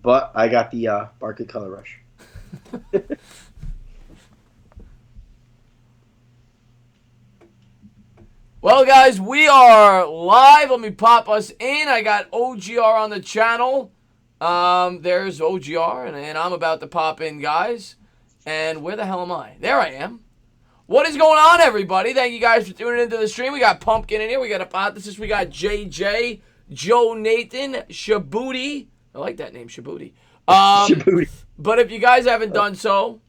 but I got the Barkley Color Rush. Well, guys, we are live. Let me pop us in. I got OGR on the channel. There's OGR, and I'm about to pop in, guys. And where the hell am I? There I am. What is going on, everybody? Thank you guys for tuning into the stream. We got Pumpkin in here. We got Apotheosis. We got JJ, Joe Nathan, Shabooti. I like that name, Shabooti. Shabooti. But if you guys haven't done so,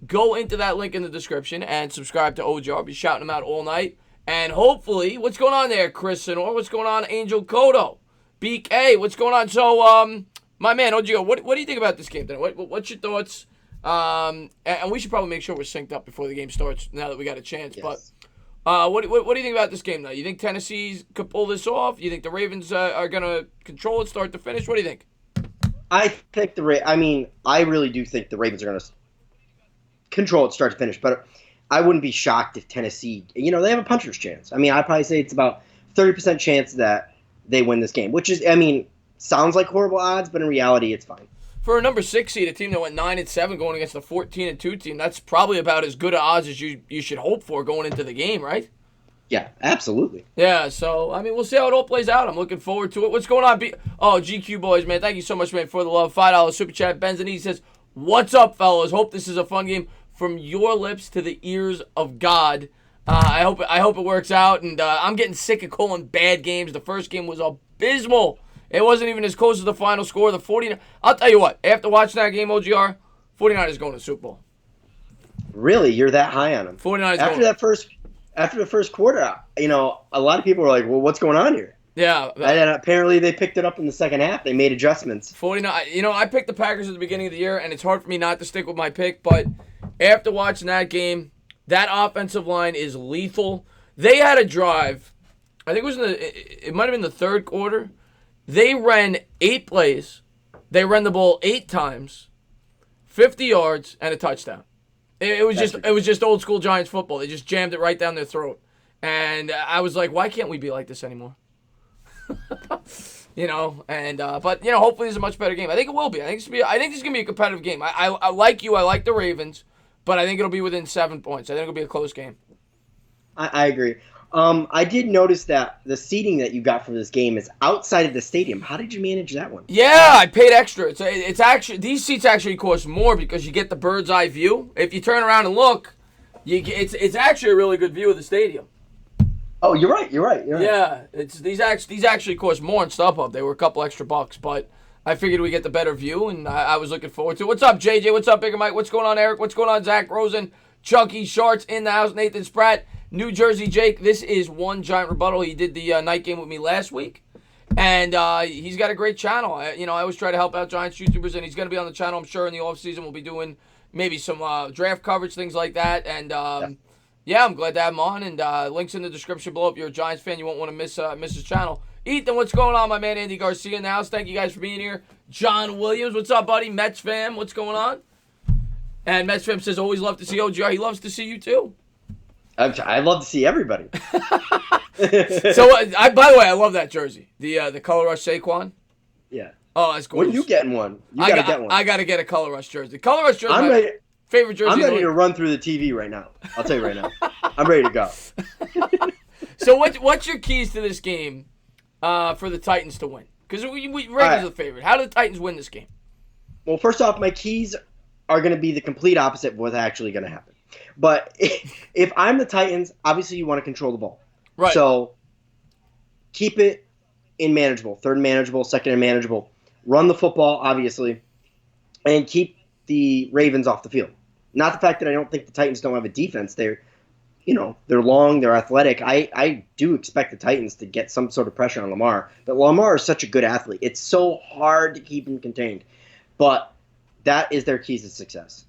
go into that link in the description and subscribe to OGR. I'll be shouting them out all night. And hopefully, what's going on there, Chris Sinor? What's going on, Angel Kodo? BK, what's going on? So, my man, OGR, what do you think about this game today? What's your thoughts? And we should probably make sure we're synced up before the game starts now that we got a chance. Yes. But what do you think about this game, though? You think Tennessee could pull this off? You think the Ravens are going to control it start to finish? What do you think? I think I really do think the Ravens are going to control it start to finish, but I wouldn't be shocked if Tennessee, they have a puncher's chance. I'd probably say it's about 30% chance that they win this game, which is, sounds like horrible odds, but in reality, it's fine. For a number 6 seed, a team that went 9-7 going against a 14-2 team, that's probably about as good odds as you should hope for going into the game, right? Yeah, absolutely. Yeah, so, we'll see how it all plays out. I'm looking forward to it. What's going on? GQ boys, man, thank you so much, man, for the love. $5 super chat. Benzini says, what's up, fellas? Hope this is a fun game. From your lips to the ears of God. I hope it works out. And I'm getting sick of calling bad games. The first game was abysmal. It wasn't even as close as the final score. The 49. I'll tell you what. After watching that game, OGR, 49 is going to the Super Bowl. Really, you're that high on them? 49 is after going. After the first quarter, a lot of people were like, "Well, what's going on here?" Yeah. And apparently they picked it up in the second half. They made adjustments. 49. I picked the Packers at the beginning of the year, and it's hard for me not to stick with my pick, but after watching that game, that offensive line is lethal. They had a drive. I think it might have been the third quarter. They ran 8 plays. They ran the ball 8 times, 50 yards, and a touchdown. It was just old school Giants football. They just jammed it right down their throat. And I was like, why can't we be like this anymore? But hopefully it's a much better game. I think it will be. I think this is gonna be a competitive game. I like you. I like the Ravens, but I think it'll be within 7 points. I think it'll be a close game. I agree. I did notice that the seating that you got for this game is outside of the stadium. How did you manage that one? Yeah, I paid extra. It's actually, these seats actually cost more because you get the bird's eye view. If you turn around and look, it's actually a really good view of the stadium. Oh, you're right. Yeah, these actually cost more in StubHub. They were a couple extra bucks, but I figured we get the better view, and I was looking forward to it. What's up, JJ? What's up, Bigger Mike? What's going on, Eric? What's going on, Zach Rosen? Chucky Sharts in the house. Nathan Spratt, New Jersey Jake. This is One Giant Rebuttal. He did the night game with me last week, and he's got a great channel. I always try to help out Giants YouTubers, and he's going to be on the channel, I'm sure, in the offseason. We'll be doing maybe some draft coverage, things like that, and yeah, I'm glad to have him on, and links in the description below. If you're a Giants fan, you won't want to miss his channel. Ethan, what's going on, my man? Andy Garcia in the house. Thank you guys for being here. John Williams, what's up, buddy? Mets fam, what's going on? And Mets fam says, always love to see OGR. He loves to see you, too. I love to see everybody. So, by the way, I love that jersey. The Color Rush Saquon. Yeah. Oh, that's gorgeous. When you getting one? You got to get one. I got to get a Color Rush jersey. Color Rush jersey. Favorite jersey. I'm ready to run through the TV right now. I'll tell you right now. I'm ready to go. So what's your keys to this game for the Titans to win? Because Ravens are the favorite. How do the Titans win this game? Well, first off, my keys are going to be the complete opposite of what's actually going to happen. But if I'm the Titans, obviously you want to control the ball. Right. So keep it in manageable, third and manageable, second and manageable. Run the football, obviously, and keep the Ravens off the field. Not the fact that I don't think the Titans don't have a defense. They're long, they're athletic. I do expect the Titans to get some sort of pressure on Lamar. But Lamar is such a good athlete. It's so hard to keep him contained. But that is their keys to success.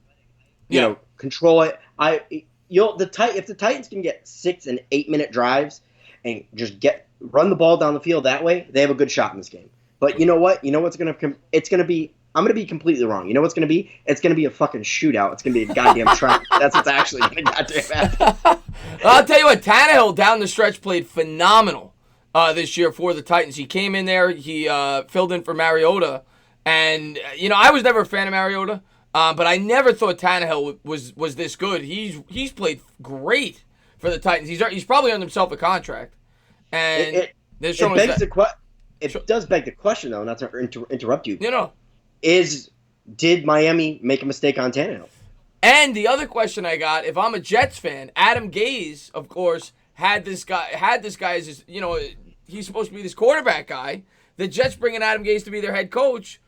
Yeah. Control it. If the Titans can get 6 and 8 minute drives and just run the ball down the field that way, they have a good shot in this game. But you know what? It's going to be. I'm going to be completely wrong. You know what's going to be? It's going to be a fucking shootout. It's going to be a goddamn trap. That's what's actually going to goddamn happen. I'll tell you what, Tannehill down the stretch played phenomenal this year for the Titans. He came in there, he filled in for Mariota, And, I was never a fan of Mariota, but I never thought Tannehill was this good. He's played great for the Titans. He's probably earned himself a contract. And It does beg the question, though, not to interrupt you. Did Miami make a mistake on Tannehill? And the other question I got, if I'm a Jets fan, Adam Gase, of course, had this guy as his, he's supposed to be this quarterback guy. The Jets bringing Adam Gase to be their head coach.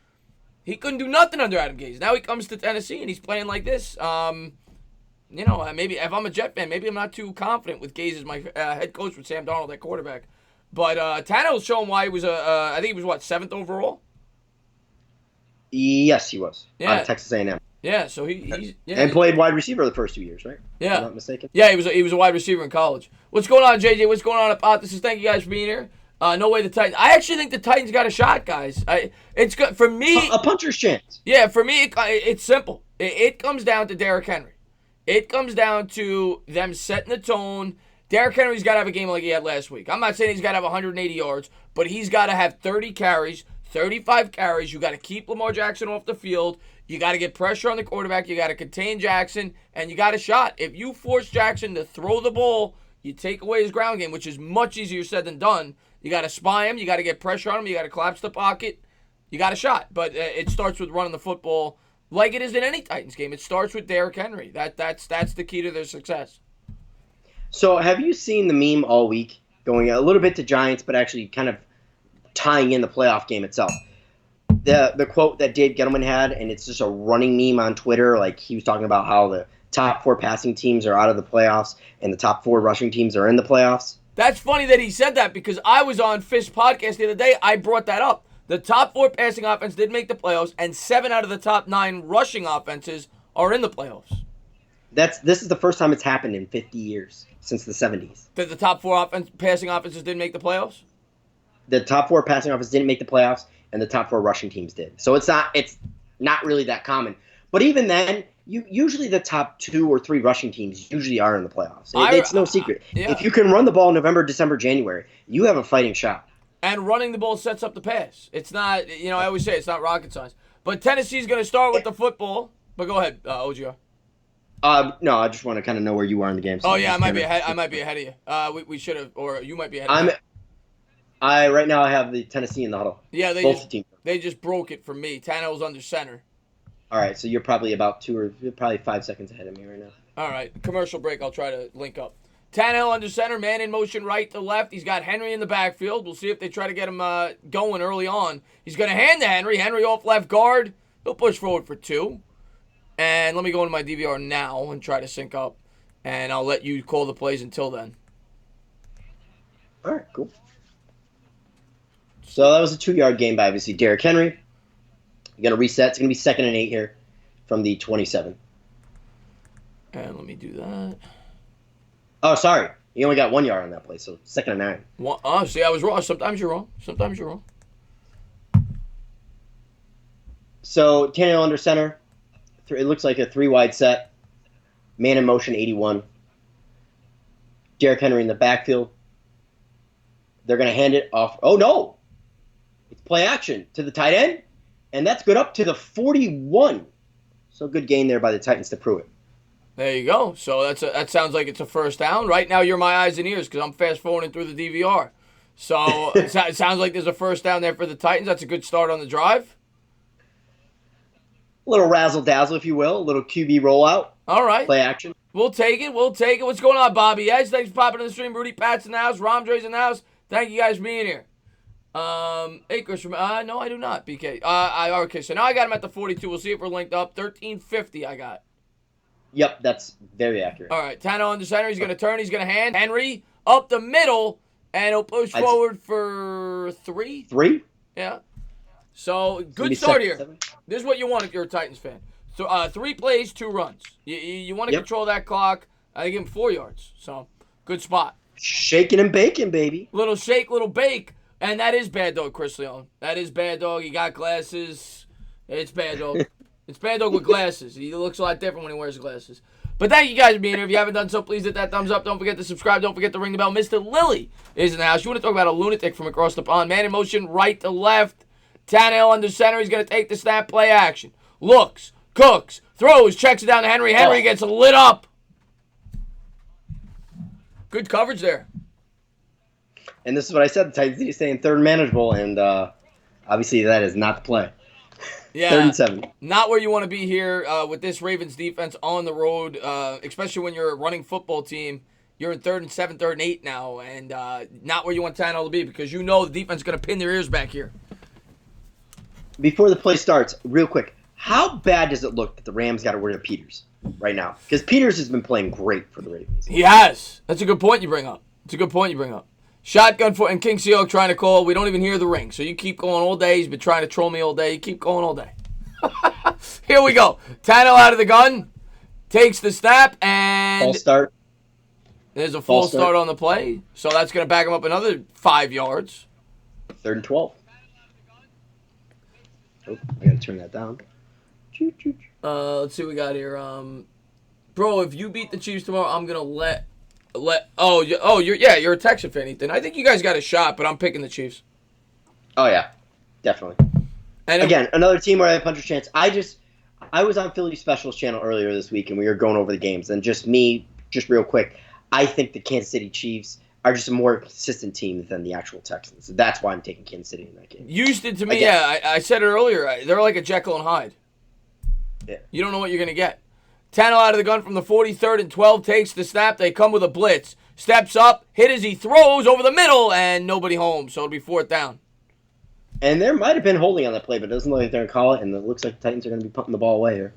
He couldn't do nothing under Adam Gase. Now he comes to Tennessee and he's playing like this. Maybe if I'm a Jet fan, maybe I'm not too confident with Gase as my head coach with Sam Darnold at quarterback. But Tannehill's showing why he was I think he was 7th overall. Yes, he was. Yeah, Texas A&M. Yeah, so he's and played wide receiver the first 2 years, right? Yeah, if I'm not mistaken. Yeah, he was a wide receiver in college. What's going on, JJ? What's going on at This is thank you guys for being here. No way the Titans. I actually think the Titans got a shot, guys. It's good for me. A puncher's chance. Yeah, for me, it's simple. It comes down to Derrick Henry. It comes down to them setting the tone. Derrick Henry's got to have a game like he had last week. I'm not saying he's got to have 180 yards, but he's got to have 30 carries, 35 carries. You got to keep Lamar Jackson off the field. You got to get pressure on the quarterback. You got to contain Jackson, and you got a shot. If you force Jackson to throw the ball, you take away his ground game, which is much easier said than done. You got to spy him. You got to get pressure on him. You got to collapse the pocket. You got a shot. But it starts with running the football like it is in any Titans game. It starts with Derrick Henry. That's the key to their success. So have you seen the meme all week going a little bit to Giants, but actually kind of tying in the playoff game itself? The quote that Dave Gettleman had, and it's just a running meme on Twitter. Like he was talking about how the top 4 passing teams are out of the playoffs and the top 4 rushing teams are in the playoffs. That's funny that he said that because I was on Fish podcast the other day. I brought that up. The top 4 passing offense did make the playoffs, and 7 out of the top 9 rushing offenses are in the playoffs. This is the first time it's happened in 50 years since the 70s. That the top 4 passing offenses didn't make the playoffs? The top 4 passing offenses didn't make the playoffs, and the top 4 rushing teams did. So it's not really that common. But even then, usually the top 2 or 3 rushing teams usually are in the playoffs. It's no secret. Yeah. If you can run the ball in November, December, January, you have a fighting shot. And running the ball sets up the pass. It's not, I always say it's not rocket science. But Tennessee's going to start with the football. But go ahead, OGR. No, I just want to kind of know where you are in the game. So I might be ahead of you. We should have, or you might be ahead of me. Right now I have the Tennessee in the huddle. Yeah, teams. They just broke it for me. Tannehill's under center. All right, so you're probably about 5 seconds ahead of me right now. All right, commercial break. I'll try to link up. Tannehill under center, man in motion right to left. He's got Henry in the backfield. We'll see if they try to get him going early on. He's going to hand to Henry. Henry off left guard. He'll push forward for 2. And let me go into my DVR now and try to sync up. And I'll let you call the plays until then. All right, cool. So that was a 2-yard game by, obviously, Derrick Henry. You're going to reset. It's going to be 2nd and 8 here from the 27. And let me do that. Oh, sorry. You only got 1 yard on that play, so 2nd and 9. See, I was wrong. Sometimes you're wrong. So Tannehill under center. It looks like a 3-wide set. Man in motion, 81. Derrick Henry in the backfield. They're going to hand it off. Oh, no. It's play action to the tight end. And that's good up to the 41. So good gain there by the Titans to Pruitt. There you go. So that sounds like it's a first down. Right now, you're my eyes and ears because I'm fast forwarding through the DVR. So it sounds like there's a first down there for the Titans. That's a good start on the drive. A little razzle-dazzle, if you will. A little QB rollout. All right. Play action. We'll take it. What's going on, Bobby Edge? Thanks for popping in the stream. Rudy Pat's in the house. Ramdre's in the house. Thank you guys for being here. Hey, Chris. No, I do not, BK. Okay, so now I got him at the 42. We'll see if we're linked up. 1350 I got. Yep, that's very accurate. All right, Tannehill under center. He's going to turn. He's going to hand Henry up the middle, and he'll push forward for 3. 3? Yeah. So, good start here. 7. This is what you want if you're a Titans fan. So, 3 plays, 2 runs. You want to control that clock. I give him 4 yards. So, good spot. Shaking and baking, baby. Little shake, little bake. And that is Bad Dog, Chris Leone. That is Bad Dog. He got glasses. It's Bad Dog. It's Bad Dog with glasses. He looks a lot different when he wears glasses. But thank you guys for being here. If you haven't done so, please hit that thumbs up. Don't forget to subscribe. Don't forget to ring the bell. Mr. Lilly is in the house. You want to talk about a lunatic from across the pond. Man in motion, right to left. Tannehill under center. He's going to take the snap, play action. Looks, cooks, throws, checks it down to Henry. Henry gets lit up. Good coverage there. And this is what I said. The Titans need to stay in third and manageable, and obviously that is not the play. Yeah, 3rd and 7. Not where you want to be here with this Ravens defense on the road, especially when you're a running football team. You're in 3rd and 7, 3rd and 8 now, and not where you want Tannehill to be because you know the defense is going to pin their ears back here. Before the play starts, real quick, how bad does it look that the Rams got rid of Peters right now? Because Peters has been playing great for the Ravens. He has. That's a good point you bring up. Shotgun for and King Seahawk trying to call. We don't even hear the ring. So you keep going all day. He's been trying to troll me all day. You keep going all day. Here we go. Tannehill out of the gun. Takes the snap and False start. There's a false start on the play. So that's going to back him up another 5 yards. 3rd and 12. Oh, I got to turn that down. Let's see what we got here. Bro, if you beat the Chiefs tomorrow, I'm going to you're a Texan fan, Ethan. I think you guys got a shot, but I'm picking the Chiefs. Oh, yeah. Definitely. And again, another team where I have a puncher's chance. I was on Philly Specials channel earlier this week, and we were going over the games. And just real quick, I think the Kansas City Chiefs are just a more consistent team than the actual Texans. So that's why I'm taking Kansas City in that game. Houston, to me, I said it earlier. They're like a Jekyll and Hyde. Yeah. You don't know what you're going to get. Tannehill out of the gun from the 43rd and 12, takes the snap. They come with a blitz. Steps up, hit as he throws over the middle, and nobody home. So it'll be 4th down. And there might have been holding on that play, but it doesn't look like they're going to call it, and it looks like the Titans are going to be punting the ball away here.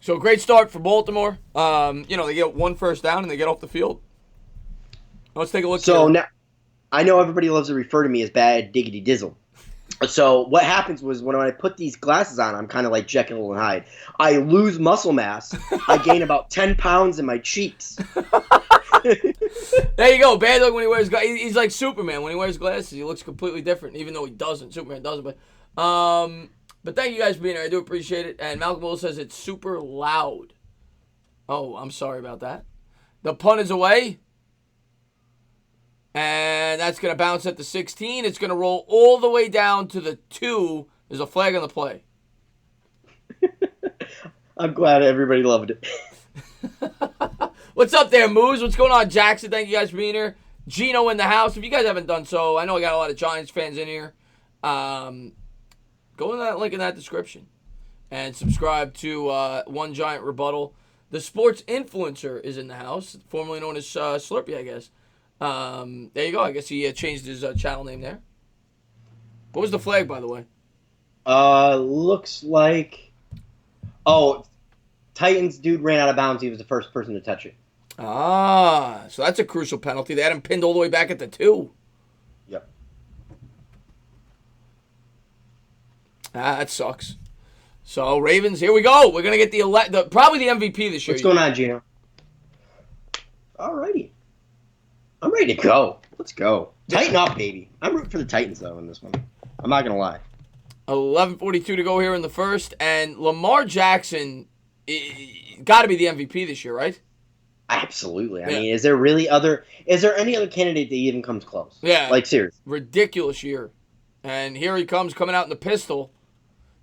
So great start for Baltimore. They get 1 first down, and they get off the field. Let's take a look. So now, I know everybody loves to refer to me as Bad Diggity Dizzle. So what happens was when I put these glasses on, I'm kind of like Jekyll and Hyde. I lose muscle mass. I gain about 10 pounds in my cheeks. There you go. Bad Dog when he wears glasses. He's like Superman. When he wears glasses, he looks completely different, even though he doesn't. Superman doesn't. But thank you guys for being here. I do appreciate it. And Malcolm Will says it's super loud. Oh, I'm sorry about that. The punt is away. And that's going to bounce at the 16. It's going to roll all the way down to the 2. There's a flag on the play. I'm glad everybody loved it. What's up there, Moose? What's going on, Jackson? Thank you guys for being here. Gino in the house. If you guys haven't done so, I know I got a lot of Giants fans in here. Go in that link in that description and subscribe to One Giant Rebuttal. The sports influencer is in the house, formerly known as Slurpee, I guess. There you go. I guess he changed his channel name there. What was the flag, by the way? Looks like... Oh, Titans dude ran out of bounds. He was the first person to touch it. Ah, so that's a crucial penalty. They had him pinned all the way back at the 2. Yep. That sucks. So, Ravens, here we go. We're going to get probably the MVP this year. What's going on, Gino? Alrighty. I'm ready to go. Let's go. Tighten up, baby. I'm rooting for the Titans, though, in this one. I'm not going to lie. 11:42 to go here in the first. And Lamar Jackson got to be the MVP this year, right? Absolutely. I mean, is there any other candidate that even comes close? Yeah. Like, seriously. Ridiculous year. And here he comes coming out in the pistol.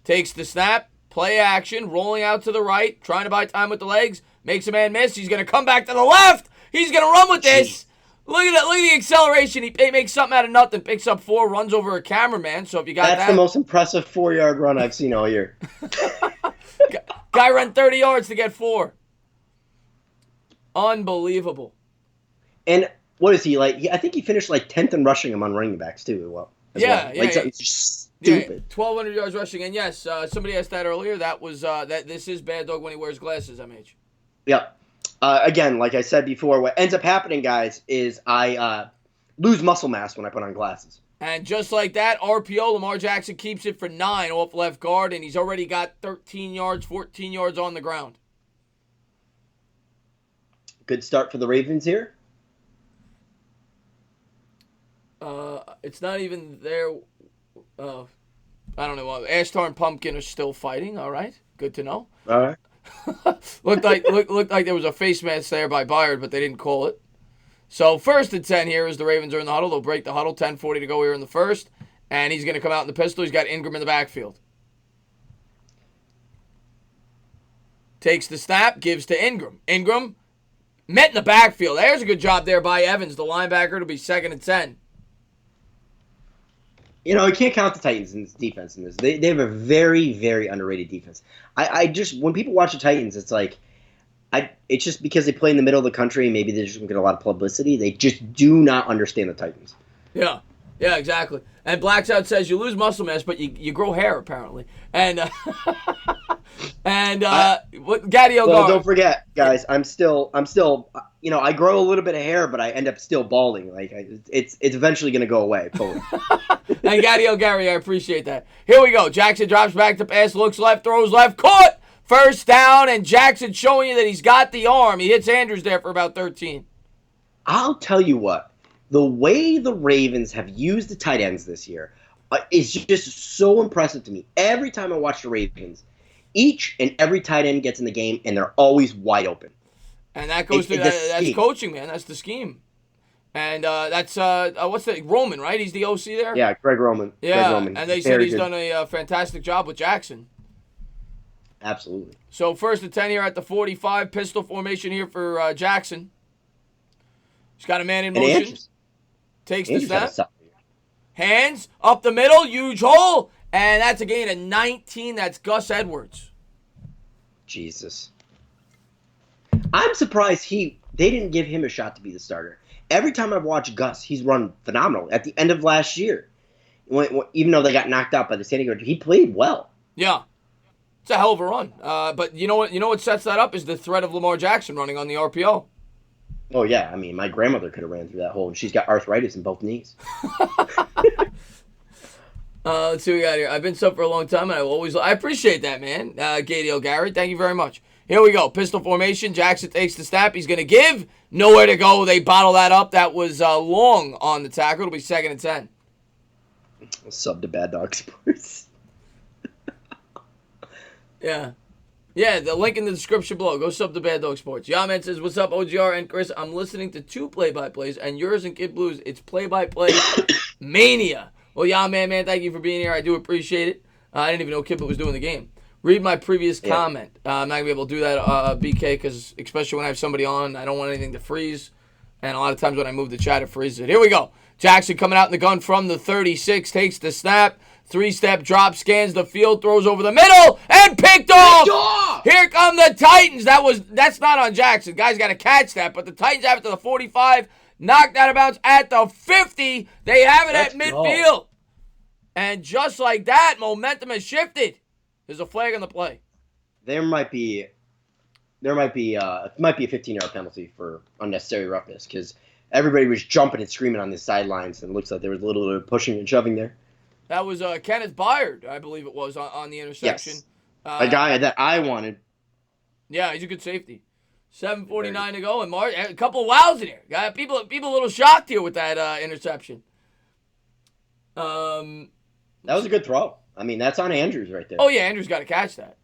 Takes the snap. Play action. Rolling out to the right. Trying to buy time with the legs. Makes a man miss. He's going to come back to the left. He's going to run with this. Look at that. Look at the acceleration. He makes something out of nothing. Picks up 4. Runs over a cameraman. So if you got That's the most impressive 4-yard run I've seen all year. Guy ran 30 yards to get 4. Unbelievable. And what is he like? I think he finished like 10th in rushing among running backs too. Well, it's just stupid. 1,200 yards rushing. And yes, somebody asked that earlier. That was that. This is Bad Dog when he wears glasses. MH. Yep. Again, like I said before, what ends up happening, guys, is I lose muscle mass when I put on glasses. And just like that, RPO, Lamar Jackson keeps it for 9 off left guard, and he's already got 13 yards, 14 yards on the ground. Good start for the Ravens here. It's not even there. I don't know. Ashtar and Pumpkin are still fighting. All right, good to know. All right. looked like there was a face mask there by Byard, but they didn't call it. So 1st and 10 here as the Ravens are in the huddle. They'll break the huddle. 10:40 to go here in the first. And he's going to come out in the pistol. He's got Ingram in the backfield. Takes the snap, gives to Ingram. Ingram met in the backfield. There's a good job there by Evans, the linebacker. It'll be 2nd and 10. You know, you can't count the Titans in this defense. In this, they have a very, very underrated defense. I just, when people watch the Titans, it's like, it's just because they play in the middle of the country. Maybe they just don't get a lot of publicity. They just do not understand the Titans. Yeah, exactly. And Blacks Out says you lose muscle mass, but you grow hair apparently. And Gaddy Well, don't forget, guys. I'm still. You know, I grow a little bit of hair, but I end up still balding. Like it's eventually going to go away. Fully. And Gaddy O'Gary, I appreciate that. Here we go. Jackson drops back to pass, looks left, throws left, caught. First down, and Jackson showing you that he's got the arm. He hits Andrews there for about 13. I'll tell you what. The way the Ravens have used the tight ends this year is just so impressive to me. Every time I watch the Ravens, each and every tight end gets in the game, and they're always wide open. And that goes to that's coaching, man. That's the scheme. And that's what's the Roman, right? He's the OC there. Yeah, Greg Roman. Yeah, Greg Roman. And they said he's done a fantastic job with Jackson. Absolutely. So 1st and 10 here at the 45. Pistol formation here for Jackson. He's got a man in motion. Takes the snap. Hands up the middle. Huge hole. And that's a gain of 19. That's Gus Edwards. Jesus. I'm surprised they didn't give him a shot to be the starter. Every time I've watched Gus, he's run phenomenal. At the end of last year, even though they got knocked out by the San Diego, he played well. Yeah. It's a hell of a run. But you know what sets that up is the threat of Lamar Jackson running on the RPO. Oh, yeah. I mean, my grandmother could have ran through that hole, and she's got arthritis in both knees. Let's see what we got here. I've been sub for a long time, and I appreciate that, man. Gady O'Gary, thank you very much. Here we go. Pistol formation. Jackson takes the snap. He's going to give. Nowhere to go. They bottle that up. That was long on the tackle. It'll be 2nd and 10. Sub to Bad Dog Sports. Yeah. Yeah, the link in the description below. Go sub to Bad Dog Sports. Yaman says, what's up, OGR and Chris? I'm listening to 2 play-by-plays, and yours and Kid Blues, it's play-by-play mania. Well, Yaman, man, thank you for being here. I do appreciate it. I didn't even know Kid Blue was doing the game. Read my previous comment. I'm not going to be able to do that, BK, because especially when I have somebody on, I don't want anything to freeze. And a lot of times when I move the chat, it freezes it. Here we go. Jackson coming out in the gun from the 36, takes the snap. 3-step drop, scans the field, throws over the middle, and picked off! Here come the Titans. That's not on Jackson. Guys got to catch that. But the Titans have it to the 45, knocked out of bounds at the 50. They have it at midfield. And just like that, momentum has shifted. There's a flag on the play. There might be a 15-yard penalty for unnecessary roughness because everybody was jumping and screaming on the sidelines, and it looks like there was a little bit of pushing and shoving there. That was Kenneth Byard, I believe it was, on the interception. Yes. A guy that I wanted. Yeah, he's a good safety. 7:49 to go, and a couple of wows in here. People a little shocked here with that interception. That was a good throw. I mean, that's on Andrews right there. Oh, yeah, Andrews got to catch that.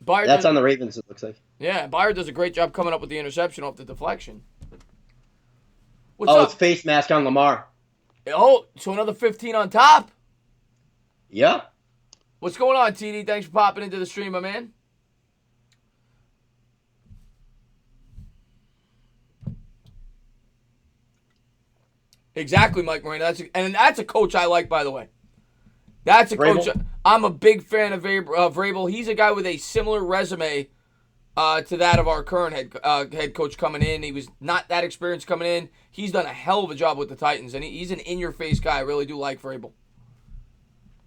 That's on the Ravens, it looks like. Yeah, Byard does a great job coming up with the interception off the deflection. What's up? It's face mask on Lamar. Oh, so another 15 on top? Yeah. What's going on, TD? Thanks for popping into the stream, my man. Exactly, Mike Moreno. That's a coach I like, by the way. That's a coach. I'm a big fan of Vrabel. He's a guy with a similar resume to that of our current head coach coming in. He was not that experienced coming in. He's done a hell of a job with the Titans, and he's an in-your-face guy. I really do like Vrabel.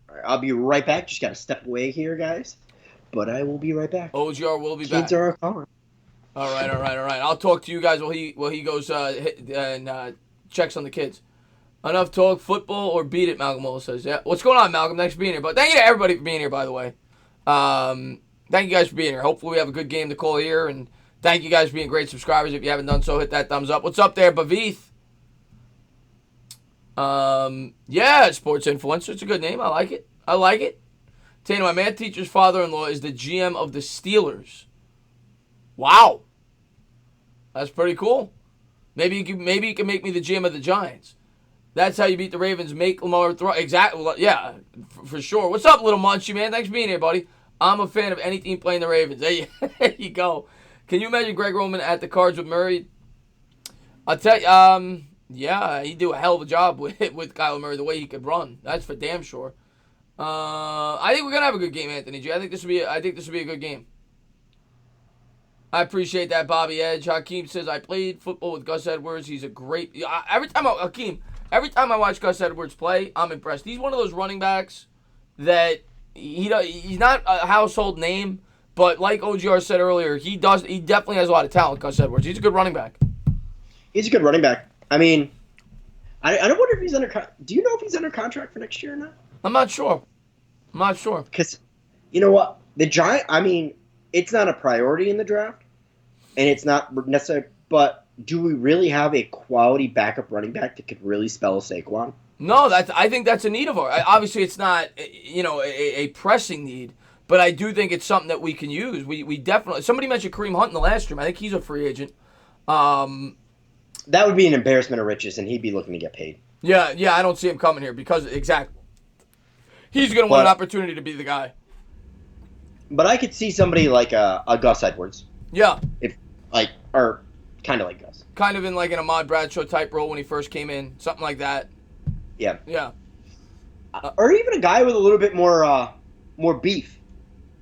All right, I'll be right back. Just got to step away here, guys. But I will be right back. OGR will be back. Kids are calling. All right. I'll talk to you guys while he goes and checks on the kids. Enough talk, football or beat it, Malcolm Willis says. Yeah. What's going on, Malcolm? Thanks for being here. But thank you to everybody for being here, by the way. Thank you guys for being here. Hopefully we have a good game to call here. And thank you guys for being great subscribers. If you haven't done so, hit that thumbs up. What's up there, Bavith? Yeah, sports influencer. It's a good name. I like it. Tana, my math teacher's father-in-law is the GM of the Steelers. Wow. That's pretty cool. Maybe you can make me the GM of the Giants. That's how you beat the Ravens. Make Lamar throw. Exactly. Yeah, for sure. What's up, little Munchie, man? Thanks for being here, buddy. I'm a fan of any team playing the Ravens. There you go. Can you imagine Greg Roman at the Cards with Murray? I'll tell you, yeah, he'd do a hell of a job with Kyler Murray, the way he could run. That's for damn sure. I think we're gonna have a good game, Anthony G. I think this will be a good game. I appreciate that, Bobby Edge. Hakeem says I played football with Gus Edwards. He's a great. Every time I watch Gus Edwards play, I'm impressed. He's one of those running backs that he's not a household name, but like OGR said earlier, he definitely has a lot of talent. Gus Edwards. He's a good running back. He's a good running back. I mean, I don't wonder if he's under. Do you know if he's under contract for next year or not? I'm not sure. Because, you know what? The Giants, I mean, it's not a priority in the draft, and it's not necessary, but do we really have a quality backup running back that could really spell Saquon? No, I think that's a need of ours. Obviously, it's not, a pressing need, but I do think it's something that we can use. We definitely, somebody mentioned Kareem Hunt in the last stream. I think he's a free agent. That would be an embarrassment of riches, and he'd be looking to get paid. Yeah, I don't see him coming here because, exactly. He's going to want an opportunity to be the guy. But I could see somebody like a Gus Edwards. Yeah. Or kind of like Gus. Kind of in like an Ahmad Bradshaw type role when he first came in. Something like that. Yeah. Yeah. Or even a guy with a little bit more beef.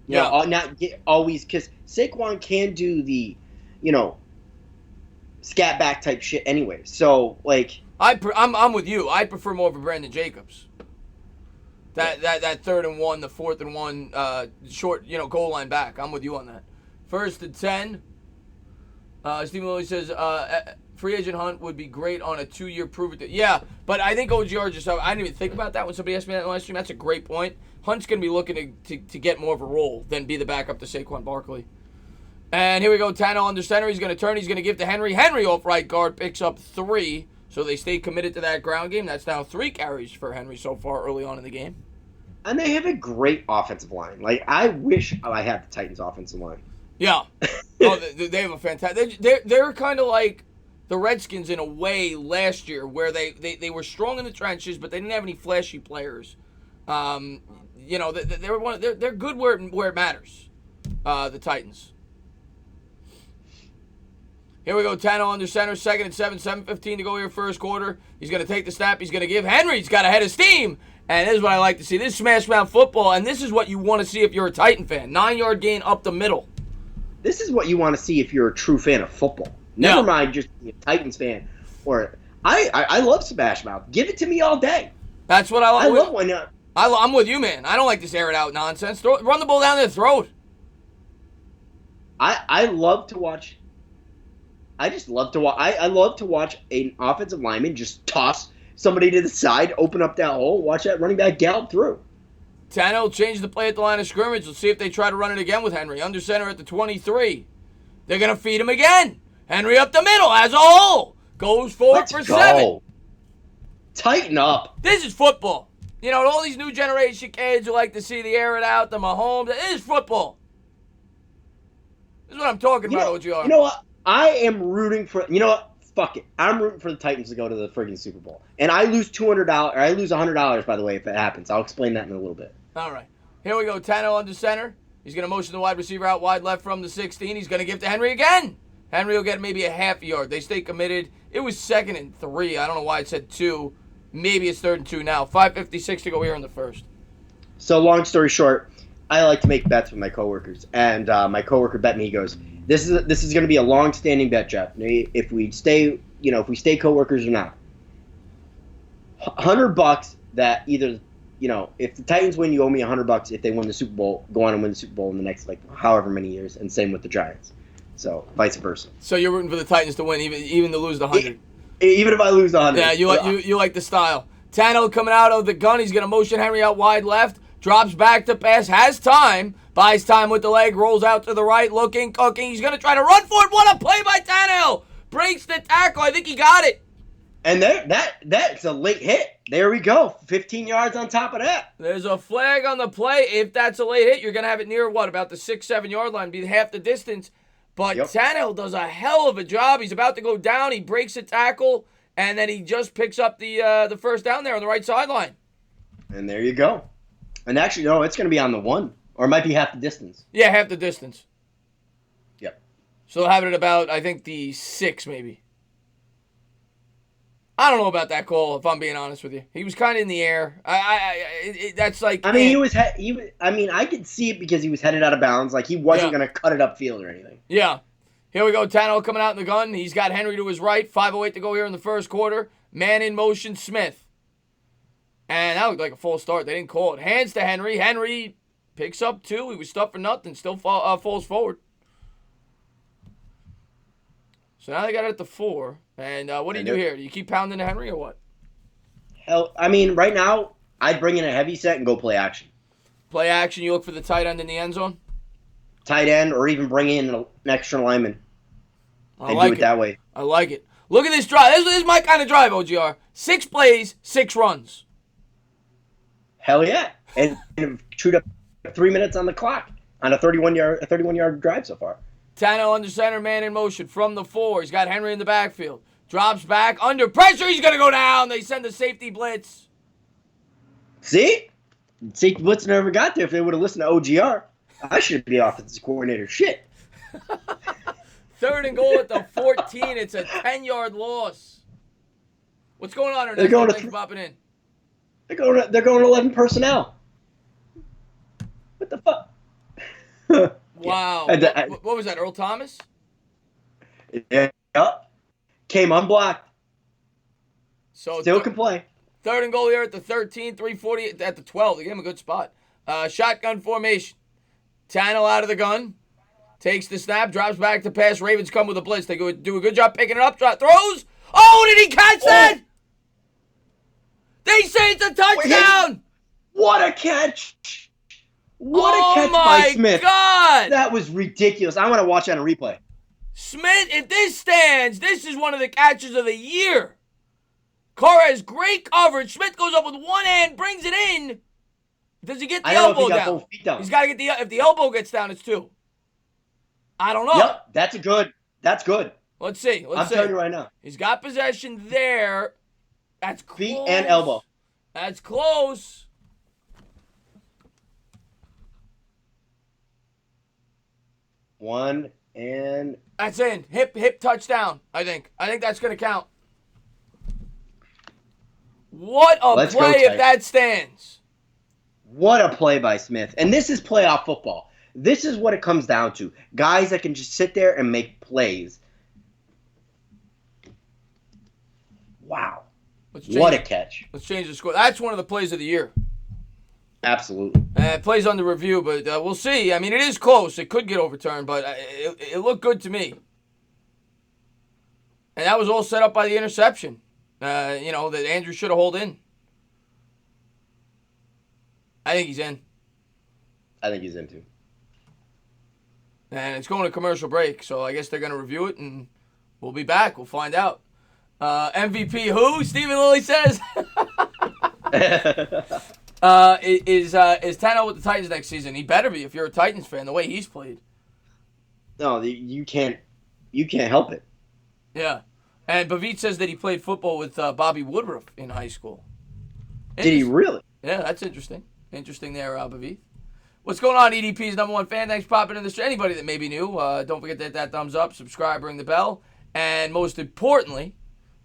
Not get always, because Saquon can do the, scat back type shit anyway. So, like... I'm with you. I prefer more of a Brandon Jacobs. That 3rd and 1, the 4th and 1, short, goal line back. I'm with you on that. 1st and 10. Stephen Lilly says free agent Hunt would be great on a 2-year prove-it. Yeah, but I think OGR just. I didn't even think about that when somebody asked me that in the last stream. That's a great point. Hunt's going to be looking to get more of a role than be the backup to Saquon Barkley. And here we go. Tano under center. He's going to turn. He's going to give to Henry. Henry off right guard picks up 3. So they stay committed to that ground game. That's now 3 carries for Henry so far early on in the game. And they have a great offensive line. Like, I wish I had the Titans' offensive line. Yeah. They have a fantastic... They're kind of like the Redskins in a way last year, where they were strong in the trenches, but they didn't have any flashy players. They're good where it matters, the Titans. Here we go, Tano under center, 2nd and 7, 7:15 to go here, first quarter. He's going to take the snap. He's going to give Henry. He's got a head of steam. And this is what I like to see. This is smash mouth football, and this is what you want to see if you're a Titan fan. 9-yard gain up the middle. This is what you want to see if you're a true fan of football. Never mind just a Titans fan. Or I love smash mouth. Give it to me all day. That's what I love. I love when I'm with you, man. I don't like this air it out nonsense. Run the ball down their throat. I love to watch. I just love to watch. I love to watch an offensive lineman just toss somebody to the side, open up that hole, watch that running back gallop through. Tannehill changed the play at the line of scrimmage. Let's see if they try to run it again with Henry. Under center at the 23. They're going to feed him again. Henry up the middle as a hole. Goes forward for 7. Tighten up. This is football. All these new generation kids who like to see the air it out, the Mahomes. It is football. This is what I'm talking about, OGR. You know what? I am rooting for... You know what? Fuck it. I'm rooting for the Titans to go to the friggin' Super Bowl. And I lose $200, or I lose $100, by the way, if it happens. I'll explain that in a little bit. All right. Here we go. Tano under center. He's going to motion the wide receiver out wide left from the 16. He's going to give to Henry again. Henry will get maybe a half yard. They stay committed. It was 2nd and 3. I don't know why it said 2. Maybe it's 3rd and 2 now. 5:56 to go here in the first. So long story short, I like to make bets with my coworkers. And my coworker bet me, he goes... This is going to be a long-standing bet, Jeff. If we stay, if we stay coworkers or not. $100 that either, if the Titans win, you owe me $100. If they win the Super Bowl, go on and win the Super Bowl in the next however many years, and same with the Giants. So vice versa. So you're rooting for the Titans to win, even to lose the 100. Even if I lose the 100. Yeah, you like the style. Tano coming out of the gun. He's going to motion Henry out wide left. Drops back to pass. Has time. Buys time with the leg, rolls out to the right, looking, cooking. He's going to try to run for it. What a play by Tannehill. Breaks the tackle. I think he got it. And that's a late hit. There we go. 15 yards on top of that. There's a flag on the play. If that's a late hit, you're going to have it near, about the 6-7 yard line, be half the distance. But Tannehill does a hell of a job. He's about to go down. He breaks a tackle. and then he just picks up the first down there on the right sideline. And there you go. And actually, no, it's going to be on the 1. Or it might be half the distance. Yeah, half the distance. Yep. So they'll have it at about, I think, the 6 maybe. I don't know about that call, if I'm being honest with you. He was kind of in the air. That's like. I mean, I could see it because he was headed out of bounds. Like, he wasn't going to cut it upfield or anything. Yeah. Here we go. Tannehill coming out in the gun. He's got Henry to his right. 5:08 to go here in the first quarter. Man in motion, Smith. And that looked like a full start. They didn't call it. Hands to Henry. Henry picks up 2. He was stuffed for nothing. Still falls forward. So now they got it at the 4. And what do you do here? Do you keep pounding to Henry or what? Hell, I mean, right now, I'd bring in a heavy set and go play action. Play action. You look for the tight end in the end zone? Tight end, or even bring in an extra lineman. And do it that way. I like it. Look at this drive. This is my kind of drive, OGR. 6 plays, 6 runs. Hell yeah. And chewed up 3 minutes on the clock on a 31-yard drive so far. Tannehill under center, man in motion from the 4. He's got Henry in the backfield. Drops back, under pressure. He's going to go down. They send the safety blitz. See? Safety blitz never got there if they would have listened to OGR. I should be offensive coordinator. Shit. 3rd and goal at the 14. It's a 10-yard loss. What's going on, Ernesto? They're going Thanks for popping in. They're going 11 personnel. What the fuck? Wow. What was that, Earl Thomas? Yeah. Came unblocked. So still can play. 3rd and goal here at the 13, 3:40 at the 12. They gave him a good spot. Shotgun formation. Tannehill out of the gun. Takes the snap, drops back to pass. Ravens come with a blitz. They do a good job picking it up. Throws. Oh, did he catch that? They say it's a touchdown. What a catch. What a catch by Smith. Oh, my God. That was ridiculous. I want to watch that on replay. Smith, if this stands, this is one of the catches of the year. Carr has great coverage. Smith goes up with one hand, brings it in. Does he get the elbow down? He's got to get if the elbow gets down, it's 2. I don't know. Yep, that's good. Let's see. I'm telling you right now. He's got possession there. That's close. Feet and elbow. That's close. One and that's in. Hip touchdown, I think. I think that's going to count. What a play if that stands. What a play by Smith. And this is playoff football. This is what it comes down to. Guys that can just sit there and make plays. Wow. What a catch. Let's change the score. That's one of the plays of the year. Absolutely. It plays under review, but we'll see. I mean, it is close. It could get overturned, but it looked good to me. And that was all set up by the interception. That Andrew should have held in. I think he's in. I think he's in too. And it's going to commercial break, so I guess they're going to review it, and we'll be back. We'll find out. MVP who? Stephen Lilly says. Is Tannehill with the Titans next season? He better be if you're a Titans fan, the way he's played. No, you can't help it. Yeah. And Bavit says that he played football with Bobby Woodruff in high school. Did he really? Yeah, that's interesting. Interesting there, Bavit. What's going on, EDP's number 1 fan? Thanks for popping in the show. Anybody that may be new, don't forget to hit that thumbs up, subscribe, ring the bell, and most importantly,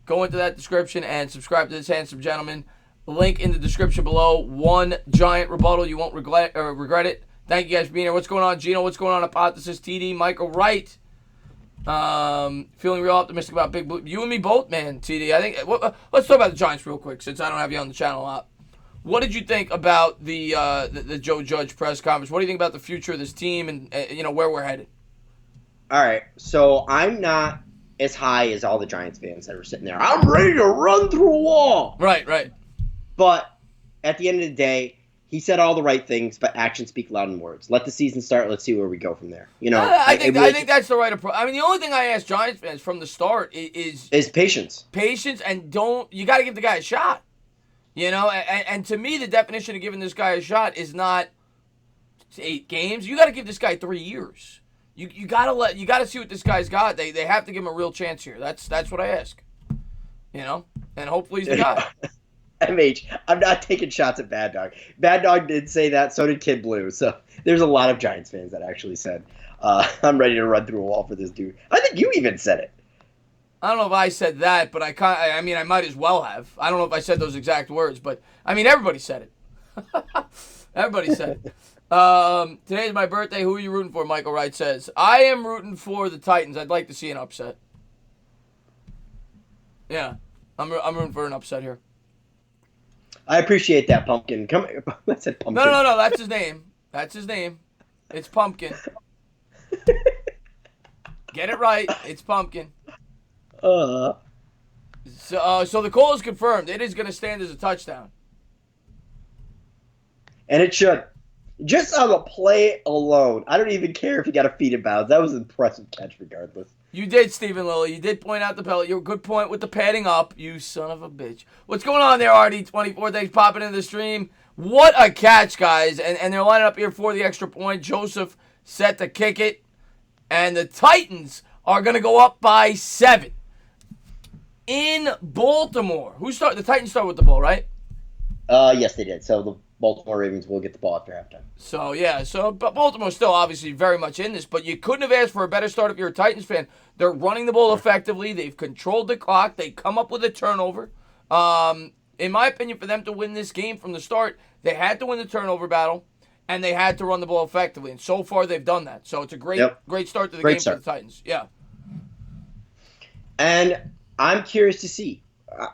go into that description and subscribe to this handsome gentleman. Link in the description below. One giant rebuttal. You won't regret it. Thank you guys for being here. What's going on, Gino? What's going on, Hypothesis TD? Michael Wright. Feeling real optimistic about Big Blue. You and me both, man, TD. I think. Let's talk about the Giants real quick, since I don't have you on the channel a lot. What did you think about the Joe Judge press conference? What do you think about the future of this team and where we're headed? All right, so I'm not as high as all the Giants fans that were sitting there. I'm ready to run through a wall. Right. But at the end of the day, he said all the right things, but actions speak louder than words. Let the season start. Let's see where we go from there. I think that's the right approach. I mean, the only thing I ask Giants fans from the start is patience. Patience, and you got to give the guy a shot. And to me, the definition of giving this guy a shot is not 8 games. You got to give this guy 3 years. You got to see what this guy's got. They have to give him a real chance here. That's what I ask. and hopefully he's the guy. MH, I'm not taking shots at Bad Dog. Bad Dog did say that, so did Kid Blue. So there's a lot of Giants fans that actually said, I'm ready to run through a wall for this dude. I think you even said it. I don't know if I said that, but I might as well have. I don't know if I said those exact words, but I mean, everybody said it. Everybody said it. Today's my birthday. Who are you rooting for? Michael Wright says, I am rooting for the Titans. I'd like to see an upset. Yeah, I'm rooting for an upset here. I appreciate that, Pumpkin. Come, I said Pumpkin. No. That's his name. That's his name. It's Pumpkin. Get it right. It's Pumpkin. So the call is confirmed. It is going to stand as a touchdown. And it should. Just on the play alone. I don't even care if he got a feet in bounds. That was an impressive catch regardless. You did, Stephen Lilly. You did point out the pellet. You're a good point with the padding up. You son of a bitch. What's going on there, RD24? Thanks for popping into the stream. What a catch, guys. And they're lining up here for the extra point. Joseph set to kick it. And the Titans are going to go up by 7. In Baltimore. The Titans start with the ball, right? Yes, they did. So the Baltimore Ravens will get the ball after halftime. So, yeah. But Baltimore's still obviously very much in this. But you couldn't have asked for a better start if you're a Titans fan. They're running the ball effectively. They've controlled the clock. They come up with a turnover. In my opinion, for them to win this game from the start, they had to win the turnover battle, and they had to run the ball effectively. And so far, they've done that. So it's a great start to the game for the Titans. Yeah. And I'm curious to see.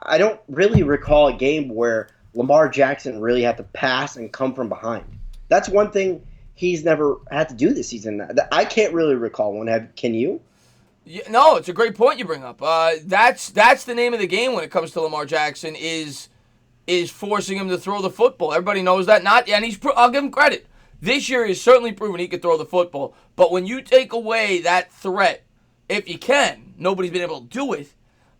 I don't really recall a game where Lamar Jackson really had to pass and come from behind. That's one thing he's never had to do this season. I can't really recall one. Can you? Yeah, no, it's a great point you bring up. That's the name of the game when it comes to Lamar Jackson is forcing him to throw the football. Everybody knows that. I'll give him credit. This year he's certainly proven he can throw the football. But when you take away that threat, if you can, nobody's been able to do it,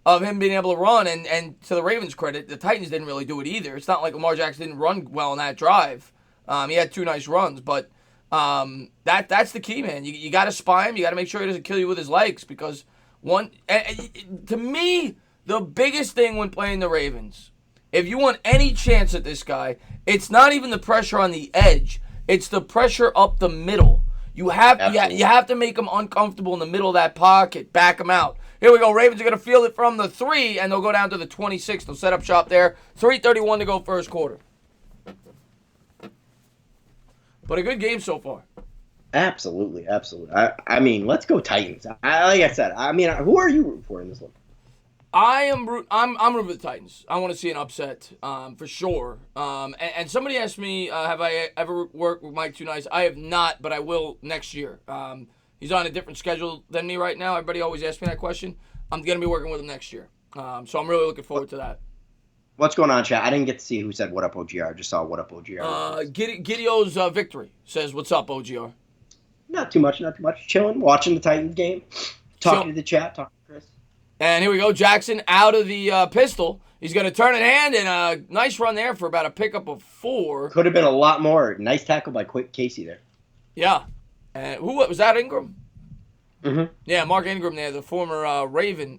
of him being able to run, and to the Ravens' credit, the Titans didn't really do it either. It's not like Lamar Jackson didn't run well in that drive. He had 2 nice runs, but that's the key, man. You got to spy him. You got to make sure he doesn't kill you with his legs, because to me, the biggest thing when playing the Ravens, if you want any chance at this guy, it's not even the pressure on the edge. It's the pressure up the middle. You have to make him uncomfortable in the middle of that pocket. Back him out. Here we go. Ravens are going to field it from the 3, and they'll go down to the 26. They'll set up shop there. 3:31 to go first quarter. But a good game so far. Absolutely. I mean, let's go Titans. Like I said, who are you rooting for in this one? I'm rooting for the Titans. I want to see an upset, for sure. And somebody asked me, have I ever worked with Mike Too Nice? I have not, but I will next year. He's on a different schedule than me right now. Everybody always asks me that question. I'm going to be working with him next year. So I'm really looking forward to that. What's going on, chat? I didn't get to see who said what up, OGR. I just saw what up, OGR. Gideo's Victory says, what's up, OGR? Not too much. Chilling, watching the Titans game, talking to the chat, talking to Chris. And here we go. Jackson out of the pistol. He's going to turn it hand, and a nice run there for about a pickup of 4. Could have been a lot more. Nice tackle by Casey there. Yeah. And was that, Ingram? Mm-hmm. Yeah, Mark Ingram there, the former Raven.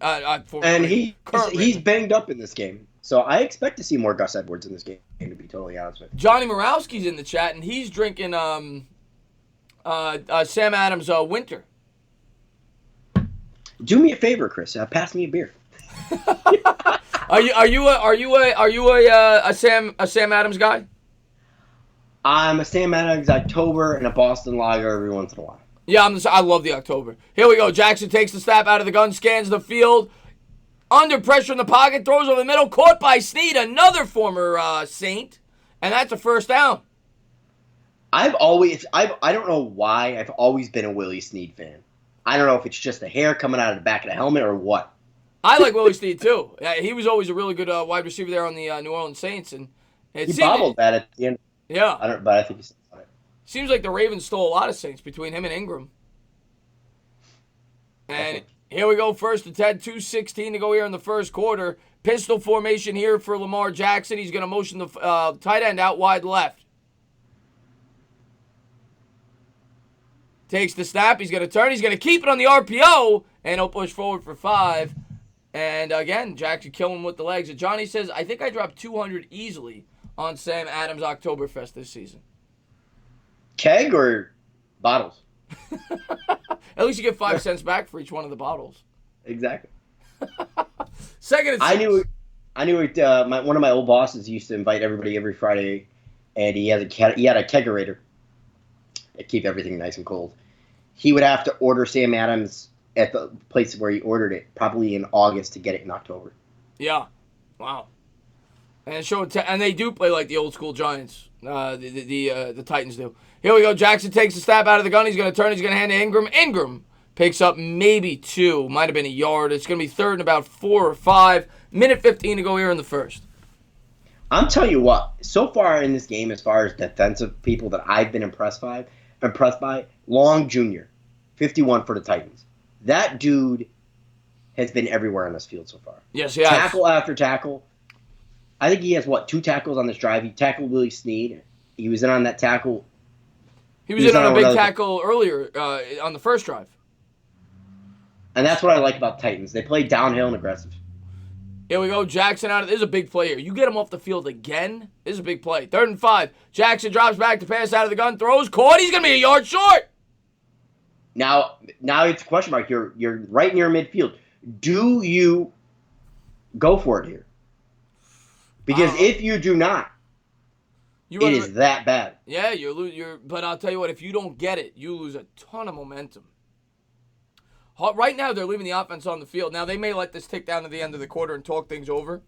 He's banged up in this game. So I expect to see more Gus Edwards in this game, to be totally honest with you. Johnny Morawski's in the chat, and he's drinking Sam Adams Winter. Do me a favor, Chris. Pass me a beer. Are you a Sam Adams guy? I'm a Sam Adams October and a Boston Lager every once in a while. Yeah, I love the October. Here we go. Jackson takes the snap out of the gun, scans the field. Under pressure in the pocket, throws over the middle, caught by Snead, another former Saint, and that's a first down. I don't know why, I've always been a Willie Snead fan. I don't know if it's just the hair coming out of the back of the helmet or what. I like Willie Snead too. He was always a really good wide receiver there on the New Orleans Saints, and he bobbled that at the end. Yeah, but I think he's. Seems like the Ravens stole a lot of Saints between him and Ingram. And here we go, first and 10, 2:16 to go here in the first quarter. Pistol formation here for Lamar Jackson. He's going to motion the tight end out wide left. Takes the snap. He's going to turn. He's going to keep it on the RPO. And he'll push forward for 5. And again, Jackson killing with the legs. And Johnny says, I think I dropped 200 easily on Sam Adams Oktoberfest this season. Keg or bottles? At least you get 5 cents back for each one of the bottles. Exactly. Second and 6. I knew it. One of my old bosses used to invite everybody every Friday, and he had a kegerator to keep everything nice and cold. He would have to order Sam Adams at the place where he ordered it, probably in August, to get it in October. Yeah, wow. And they do play like the old school Giants. The Titans do. Here we go. Jackson takes a snap out of the gun. He's going to turn. He's going to hand to Ingram. Ingram picks up maybe 2. Might have been a yard. It's going to be third and about 4 or 5. Minute 15 to go here in the first. I'm telling you what. So far in this game, as far as defensive people that I've been impressed by, Long Jr., 51 for the Titans. That dude has been everywhere on this field so far. Yes, he has. Tackle after tackle. I think he has, 2 tackles on this drive. He tackled Willie Snead. He was in on that tackle. He was in on a big tackle earlier on the first drive. And that's what I like about Titans. They play downhill and aggressive. Here we go. Jackson out. This is a big play here. You get him off the field again. This is a big play. 3rd and 5. Jackson drops back to pass out of the gun. Throws. Caught. He's going to be a yard short. Now it's a question mark. You're right near midfield. Do you go for it here? Because if you do not, it is that bad. Yeah, but I'll tell you what, if you don't get it, you lose a ton of momentum. Right now, they're leaving the offense on the field. Now, they may let this tick down to the end of the quarter and talk things over.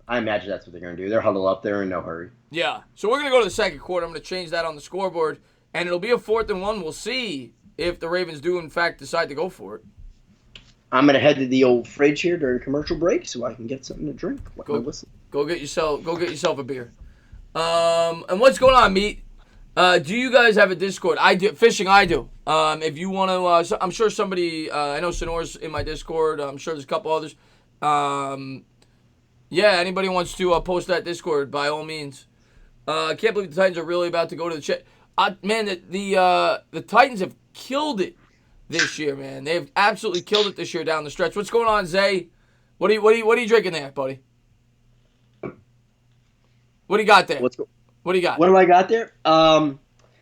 I imagine that's what they're going to do. They're huddled up there in no hurry. Yeah. So we're going to go to the second quarter. I'm going to change that on the scoreboard, and it'll be a 4th and 1. We'll see if the Ravens do, in fact, decide to go for it. I'm going to head to the old fridge here during commercial break so I can get something to drink. Go get yourself a beer. And what's going on, Meat? Do you guys have a Discord? I do. Fishing, I do. If you want to, I'm sure somebody, I know Sonor's in my Discord. I'm sure there's a couple others. Yeah, anybody wants to post that Discord, by all means. I can't believe the Titans are really about to go to the chat. Man, the Titans have killed it this year, man. They've absolutely killed it this year down the stretch. What's going on, Zay? What are you drinking there, buddy? What do you got there? What do you got? What do I got there?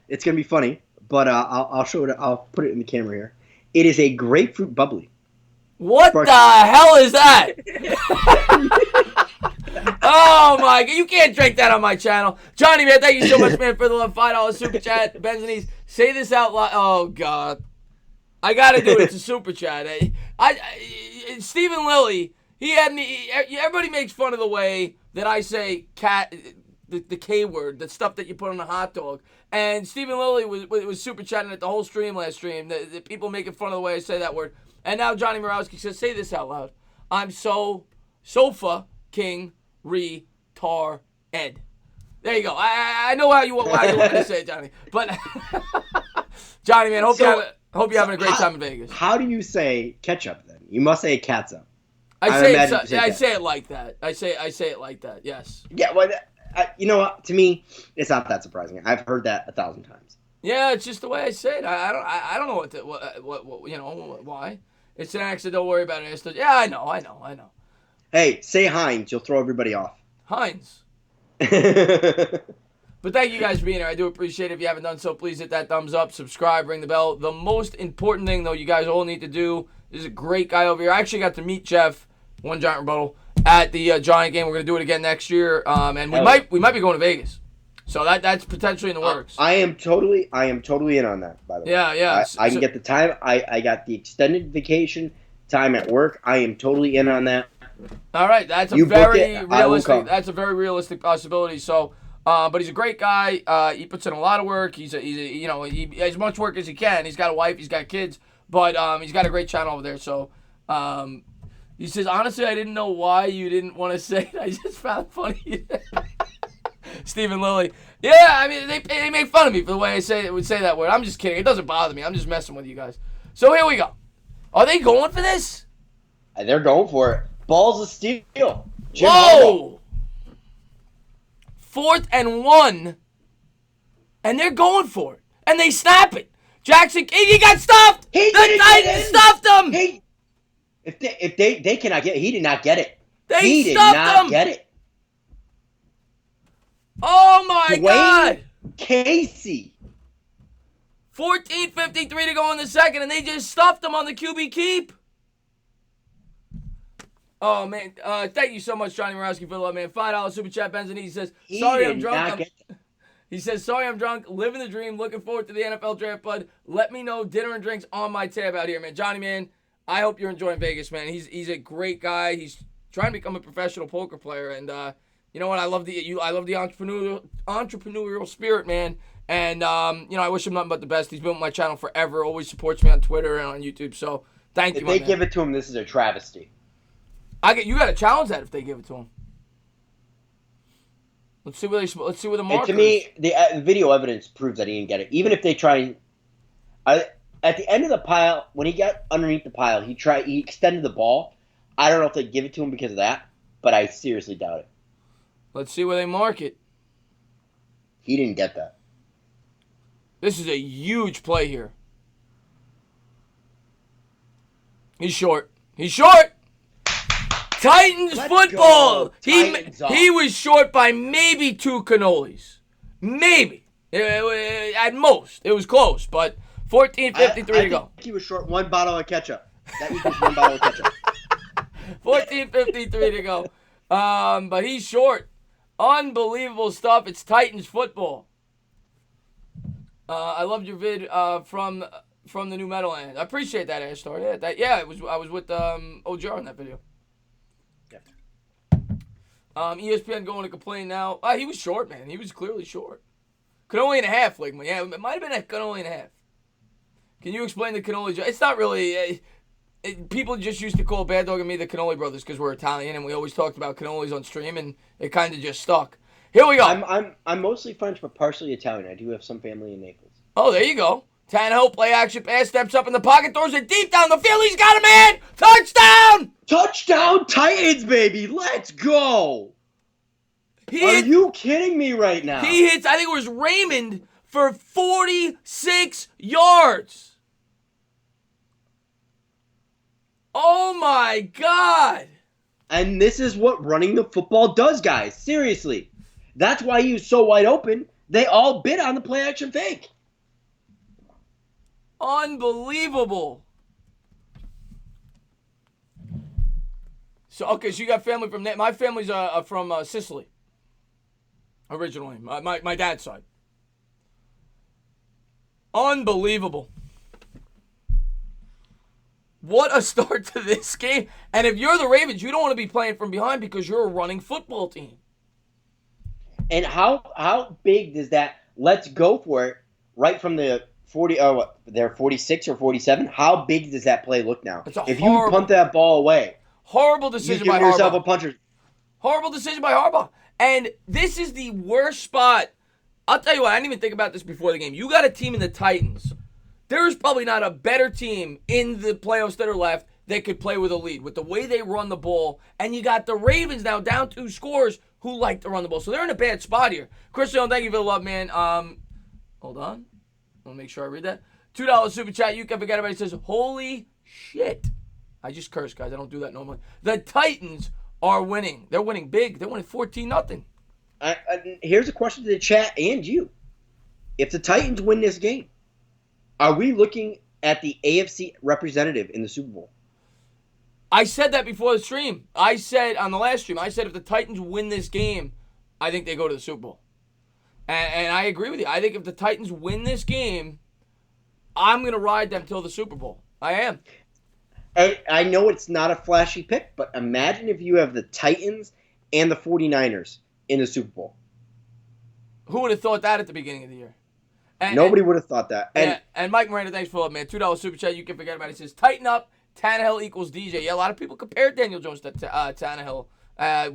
It's gonna be funny, but I'll show it. I'll put it in the camera here. It is a grapefruit bubbly. What the hell is that? Oh my God! You can't drink that on my channel, Johnny, man. Thank you so much, man, for the $5 super chat. Benzanese, say this out loud. Oh God, I gotta do it. It's a super chat. Stephen Lilly, he had me. Everybody makes fun of the way that I say the K word, the stuff that you put on a hot dog. And Stephen Lilly was super chatting at the whole stream last stream. The people making fun of the way I say that word. And now Johnny Morawski says, say this out loud. I'm so sofa king retard Ed. There you go. I know how you want to say it, Johnny. But Johnny, man, hope you're having a great time in Vegas. How do you say ketchup then? You must say catsup. I say it like that. I say it like that. Yes. Yeah. Well, you know what? To me, it's not that surprising. I've heard that 1,000 times. Yeah, it's just the way I say it. I don't know what you know why. It's an accident. Don't worry about it. Yeah, I know. Hey, say Heinz. You'll throw everybody off. Heinz. But thank you guys for being here. I do appreciate it. If you haven't done so, please hit that thumbs up, subscribe, ring the bell. The most important thing, though, you guys all need to do. This is a great guy over here. I actually got to meet Jeff, one Giant Rebuttal, at the Giant game. We're gonna do it again next year, and we might be going to Vegas. So that's potentially in the works. I am totally in on that. By the way, yeah. I can get the time. I got the extended vacation time at work. I am totally in on that. All right, that's a very realistic. That's a very realistic possibility. So, but he's a great guy. He puts in a lot of work. He's he as much work as he can. He's got a wife. He's got kids. But he's got a great channel over there. So, he says, honestly, I didn't know why you didn't want to say it. I just found it funny. Stephen Lilly. Yeah, I mean, they make fun of me for the way I would say that word. I'm just kidding. It doesn't bother me. I'm just messing with you guys. So here we go. Are they going for this? They're going for it. Balls of steel. Whoa! 4th and 1. And they're going for it. And they snap it. Jackson, he got stuffed. The Titans stuffed him. If they cannot get it, he did not get it. They He did stuffed not him. get it. Oh my God! Casey. 14:53 to go in the second, and they just stuffed him on the QB keep. Oh man, thank you so much, Johnny Morowski, for the love, man. $5 super chat. Benzini says, "Sorry, I'm drunk." He says, "Sorry, I'm drunk. Living the dream. Looking forward to the NFL draft, bud. Let me know. Dinner and drinks on my tab out here, man." Johnny, man, I hope you're enjoying Vegas, man. He's a great guy. He's trying to become a professional poker player, and you know what? I love the entrepreneurial spirit, man. And I wish him nothing but the best. He's been with my channel forever. Always supports me on Twitter and on YouTube. So thank you. If they give it to him, this is a travesty. You got to challenge that if they give it to him. Let's see where the markers. And to me, the video evidence proves that he didn't get it. Even if they try, at the end of the pile, when he got underneath the pile, he extended the ball. I don't know if they give it to him because of that, but I seriously doubt it. Let's see where they mark it. He didn't get that. This is a huge play here. He's short. Titans football. He was short by maybe 2 cannolis. Maybe. At most. It was close, but 14:53 to go. I think he was short 1 bottle of ketchup. That equals 1 bottle of ketchup. 14:53 to go. But he's short. Unbelievable stuff. It's Titans football. I loved your vid from the new Meadowland. I appreciate that, Ashtar. I was with OGR in that video. ESPN going to complain now. He was short, man. He was clearly short. Cannoli and a half, Ligma. Yeah, it might have been a cannoli and a half. Can you explain the cannoli? It's not really. People just used to call Bad Dog and me the Cannoli Brothers because we're Italian, and we always talked about cannolis on stream, and it kind of just stuck. Here we go. I'm mostly French, but partially Italian. I do have some family in Naples. Oh, there you go. Tannehill, play action pass, steps up in the pocket, throws it deep down the field. He's got a man. Touchdown! Touchdown Titans, baby. Let's go. Are you kidding me right now? He hits, I think it was Raymond, for 46 yards. Oh, my God. And this is what running the football does, guys. Seriously. That's why he was so wide open. They all bid on the play action fake. Unbelievable. So you got family from that. My family's from Sicily. Originally, my dad's side. Unbelievable. What a start to this game. And if you're the Ravens, you don't want to be playing from behind because you're a running football team. And how big does that let's go for it right from the 40 they're 46 or 47? How big does that play look now? If you punt that ball away. Horrible decision by Harbaugh. You give yourself a puncher. Horrible decision by Harbaugh. And this is the worst spot. I'll tell you what, I didn't even think about this before the game. You got a team in the Titans. There's probably not a better team in the playoffs that are left that could play with a lead, with the way they run the ball. And you got the Ravens now down 2 scores who like to run the ball. So they're in a bad spot here. Christian, thank you for the love, man. Hold on. I want to make sure I read that. $2 super chat. You can forget about it. It says, holy shit. I just cursed, guys. I don't do that normally. The Titans are winning. They're winning big. They're winning 14-0. Here's a question to the chat and you. If the Titans win this game, are we looking at the AFC representative in the Super Bowl? I said that before the stream. I said on the last stream, if the Titans win this game, I think they go to the Super Bowl. And I agree with you. I think if the Titans win this game, I'm going to ride them till the Super Bowl. I am. I know it's not a flashy pick, but imagine if you have the Titans and the 49ers in the Super Bowl. Who would have thought that at the beginning of the year? Nobody would have thought that. And Mike Miranda, thanks for the love, man. $2 super chat. You can forget about it. It says, tighten up. Tannehill equals DJ. Yeah, a lot of people compare Daniel Jones to Tannehill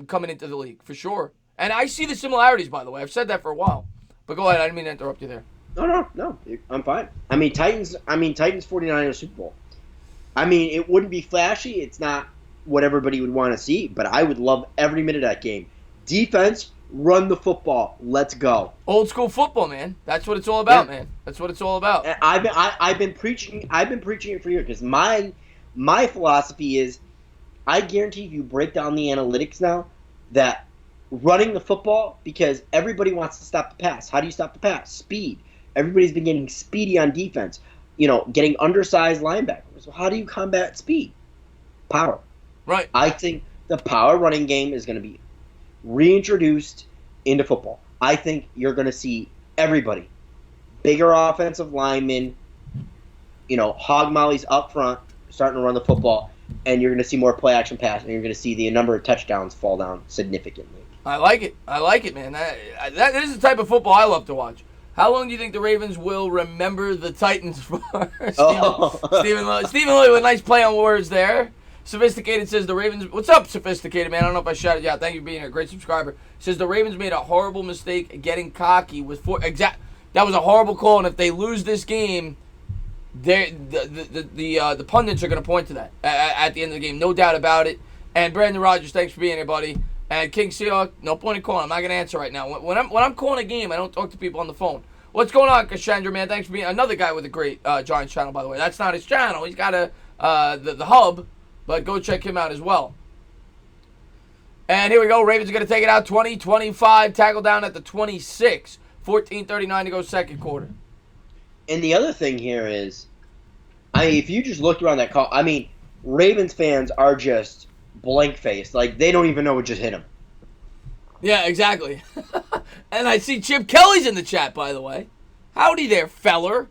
coming into the league, for sure. And I see the similarities, by the way. I've said that for a while. But go ahead. I didn't mean to interrupt you there. No. I'm fine. Titans 49ers Super Bowl. It wouldn't be flashy. It's not what everybody would want to see, but I would love every minute of that game. Defense, run the football. Let's go. Old school football, man. That's what it's all about, man. That's what it's all about. And I've been preaching it for years because my My philosophy is, I guarantee if you break down the analytics now, that running the football, because everybody wants to stop the pass. How do you stop the pass? Speed. Everybody's been getting speedy on defense. Getting undersized linebackers. So how do you combat speed? Power. Right. I think the power running game is going to be reintroduced into football. I think you're going to see everybody, bigger offensive linemen, hog mollies up front, starting to run the football, and you're going to see more play action pass, and you're going to see the number of touchdowns fall down significantly. I like it, man. That is the type of football I love to watch. How long do you think the Ravens will remember the Titans for? Stephen Lloyd with a nice play on words there. Sophisticated says the Ravens. What's up, Sophisticated, man? I don't know if I shouted you out. Thank you for being here. Great subscriber. Says the Ravens made a horrible mistake getting cocky with four. That was a horrible call, and if they lose this game, the pundits are going to point to that at the end of the game, no doubt about it. And Brandon Rogers, thanks for being here, buddy. And King Seahawk, no point in calling. I'm not going to answer right now. When I'm calling a game, I don't talk to people on the phone. What's going on, Kashandra, man? Thanks for being another guy with a great Giants channel, by the way. That's not his channel. He's got the hub, but go check him out as well. And here we go. Ravens are going to take it out 20-25. Tackle down at the 26. 14:39 to go second quarter. And the other thing here is, if you just looked around that call, Ravens fans are just blank-faced. Like, they don't even know what just hit them. Yeah, exactly. And I see Chip Kelly's in the chat, by the way. Howdy there, feller.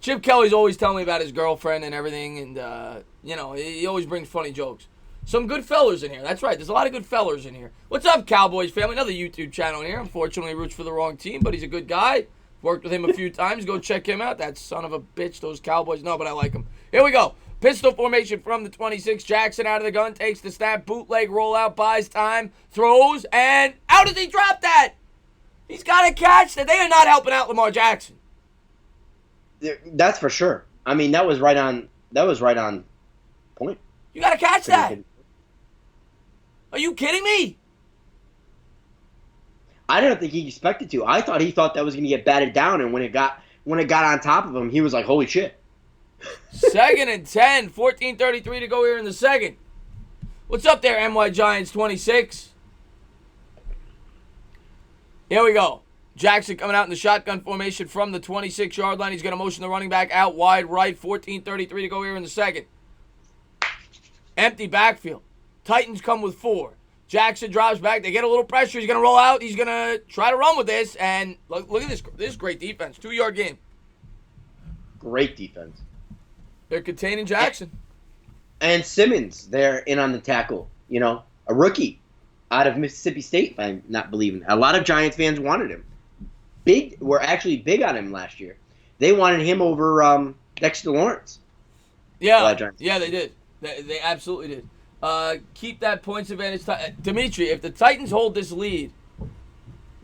Chip Kelly's always telling me about his girlfriend and everything, and, he always brings funny jokes. Some good fellers in here. That's right. There's a lot of good fellers in here. What's up, Cowboys family? Another YouTube channel in here. Unfortunately, roots for the wrong team, but he's a good guy. Worked with him a few times. Go check him out. That son of a bitch, those Cowboys. No, but I like him. Here we go. Pistol formation from the 26. Jackson out of the gun. Takes the snap. Bootleg rollout. Buys time. Throws. And how does he drop that? He's got to catch that. They are not helping out Lamar Jackson. That's for sure. That was right on point. You got to catch that. Are you kidding me? I don't think he expected to. I thought he thought that was going to get batted down, and when it got on top of him, he was like, "Holy shit!" Second and 10, 14:33 to go here in the second. What's up there, NY Giants 26? Here we go. Jackson coming out in the shotgun formation from the 26-yard line. He's going to motion the running back out wide right. 14:33 to go here in the second. Empty backfield. Titans come with 4. Jackson drives back. They get a little pressure. He's going to roll out. He's going to try to run with this. And look at this. This is great defense. 2-yard game. Great defense. They're containing Jackson. And Simmons, they're in on the tackle. A rookie out of Mississippi State, I'm not believing. A lot of Giants fans wanted him. Were actually big on him last year. They wanted him over Dexter Lawrence. Yeah, they did. They absolutely did. Keep that points advantage. Dimitri, if the Titans hold this lead,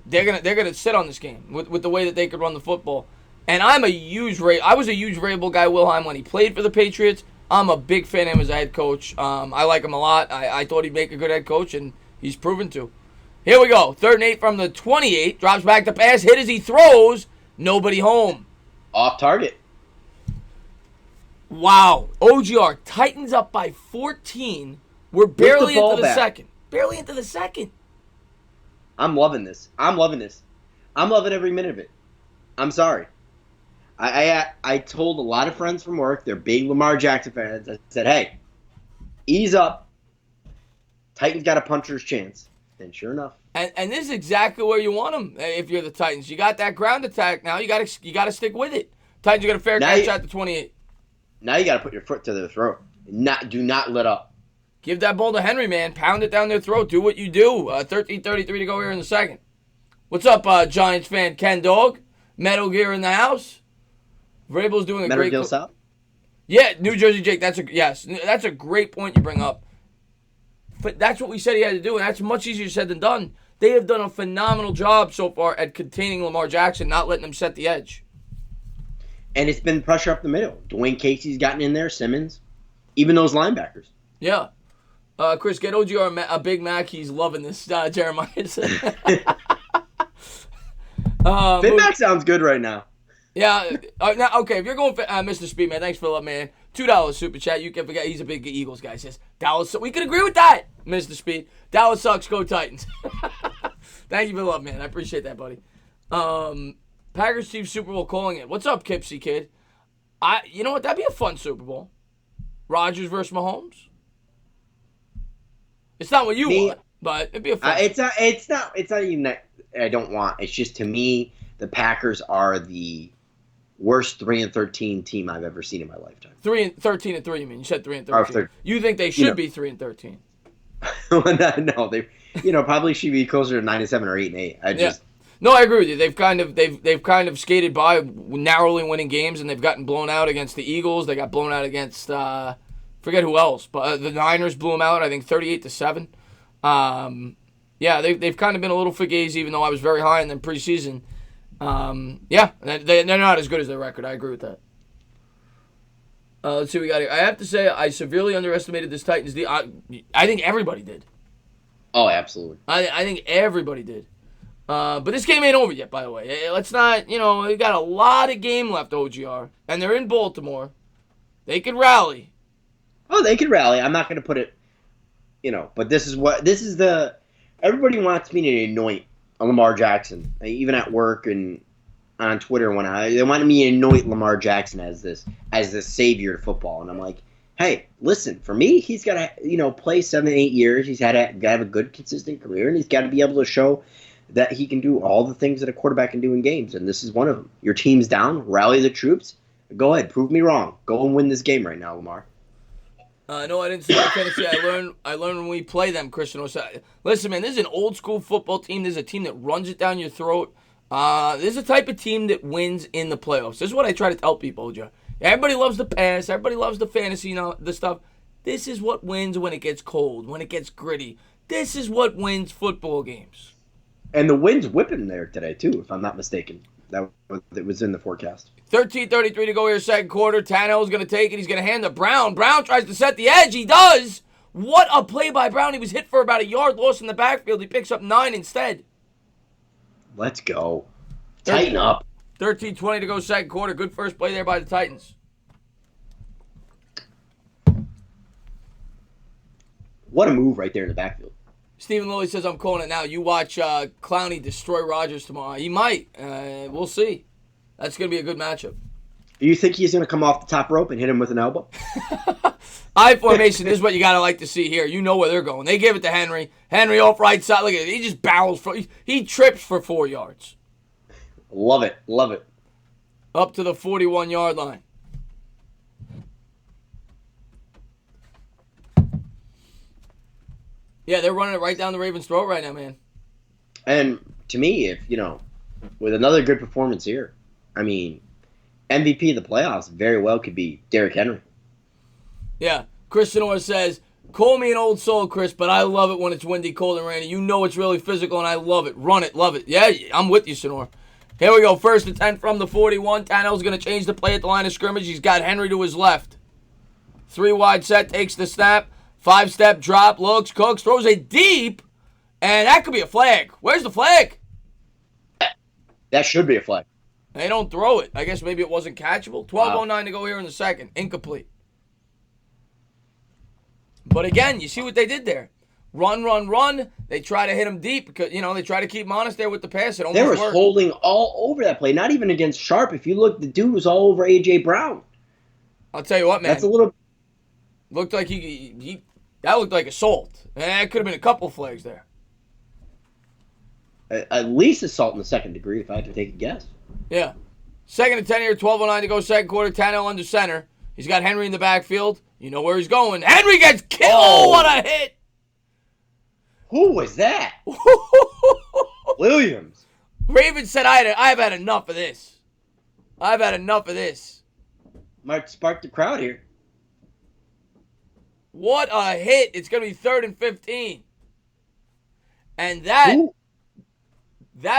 they're gonna sit on this game with the way that they could run the football. And I was a huge Vrabel guy, Wilhelm, when he played for the Patriots. I'm a big fan of him as a head coach. I like him a lot. I thought he'd make a good head coach, and he's proven to. Here we go. 3rd and 8 from the 28. Drops back to pass. Hit as he throws. Nobody home. Off target. Wow. OGR. Titans up by 14. We're barely into the second. Barely into the second. I'm loving this. I'm loving every minute of it. I'm sorry. I told a lot of friends from work, they're big Lamar Jackson fans. I said, hey, ease up. Titans got a puncher's chance. And sure enough. And this is exactly where you want them if you're the Titans. You got that ground attack now. You got to stick with it. Titans are going to fair catch out to 28. Now you got to put your foot to their throat. Do not let up. Give that ball to Henry, man. Pound it down their throat. Do what you do. 13:33 to go here in the second. What's up, Giants fan Ken Dog? Metal Gear in the house. Vrabel's doing a Metal great. Gear South? Yeah, New Jersey Jake. That's a great point you bring up. But that's what we said he had to do, and that's much easier said than done. They have done a phenomenal job so far at containing Lamar Jackson, not letting him set the edge. And it's been pressure up the middle. Dwayne Casey's gotten in there, Simmons, even those linebackers. Yeah. Chris, get OGR a Big Mac. He's loving this, Jeremiah said. Big Mac sounds good right now. Yeah. Now, okay, if you're going for Mr. Speedman, thanks for the love, man. $2 super chat. You can forget he's a big Eagles guy. Says Dallas. We can agree with that, Mr. Speed. Dallas sucks. Go Titans. Thank you for the love, man. I appreciate that, buddy. Packers Chiefs Super Bowl calling it. What's up, Kipsy kid? You know what? That'd be a fun Super Bowl. Rodgers versus Mahomes. It's not what you want, but it'd be a fun. It's not even that I don't want. It's just, to me, the Packers are the worst 3-13 team I've ever seen in my lifetime. 13-3. You mean? You said 3-13. You think they should be 3-13? No, they, probably should be closer to 9-7 or 8-8. No, I agree with you. They've kind of skated by, narrowly winning games, and they've gotten blown out against the Eagles. They got blown out against forget who else, but the Niners blew them out. I think 38-7. They've kind of been a little fugazi, even though I was very high in them preseason. They're not as good as their record. I agree with that. Let's see what we got here. I have to say, I severely underestimated this Titans deal. I think everybody did. Oh, absolutely. I think everybody did. But this game ain't over yet, by the way. Let's not, we got a lot of game left, OGR. And they're in Baltimore. They could rally. Oh, they could rally. I'm not going to put it, but everybody wants me to anoint Lamar Jackson, even at work and on Twitter. They wanted me to anoint Lamar Jackson as this savior of football. And I'm like, hey, listen, for me, he's got to, play 7-8 years. He's got to have a good, consistent career, and he's got to be able to show that he can do all the things that a quarterback can do in games, and this is one of them. Your team's down, rally the troops. Go ahead, prove me wrong. Go and win this game right now, Lamar. No, I didn't say Tennessee. I learned when we play them, Christian. Listen, man, this is an old school football team. This is a team that runs it down your throat. This is a type of team that wins in the playoffs. This is what I try to tell people, Joe. Everybody loves the pass. Everybody loves the fantasy, the stuff. This is what wins when it gets cold, when it gets gritty. This is what wins football games. And the wind's whipping there today, too, if I'm not mistaken. It was in the forecast. 13:33 to go here, second quarter. Tannehill's going to take it. He's going to hand to Brown. Brown tries to set the edge. He does. What a play by Brown. He was hit for about a yard, lost in the backfield. He picks up 9 instead. Let's go. Tighten up. 13:20 to go, second quarter. Good first play there by the Titans. What a move right there in the backfield. Stephen Lilly says, I'm calling it now. You watch Clowney destroy Rodgers tomorrow. He might. We'll see. That's going to be a good matchup. Do you think he's going to come off the top rope and hit him with an elbow? I formation, this is what you got to like to see here. You know where they're going. They give it to Henry. Henry off right side. Look at it. He just barrels. He trips for 4 yards. Love it. Love it. Up to the 41-yard line. Yeah, they're running it right down the Ravens' throat right now, man. And to me, if with another good performance here, I mean, MVP of the playoffs very well could be Derrick Henry. Yeah, Christian Orr says, call me an old soul, Chris, but I love it when it's windy, cold, and rainy. You know it's really physical, and I love it. Run it, love it. Yeah, I'm with you, Sonor. Here we go. First and 10 from the 41. Tannehill's going to change the play at the line of scrimmage. He's got Henry to his left. 3 wide set, takes the snap. 5-step drop, looks, cooks, throws it deep, and that could be a flag. Where's the flag? That should be a flag. They don't throw it. I guess maybe it wasn't catchable. 12:09 to go here in the second. Incomplete. But again, you see what they did there. Run, run, run. They try to hit him deep because, they try to keep him honest there with the pass. It almost They were worked. holding all over that play, not even against Sharp. If you look, the dude was all over A.J. Brown. I'll tell you what, man. That's a little... Looked like he that looked like assault. That could have been a couple flags there. At least assault in the second degree, if I had to take a guess. Yeah. Second and 10 here, 12:09 to go, second quarter. Tannehill under center. He's got Henry in the backfield. You know where he's going. Henry gets killed. Oh, what a hit. Who was that? Williams. Ravens said, I've had enough of this. I've had enough of this. Might spark the crowd here. What a hit. It's going to be 3rd and 15. And that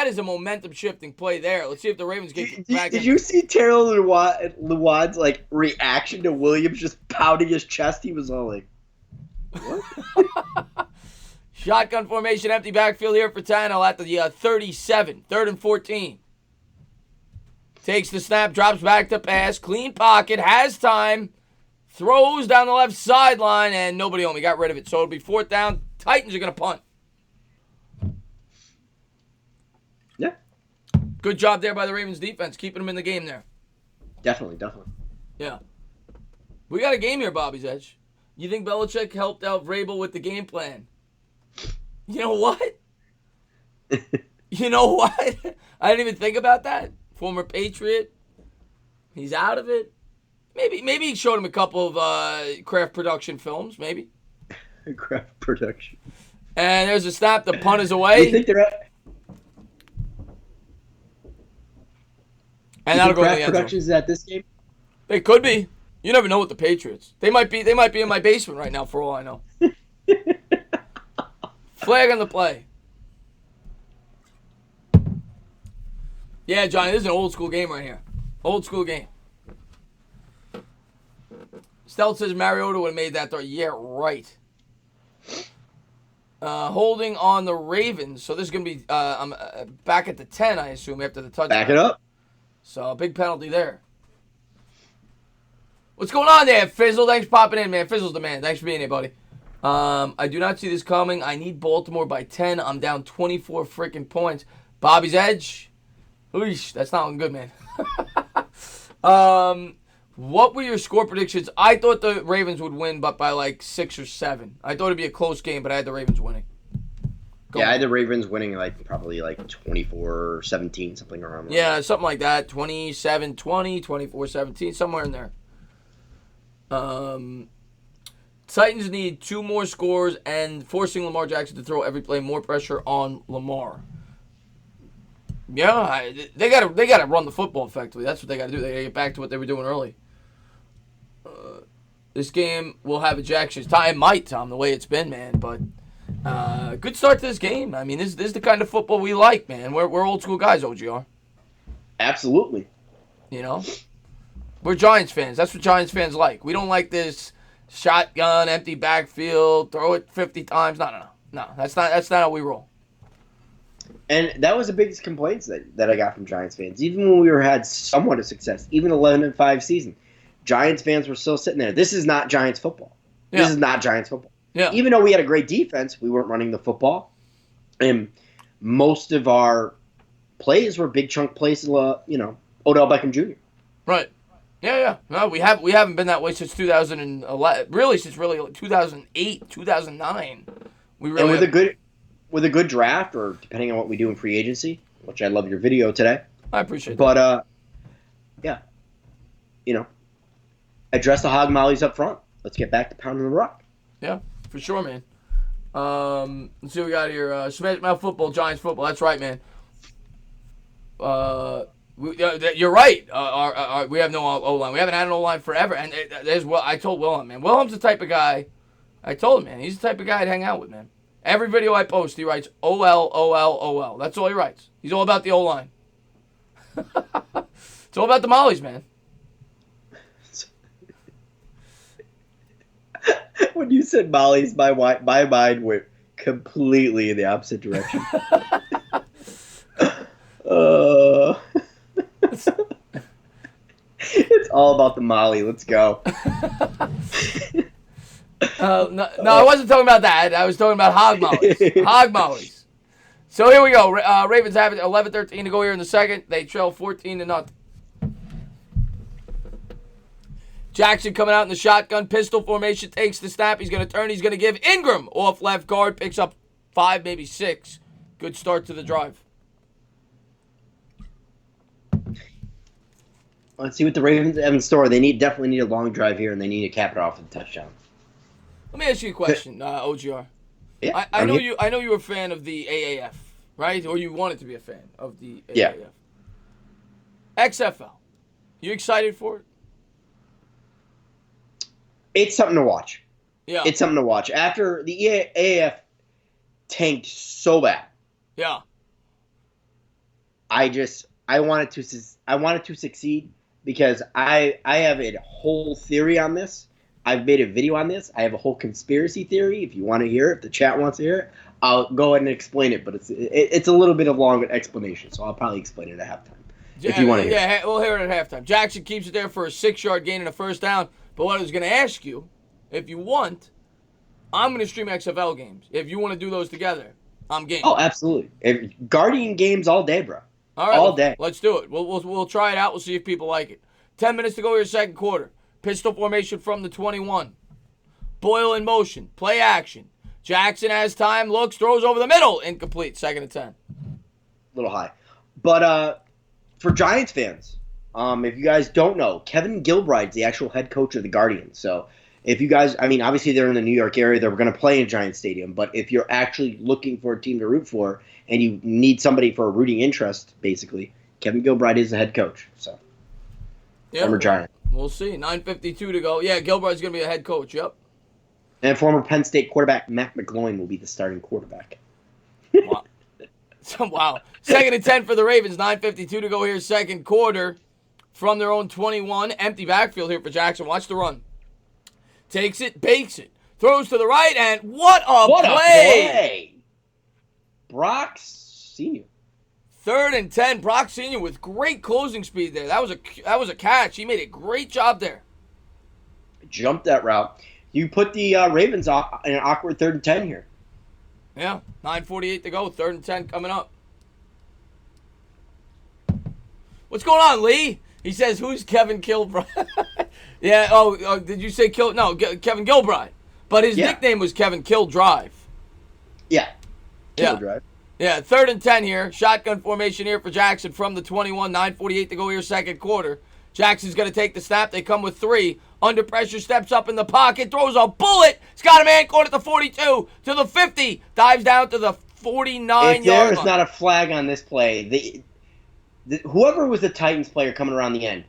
is a momentum-shifting play there. Let's see if the Ravens get back in. Did you see Terrell Lewad's reaction to Williams just pounding his chest? He was all like, what? Shotgun formation, empty backfield here for Tannehill at the 37. 3rd and 14. Takes the snap, drops back to pass, clean pocket, has time, throws down the left sideline, and nobody on me. Got rid of it. So it'll be 4th down. Titans are going to punt. Yeah. Good job there by the Ravens defense, keeping them in the game there. Definitely. Yeah. We got a game here, Bobby's Edge. You think Belichick helped out Vrabel with the game plan? You know what? You know what? I didn't even think about that. Former Patriot. He's out of it. Maybe he showed him a couple of Kraft production films, maybe. Kraft production. And there's a snap. The punt is away. You think they're at... And that'll go to the Kraft end zone. Productions is at this game? They could be. You never know with the Patriots. They might be in my basement right now for all I know. Flag on the play. Yeah, Johnny, this is an old school game right here. Old school game. Stelt says Mariota would have made that throw. Yeah, right. Holding on the Ravens. So this is going to be I'm back at the 10, I assume, after the touchdown. Back it up. So a big penalty there. What's going on there, Fizzle? Thanks for popping in, man. Fizzle's the man. Thanks for being here, buddy. I do not see this coming. I need Baltimore by 10. I'm down 24 freaking points. Bobby's Edge. Oosh, that's not looking good, man. What were your score predictions? I thought the Ravens would win, but by like 6 or 7. I thought it'd be a close game, but I had the Ravens winning. I had the Ravens winning probably 24-17, something around there. Yeah, something like that. 27-20, 24-17, somewhere in there. Titans need 2 more scores and forcing Lamar Jackson to throw every play, more pressure on Lamar. Yeah, they gotta run the football effectively. That's what they gotta do. They gotta get back to what they were doing early. This game will have ejections. It might, Tom, the way it's been, man. But good start to this game. I mean, this is the kind of football we like, man. We're old school guys, OGR. Absolutely. You know, we're Giants fans. That's what Giants fans like. We don't like this shotgun, empty backfield, throw it 50 times. No. That's not how we roll. And that was the biggest complaints that I got from Giants fans. Even when we had somewhat of success, even 11-5 season, Giants fans were still sitting there. This is not Giants football. Yeah. This is not Giants football. Yeah. Even though we had a great defense, we weren't running the football. And most of our plays were big chunk plays, Odell Beckham Jr. Right. Yeah. No, we haven't been that way since 2011. Really, since 2008, 2009. We really and with a good draft, or depending on what we do in free agency, which I love your video today. I appreciate that. But address the hog mollies up front. Let's get back to pounding the rock. Yeah, for sure, man. Let's see what we got here. Smash Mouth football, Giants football. That's right, man. You're right. We have no O-line. We haven't had an O-line forever. And I told Willem, man. Willem's the type of guy. I told him, man. He's the type of guy I'd hang out with, man. Every video I post, he writes O-L, O-L, O-L. That's all he writes. He's all about the O-line. It's all about the mollies, man. When you said mollies, my mind went completely in the opposite direction. It's all about the molly. Let's go. No, I wasn't talking about that. I was talking about hog mollies. Hog mollies. So here we go. Ravens have it 11-13 to go here in the second. They trail 14-0. Jackson coming out in the shotgun. Pistol formation. Takes the snap. He's going to turn. He's going to give Ingram off left guard. Picks up 5, maybe 6. Good start to the drive. Let's see what the Ravens have in store. They definitely need a long drive here, and they need to cap it off with a touchdown. Let me ask you a question, OGR. Yeah, I know you were a fan of the AAF, right? Or you wanted to be a fan of the AAF. Yeah. XFL. You excited for it? It's something to watch. Yeah. It's something to watch. After the AAF tanked so bad. Yeah. I wanted to succeed because I have a whole theory on this. I've made a video on this. I have a whole conspiracy theory. If you want to hear it, if the chat wants to hear it, I'll go ahead and explain it. But it's a little bit of long explanation, so I'll probably explain it at halftime. if you want to hear. Yeah, we'll hear it at halftime. Jackson keeps it there for a 6-yard gain and a first down. But what I was going to ask you, if you want, I'm going to stream XFL games. If you want to do those together, I'm game. Oh, absolutely. Guardian games all day, bro. All right, all day. Let's do it. We'll try it out. We'll see if people like it. 10 minutes to go here, second quarter. Pistol formation from the 21. Boyle in motion. Play action. Jackson has time. Looks. Throws over the middle. Incomplete. 2nd and 10. A little high. But for Giants fans, if you guys don't know, Kevin Gilbride's the actual head coach of the Guardians. So if you guys, I mean, obviously they're in the New York area. They're going to play in Giant Stadium. But if you're actually looking for a team to root for and you need somebody for a rooting interest, basically, Kevin Gilbride is the head coach. So, former Giant. We'll see. 9:52 to go. Yeah, Gilbride's going to be a head coach. Yep. And former Penn State quarterback Matt McGloin will be the starting quarterback. Wow. Wow. 2nd and 10 for the Ravens. 9:52 to go here, second quarter. From their own 21. Empty backfield here for Jackson. Watch the run. Takes it, bakes it. Throws to the right, and what a play! Brock Sr. 3rd and 10. Brock Sr. with great closing speed there. That was a catch. He made a great job there. Jumped that route. You put the Ravens in an awkward 3rd and 10 here. Yeah, 9:48 to go. 3rd and 10 coming up. What's going on, Lee? He says, "Who's Kevin Gilbride?" Yeah. Oh, did you say Kill? No, Kevin Gilbride. But his nickname was Kevin Kill Drive. Yeah. Kill Drive. Yeah. 3rd and 10 here. Shotgun formation here for Jackson from the 21. 9:48 to go here, second quarter. Jackson's going to take the snap. They come with 3. Under pressure, steps up in the pocket, throws a bullet. He's got a man caught at the 42, to the 50, dives down to the 49-yard If there is line. not a flag on this play, whoever was the Titans player coming around the end,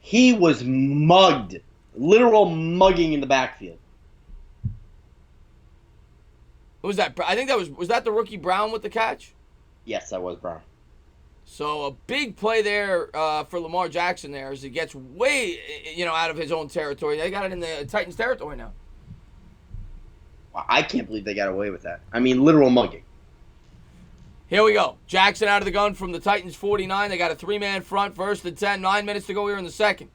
he was mugged. Literal mugging in the backfield. What was that? I think was that the rookie Brown with the catch? Yes, that was Brown. So a big play there for Lamar Jackson there as he gets way, out of his own territory. They got it in the Titans territory now. I can't believe they got away with that. I mean, literal mugging. Here we go. Jackson out of the gun from the Titans 49. They got a 3-man front, 1st and 10. 9 minutes to go here in the second.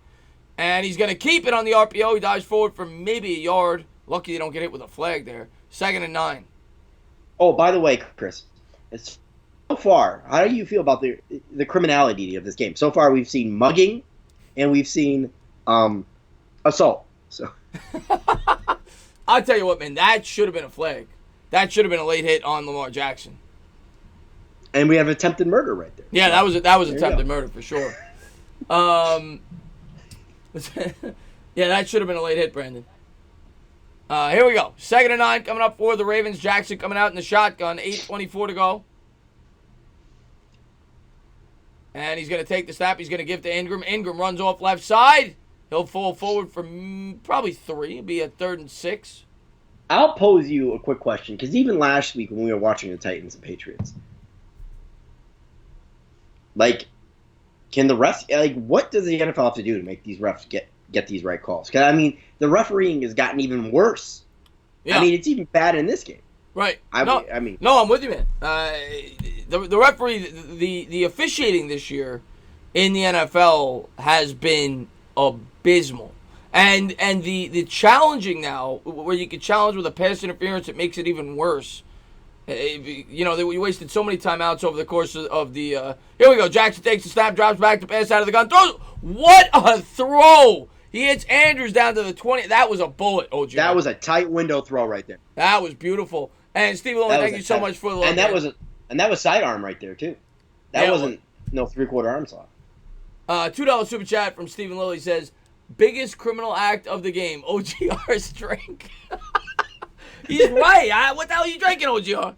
And he's going to keep it on the RPO. He dives forward for maybe a yard. Lucky they don't get hit with a flag there. 2nd and 9. Oh, by the way, Chris, so far, how do you feel about the criminality of this game? So far, we've seen mugging, and we've seen assault. So, I'll tell you what, man, that should have been a flag. That should have been a late hit on Lamar Jackson. And we have attempted murder right there. Yeah, that was attempted murder for sure. Yeah, that should have been a late hit, Brandon. Here we go. 2nd and 9 coming up for the Ravens. Jackson coming out in the shotgun. 8:24 to go. And he's going to take the snap. He's going to give to Ingram. Ingram runs off left side. He'll fall forward for probably 3. It'll be a 3rd and 6. I'll pose you a quick question, because even last week when we were watching the Titans and Patriots, can the refs, what does the NFL have to do to make these refs get these right calls? Because, I mean, the refereeing has gotten even worse. Yeah. I mean, it's even bad in this game. Right. No, I'm with you, man. The referee, the officiating this year in the NFL has been abysmal. And the challenging now, where you can challenge with a pass interference, it makes it even worse. We wasted so many timeouts over the course of the. Here we go. Jackson takes the snap, drops back to pass out of the gun, throws. What a throw! He hits Andrews down to the 20. That was a bullet, OG. That was a tight window throw right there. That was beautiful. And Steve Lowe, thank you so much for the love. And that was sidearm right there too. That wasn't no 3/4 arm slot. $2 super chat from Stephen Lilly says, biggest criminal act of the game, OGR's drink. He's right. What the hell are you drinking, OGR?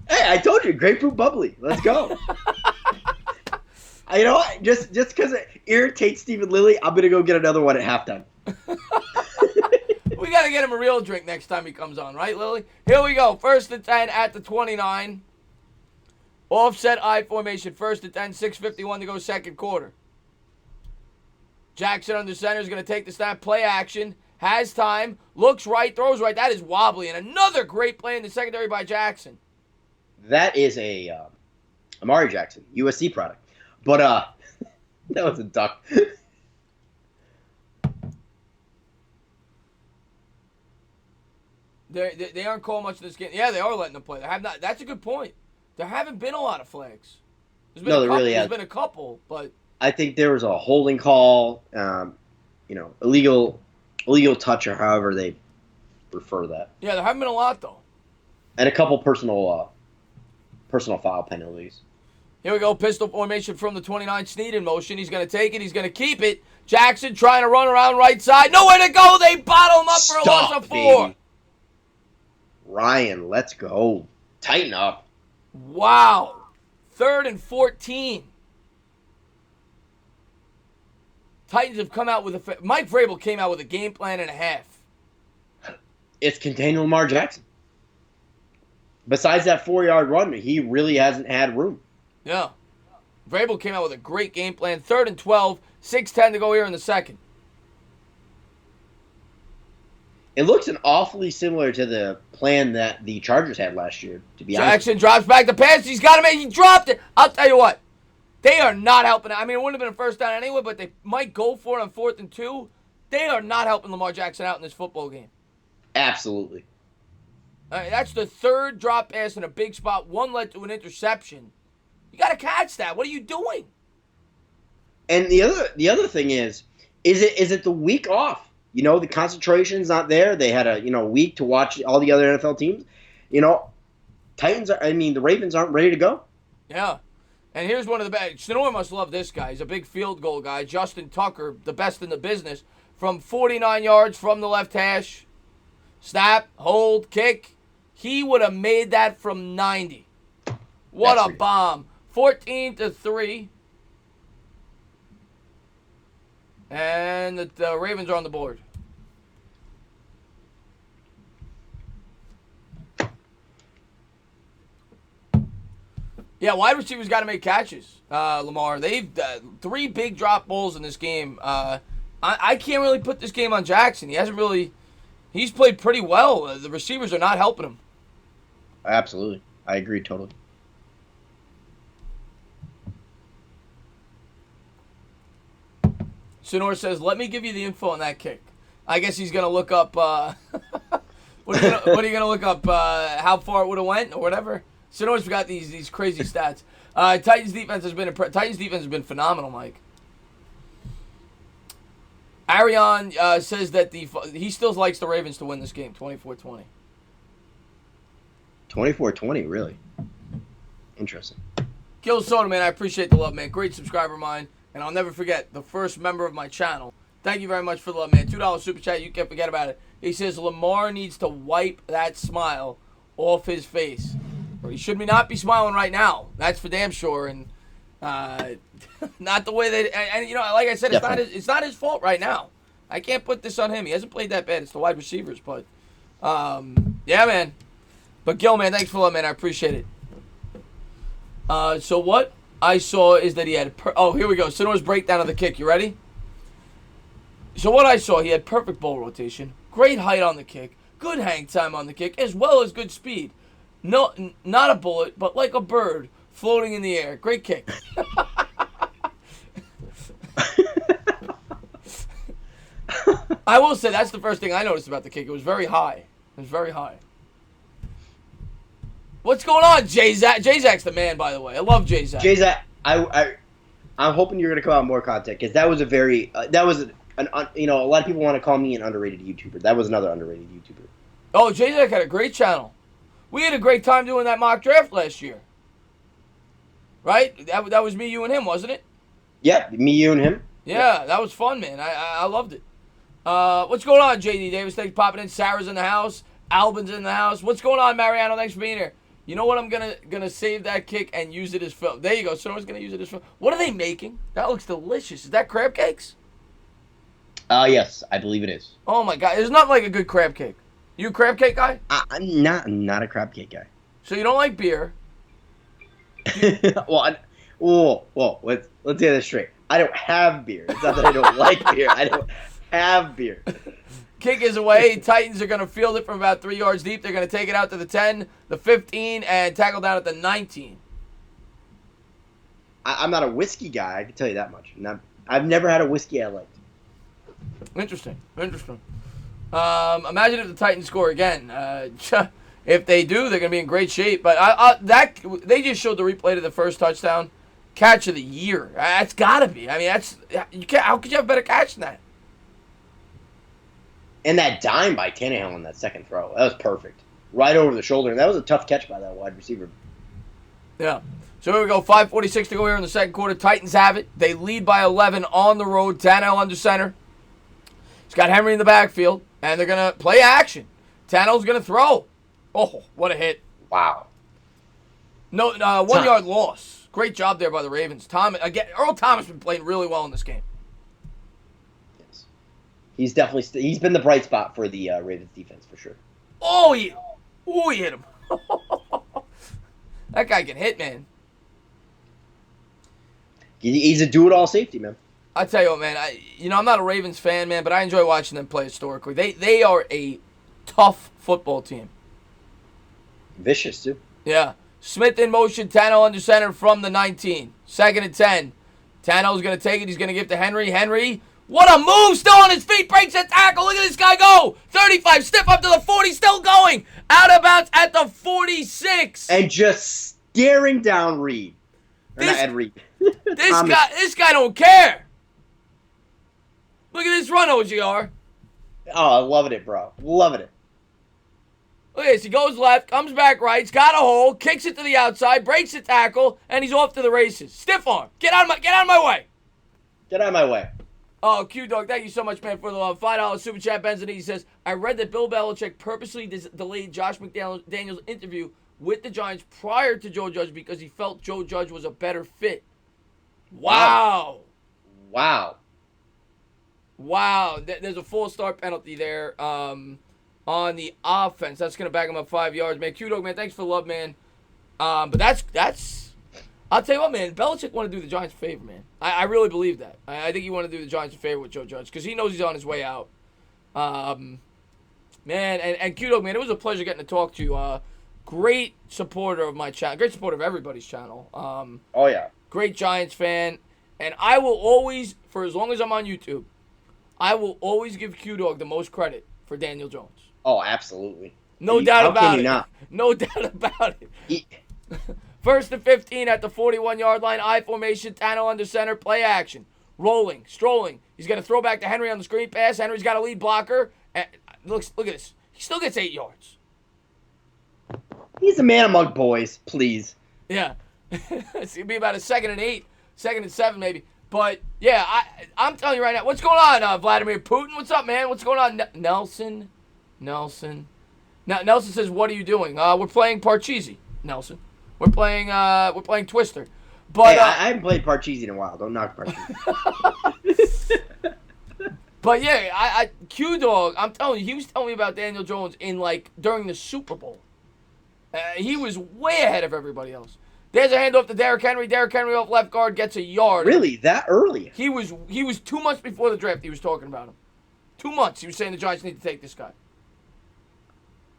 Hey, I told you, grapefruit bubbly. Let's go. You know what? Just because it irritates Stephen Lilly, I'm going to go get another one at halftime. We got to get him a real drink next time he comes on, right, Lilly? Here we go. 1st and 10 at the 29. Offset I formation. 1st and 10, 6:51 to go, second quarter. Jackson under center is going to take the snap. Play action. Has time. Looks right. Throws right. That is wobbly. And another great play in the secondary by Jackson. That is a Amari Jackson, USC product. But That was a duck. They aren't calling much of this game. Yeah, they are letting them play. They have not. That's a good point. There haven't been a lot of flags. No, there really There's has. been a couple, but I think there was a holding call, illegal touch, or however they refer that, yeah, there haven't been a lot though. and a couple personal foul penalties. Here we go. Pistol formation from the 29. Snead in motion. He's going to take it. He's going to keep it. Jackson trying to run around right side. Nowhere to go. They bottle him up for a loss of 4. Baby. Ryan, let's go. Tighten up. Wow. 3rd and 14. Titans have come out with Mike Vrabel came out with a game plan and a half. It's contained Lamar Jackson. Besides that 4-yard run, he really hasn't had room. Yeah. Vrabel came out with a great game plan. 3rd and 12. 6:10 to go here in the second. It looks an awfully similar to the plan that the Chargers had last year, to be honest. Jackson drops back the pass. He's got to make. He dropped it. I'll tell you what. They are not helping. I mean, it wouldn't have been a first down anyway, but they might go for it on 4th and 2. They are not helping Lamar Jackson out in this football game. Absolutely. That's the 3rd drop pass in a big spot. 1 led to an interception. You got to catch that. What are you doing? And the other thing is it the week off? The concentration's not there. They had a week to watch all the other NFL teams. The Ravens aren't ready to go. Yeah. And here's one of the best. Sonora must love this guy. He's a big field goal guy. Justin Tucker, the best in the business, from 49 yards from the left hash. Snap, hold, kick. He would have made that from 90. What a bomb. 14-3. And the Ravens are on the board. Yeah, wide receivers got to make catches, Lamar. They've 3 big drop balls in this game. I can't really put this game on Jackson. He's played pretty well. The receivers are not helping him. Absolutely. I agree totally. Sonor says, let me give you the info on that kick. I guess he's going to look up, what are you going to look up, how far it would have went or whatever? Sonor's got these crazy stats. Titans defense has been phenomenal, Mike. Arion says that he still likes the Ravens to win this game, 24-20. 24-20, really? Interesting. Gil Soda, man, I appreciate the love, man. Great subscriber of mine. And I'll never forget, the first member of my channel. Thank you very much for the love, man. $2 super chat, you can't forget about it. He says Lamar needs to wipe that smile off his face. Or he should not be smiling right now. That's for damn sure. And not the way that, and like I said, it's not his fault right now. I can't put this on him. He hasn't played that bad. It's the wide receivers, but yeah, man. But Gil, man, thanks for the love, man. I appreciate it. So what I saw is that he had here we go. Sonor's breakdown of the kick. You ready? So what I saw, he had perfect ball rotation, great height on the kick, good hang time on the kick, as well as good speed. No, not a bullet, but like a bird floating in the air. Great kick. I will say that's the first thing I noticed about the kick. It was very high. It was very high. What's going on, J-Zack? J-Zack's the man, by the way. I love J-Zack. J-Zack, I'm hoping you're going to come out with more content, because that was a very a lot of people want to call me an underrated YouTuber. That was another underrated YouTuber. Oh, J-Zack had a great channel. We had a great time doing that mock draft last year. Right? That was me, you, and him, wasn't it? Yeah, me, you, and him. Yeah, that was fun, man. I loved it. What's going on, JD Davis? Thanks for popping in. Sarah's in the house. Albin's in the house. What's going on, Mariano? Thanks for being here. You know what? I'm gonna save that kick and use it as film. There you go. Someone's gonna use it as film. What are they making? That looks delicious. Is that crab cakes? Yes, I believe it is. Oh my God, there's not like a good crab cake. You a crab cake guy? I'm not a crab cake guy. So you don't like beer? Well, let's get this straight. I don't have beer. It's not that I don't like beer. I don't have beer. Kick is away. Titans are going to field it from about 3 yards deep. They're going to take it out to the 10, the 15, and tackle down at the 19. I'm not a whiskey guy. I can tell you that much. I've never had a whiskey I liked. Interesting. Imagine if the Titans score again. If they do, they're gonna be in great shape. But they just showed the replay to the first touchdown, catch of the year. That's gotta be. I mean, you can't. How could you have a better catch than that? And that dime by Tannehill on that second throw, that was perfect, right over the shoulder. And that was a tough catch by that wide receiver. Yeah. So here we go. 5:46 to go here in the second quarter. Titans have it. They lead by 11 on the road. Tannehill under center. He's got Henry in the backfield, and they're gonna play action. Tannehill's gonna throw. Oh, what a hit! Wow. No, 1 yard loss. Great job there by the Ravens. Earl Thomas been playing really well in this game. Yes, he's definitely he's been the bright spot for the Ravens defense for sure. Oh, he hit him. That guy can hit, man. He's a do-it-all safety, man. I tell you what, man. I'm not a Ravens fan, man, but I enjoy watching them play historically. They are a tough football team. Vicious, too. Yeah. Smith in motion, Tannehill under center from the 19. 2nd and 10. Tannehill's going to take it. He's going to give to Henry. Henry, what a move! Still on his feet, breaks a tackle. Look at this guy go. 35, stiff up to the 40, still going. Out of bounds at the 46. And just staring down Reed. Not Ed Reed. This guy don't care. Look at this run, OGR. Oh, loving it, bro. Loving it. Look at this. He goes left, comes back right, he's got a hole, kicks it to the outside, breaks the tackle, and he's off to the races. Stiff arm. Get out of my way. Get out of my way. Oh, Q-Dog, thank you so much, man, for the $5 Super Chat. Benzini says, I read that Bill Belichick purposely delayed Josh McDaniels' interview with the Giants prior to Joe Judge because he felt Joe Judge was a better fit. Wow. There's a full start penalty there on the offense. That's going to back him up 5 yards. Man, Q-Dog, man, thanks for the love, man. But that's I'll tell you what, man. Belichick want to do the Giants a favor, man. I really believe that. I think he want to do the Giants a favor with Joe Judge because he knows he's on his way out. Man, and Q-Dog, man, it was a pleasure getting to talk to you. Great supporter of my channel. Great supporter of everybody's channel. Oh, yeah. Great Giants fan. And I will always, for as long as I'm on YouTube, I will always give Q-Dog the most credit for Daniel Jones. Oh, absolutely. No doubt about it. Not? No doubt about it. 1st and 15 at the 41-yard line. I formation. Tannehill under center. Play action. Rolling. Strolling. He's going to throw back to Henry on the screen pass. Henry's got a lead blocker. And look at this. He still gets 8 yards. He's a man among boys, please. Yeah. It's going to be about a 2nd and 8. 2nd and 7 maybe. But, yeah, I'm telling you right now. What's going on, Vladimir Putin? What's up, man? What's going on? Nelson. Now, Nelson says, what are you doing? We're playing Parcheesi, Nelson. We're playing Twister. But hey, I haven't played Parcheesi in a while. Don't knock Parcheesi. But yeah, Q-Dog, I'm telling you, he was telling me about Daniel Jones during the Super Bowl. He was way ahead of everybody else. There's a handoff to Derrick Henry. Derrick Henry off left guard gets a yard. Really? That early? He was 2 months before the draft. He was talking about him. 2 months. He was saying the Giants need to take this guy.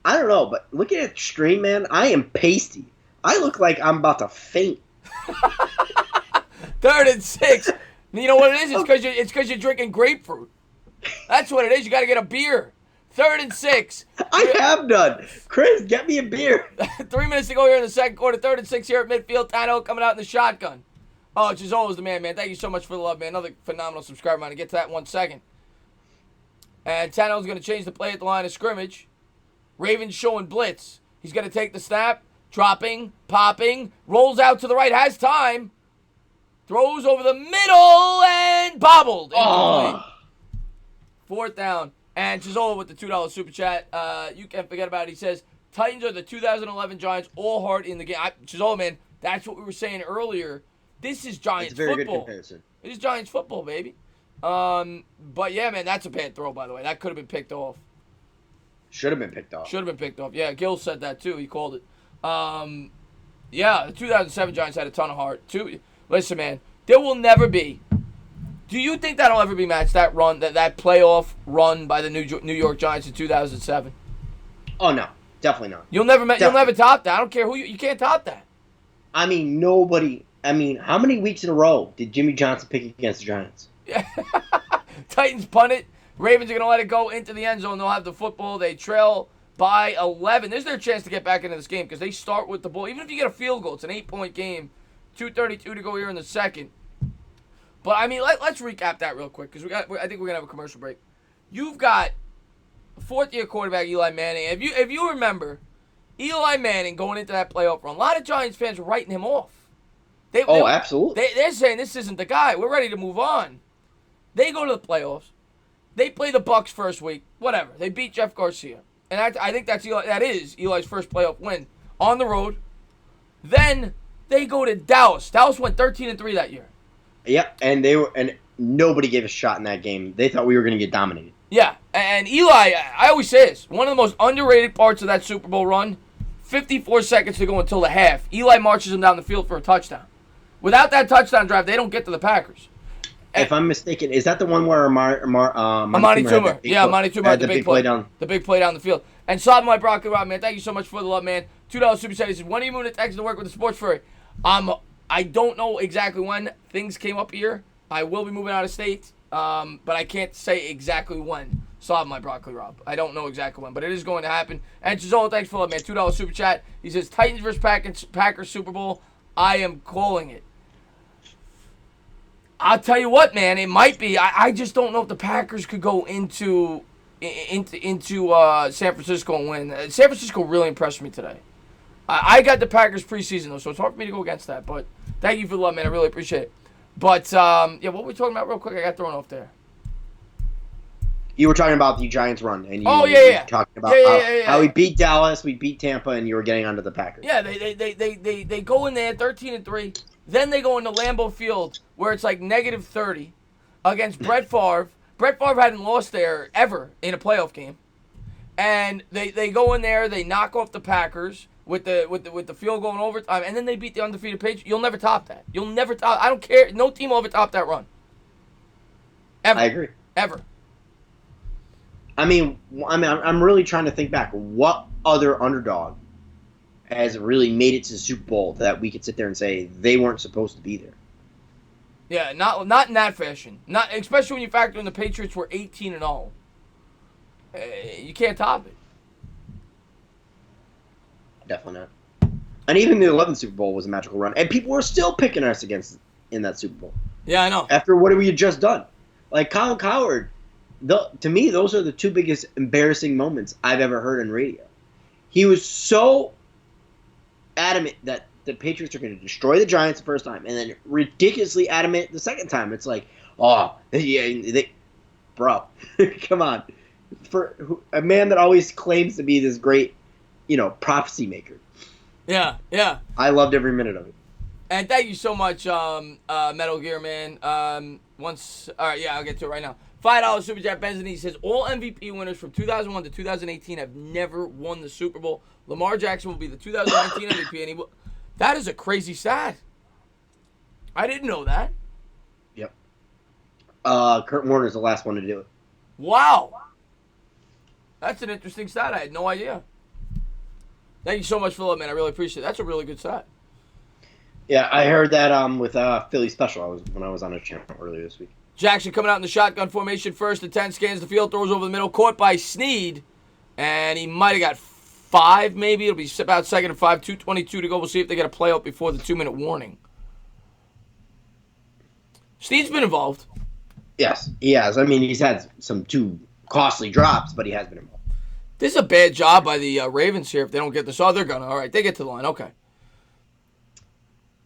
I don't know, but looking at the stream, man, I am pasty. I look like I'm about to faint. 3rd and 6. You know what it is? It's because you're drinking grapefruit. That's what it is. You got to get a beer. 3rd and 6. I have none. Chris, get me a beer. 3 minutes to go here in the second quarter. 3rd and 6 here at midfield. Tannehill coming out in the shotgun. Oh, it's just always the man. Thank you so much for the love, man. Another phenomenal subscriber. I'm going to get to that in 1 second. And Tannehill's going to change the play at the line of scrimmage. Ravens showing blitz. He's going to take the snap. Dropping. Popping. Rolls out to the right. Has time. Throws over the middle and bobbled. Oh. 4th down. And Chizola with the $2 super chat. You can't forget about it. He says, Titans are the 2011 Giants, all hard in the game. Chizola, man, that's what we were saying earlier. This is Giants football. It's a very good comparison. It is Giants football, baby. But, yeah, man, that's a bad throw, by the way. That could have been picked off. Should have been picked off. Yeah, Gil said that, too. He called it. Yeah, the 2007 Giants had a ton of heart. Listen, man, there will never be. Do you think that'll ever be matched, that run, that playoff run by the New York Giants in 2007? Oh, no. Definitely not. You'll never top that. I don't care who you can't top that. I mean, nobody I mean, how many weeks in a row did Jimmy Johnson pick against the Giants? Yeah. Titans punt it. Ravens are going to let it go into the end zone. They'll have the football. They trail by 11. There's their chance to get back into this game because they start with the ball. Even if you get a field goal, it's an 8-point game. 2:32 to go here in the second. But, I mean, let's recap that real quick because I think we're going to have a commercial break. You've got fourth-year quarterback Eli Manning. If you remember, Eli Manning going into that playoff run, a lot of Giants fans were writing him off. Absolutely. They're saying this isn't the guy. We're ready to move on. They go to the playoffs. They play the Bucs first week. Whatever. They beat Jeff Garcia. And I think that is Eli's first playoff win on the road. Then they go to Dallas. Dallas went 13-3 that year. Yep, and nobody gave a shot in that game. They thought we were going to get dominated. Yeah, and Eli, I always say this, one of the most underrated parts of that Super Bowl run, 54 seconds to go until the half. Eli marches them down the field for a touchdown. Without that touchdown drive, they don't get to the Packers. If I'm mistaken, is that the one where Amani Toomer? Yeah, Amani Toomer had the big play down. The big play down the field. And Sob my Broccoli Rob, man, thank you so much for the love, man. $2 super chat. He said, when are you moving to Texas to work with the Sports Furry? I don't know exactly when things came up here. I will be moving out of state, but I can't say exactly when. Sob my Broccoli Rob. I don't know exactly when, but it is going to happen. And Giselle, thanks for the love, man. $2 super chat. He says, Titans versus Packers Super Bowl. I am calling it. I'll tell you what, man, it might be. I just don't know if the Packers could go into San Francisco and win. San Francisco really impressed me today. I got the Packers preseason, though, so it's hard for me to go against that. But thank you for the love, man. I really appreciate it. But, what were we talking about real quick? I got thrown off there. You were talking about the Giants run. And you were talking about how we beat Dallas, we beat Tampa, and you were getting onto the Packers. Yeah, they go in there 13-3. Then they go into Lambeau Field where it's like -30 against Brett Favre. Brett Favre hadn't lost there ever in a playoff game. And they go in there, they knock off the Packers with the field goal in overtime, and then they beat the undefeated Patriots. You'll never top that. You'll never top. I don't care. No team will ever top that run. Ever. I agree. Ever. I mean, I'm really trying to think back. What other underdog has really made it to the Super Bowl that we could sit there and say they weren't supposed to be there? Yeah, not in that fashion. Not especially when you factor in the Patriots were 18-0. You can't top it. Definitely not. And even the 11th Super Bowl was a magical run, and people were still picking us in that Super Bowl. Yeah, I know. After what we had just done, like Colin Cowherd, to me, those are the two biggest embarrassing moments I've ever heard on radio. He was so adamant that the Patriots are going to destroy the Giants the first time, and then ridiculously adamant the second time. It's like, bro, come on. For a man that always claims to be this great, prophecy maker. Yeah. I loved every minute of it. And thank you so much, Metal Gear Man. All right, yeah, I'll get to it right now. $5 Super Chat Benzini says, all MVP winners from 2001 to 2018 have never won the Super Bowl. Lamar Jackson will be the 2019 MVP, and that is a crazy stat. I didn't know that. Yep. Kurt Warner's the last one to do it. Wow. That's an interesting stat. I had no idea. Thank you so much for that, man. I really appreciate it. That's a really good stat. Yeah, I heard that with Philly Special when I was on a channel earlier this week. Jackson coming out in the shotgun formation, 1st and 10, scans the field, throws over the middle, caught by Snead, and he might have got 5, maybe. It'll be about 2nd and 5, 2:22 to go. We'll see if they get a play out before the 2-minute warning. Snead's been involved. Yes, he has. I mean, he's had some 2 costly drops, but he has been involved. This is a bad job by the Ravens here if they don't get this. Oh, they're going to. All right, they get to the line. Okay.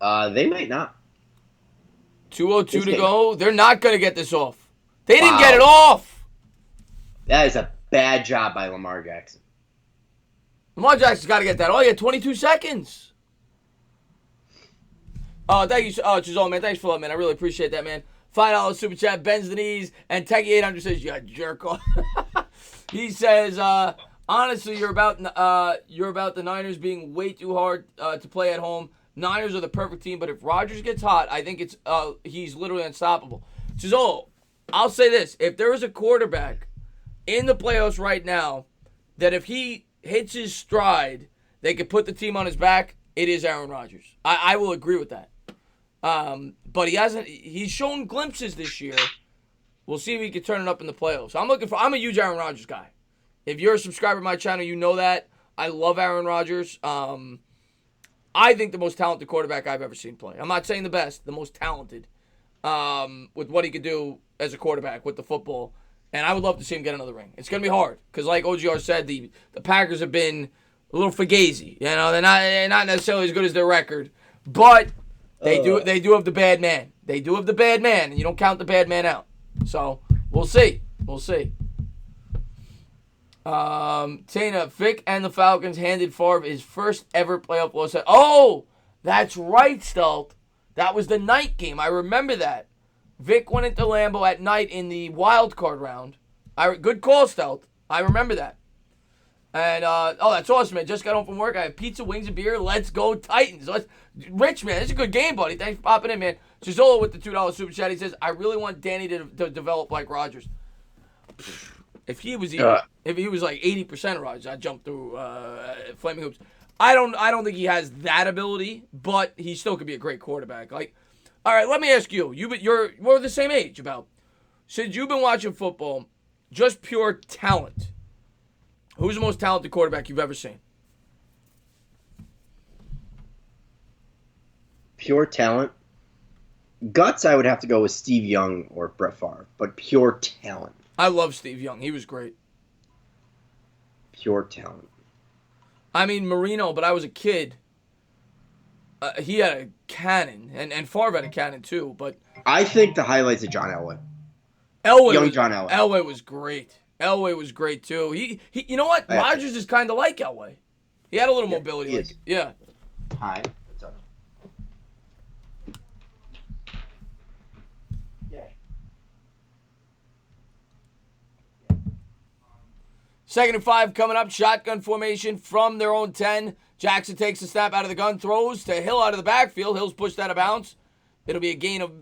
They might not. 2:02 to go. They're not going to get this off. They didn't get it off. That is a bad job by Lamar Jackson. Lamar Jackson's got to get that. Oh, yeah, 22 seconds. Oh, thank you. Oh, Giselle, man. Thanks for that, man. I really appreciate that, man. $5 Super Chat, bends the knees, and Techie800 says, "You jerk off." He says, honestly, you're about the Niners being way too hard to play at home. Niners are the perfect team, but if Rodgers gets hot, I think he's literally unstoppable. Giselle, I'll say this. If there is a quarterback in the playoffs right now that if he hits his stride, they could put the team on his back, it is Aaron Rodgers. I will agree with that. But he hasn't. He's shown glimpses this year. We'll see if he can turn it up in the playoffs. I'm a huge Aaron Rodgers guy. If you're a subscriber to my channel, you know that. I love Aaron Rodgers. I think the most talented quarterback I've ever seen play. I'm not saying the best, the most talented with what he could do as a quarterback with the football. And I would love to see him get another ring. It's going to be hard because, like OGR said, the Packers have been a little fugazi. You know, they're not necessarily as good as their record, but they do have the bad man. They do have the bad man, and you don't count the bad man out. So we'll see. We'll see. Tana, Vic and the Falcons handed Favre his first ever playoff loss. Oh, that's right, Stelt. That was the night game. I remember that. Vic went into Lambeau at night in the wild card round. Good call, Stelt. I remember that. And, that's awesome, man. Just got home from work. I have pizza, wings, and beer. Let's go, Titans. Rich, man, it's a good game, buddy. Thanks for popping in, man. Chizola with the $2 super chat. He says, I really want Danny to develop like Rodgers. If he was like 80% Rodgers, I'd jump through flaming hoops. I don't think he has that ability, but he still could be a great quarterback. Like, all right, let me ask you. We're the same age about. Since you've been watching football, just pure talent. Who's the most talented quarterback you've ever seen? Pure talent. Guts, I would have to go with Steve Young or Brett Favre, but pure talent. I love Steve Young. He was great. Pure talent. I mean, Marino, but I was a kid. He had a cannon, and Favre had a cannon too. But I think the highlights of John Elway. John Elway. Elway was great. Elway was great too. He you know what? Rodgers is kind of like Elway. He had a little mobility. Yeah. Hi. Second and 5 coming up. Shotgun formation from their own 10. Jackson takes the snap out of the gun, throws to Hill out of the backfield. Hill's pushed out of bounds. It'll be a gain of,